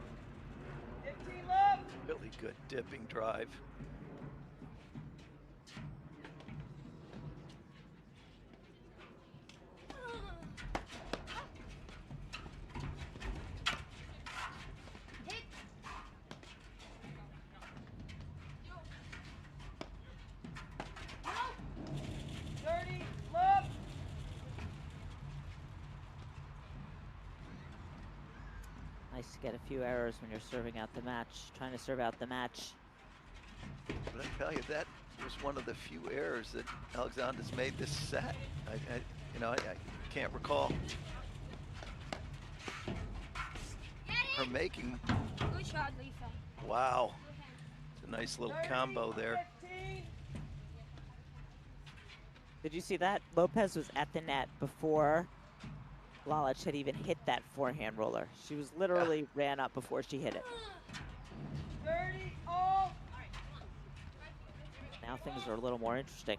15 love. Really good dipping drive. Hit. 30 love. Nice to get a few errors when you're serving out the match, trying to serve out the match. But I tell you, that was one of the few errors that Alexandre's made this set. I can't recall her making. Good shot, Lisa. Wow, it's a nice little combo there. 15. Did you see that? Lopez was at the net before Lalic had even hit that forehand roller. She was literally ran up before she hit it. 30 all. Now things are a little more interesting.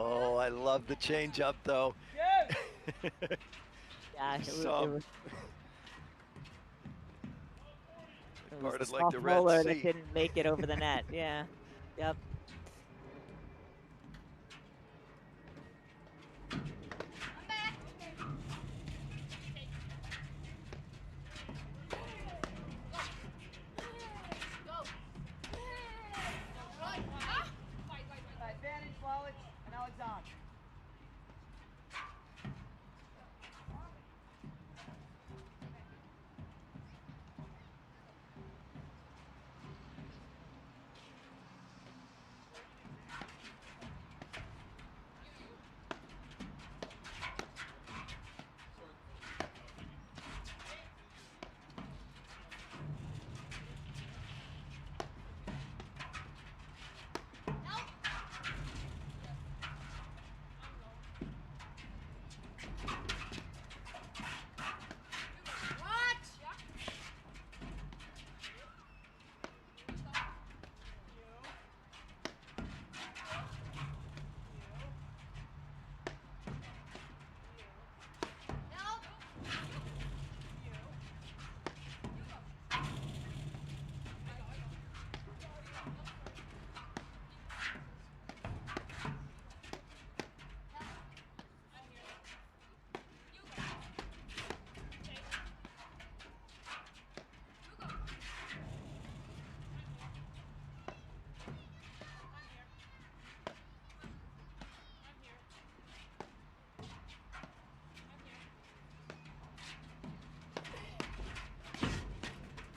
Oh, I love the change up though. Yeah, it was Parted the like the soft Red roller Sea. that didn't make it over the net. Yeah. Yep. Advantage, Lalic and Alexandre.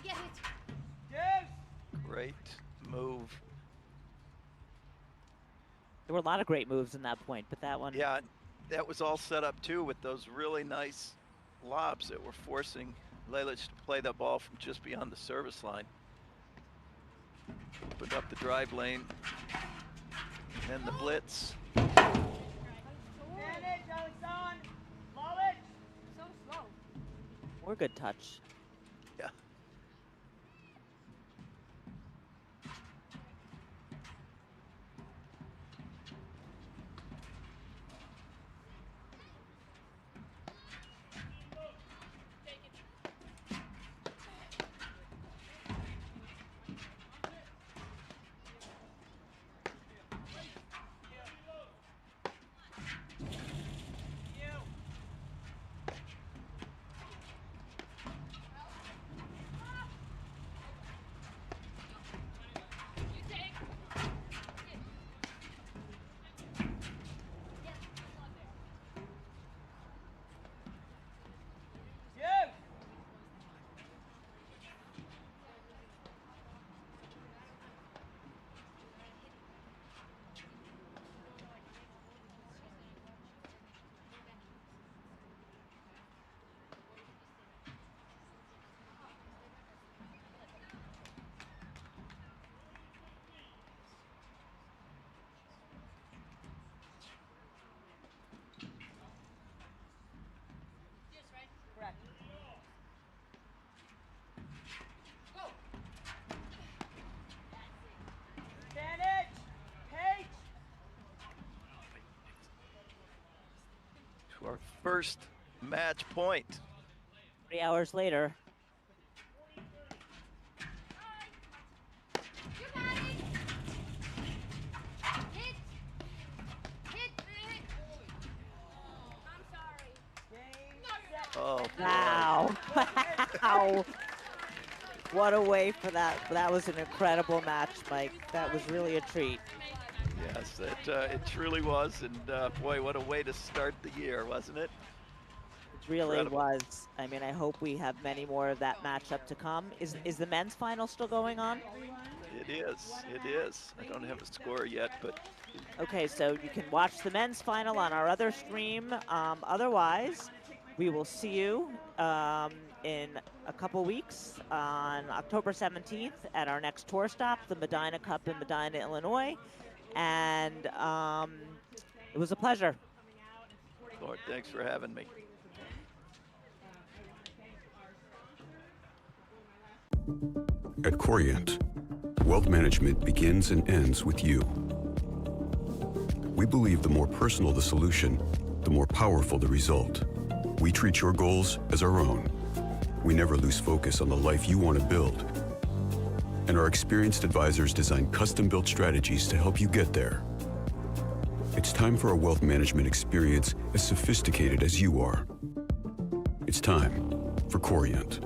Get it. Yes. Great move. There were a lot of great moves in that point, but that one. Yeah, that was all set up too with those really nice lobs that were forcing Lalic to play that ball from just beyond the service line. Opened up the drive lane and the blitz. Advantage, Or good touch. Yeah. Correct. Advantage. Page. To our first match point. 3 hours later. You got it. Hit. Hit. I'm sorry. Game, set. Oh, Wow. Wow. What a way for that. That was an incredible match, Mike. That was really a treat. yes, it truly was. And boy, what a way to start the year, wasn't it? It really Incredible. was. I mean, I hope we have many more of that matchup to come. Is the men's final still going on? It is. It is. I don't have a score yet, but Okay, so you can watch the men's final on our other stream. Otherwise, we will see you in a couple weeks on October 17th at our next tour stop, the Medina Cup in Medina, Illinois. And it was a pleasure. Lord, thanks for having me. At Corient, wealth management begins and ends with you. We believe the more personal the solution, the more powerful the result. We treat your goals as our own. We never lose focus on the life you want to build. And our experienced advisors design custom-built strategies to help you get there. It's time for a wealth management experience as sophisticated as you are. It's time for Corient.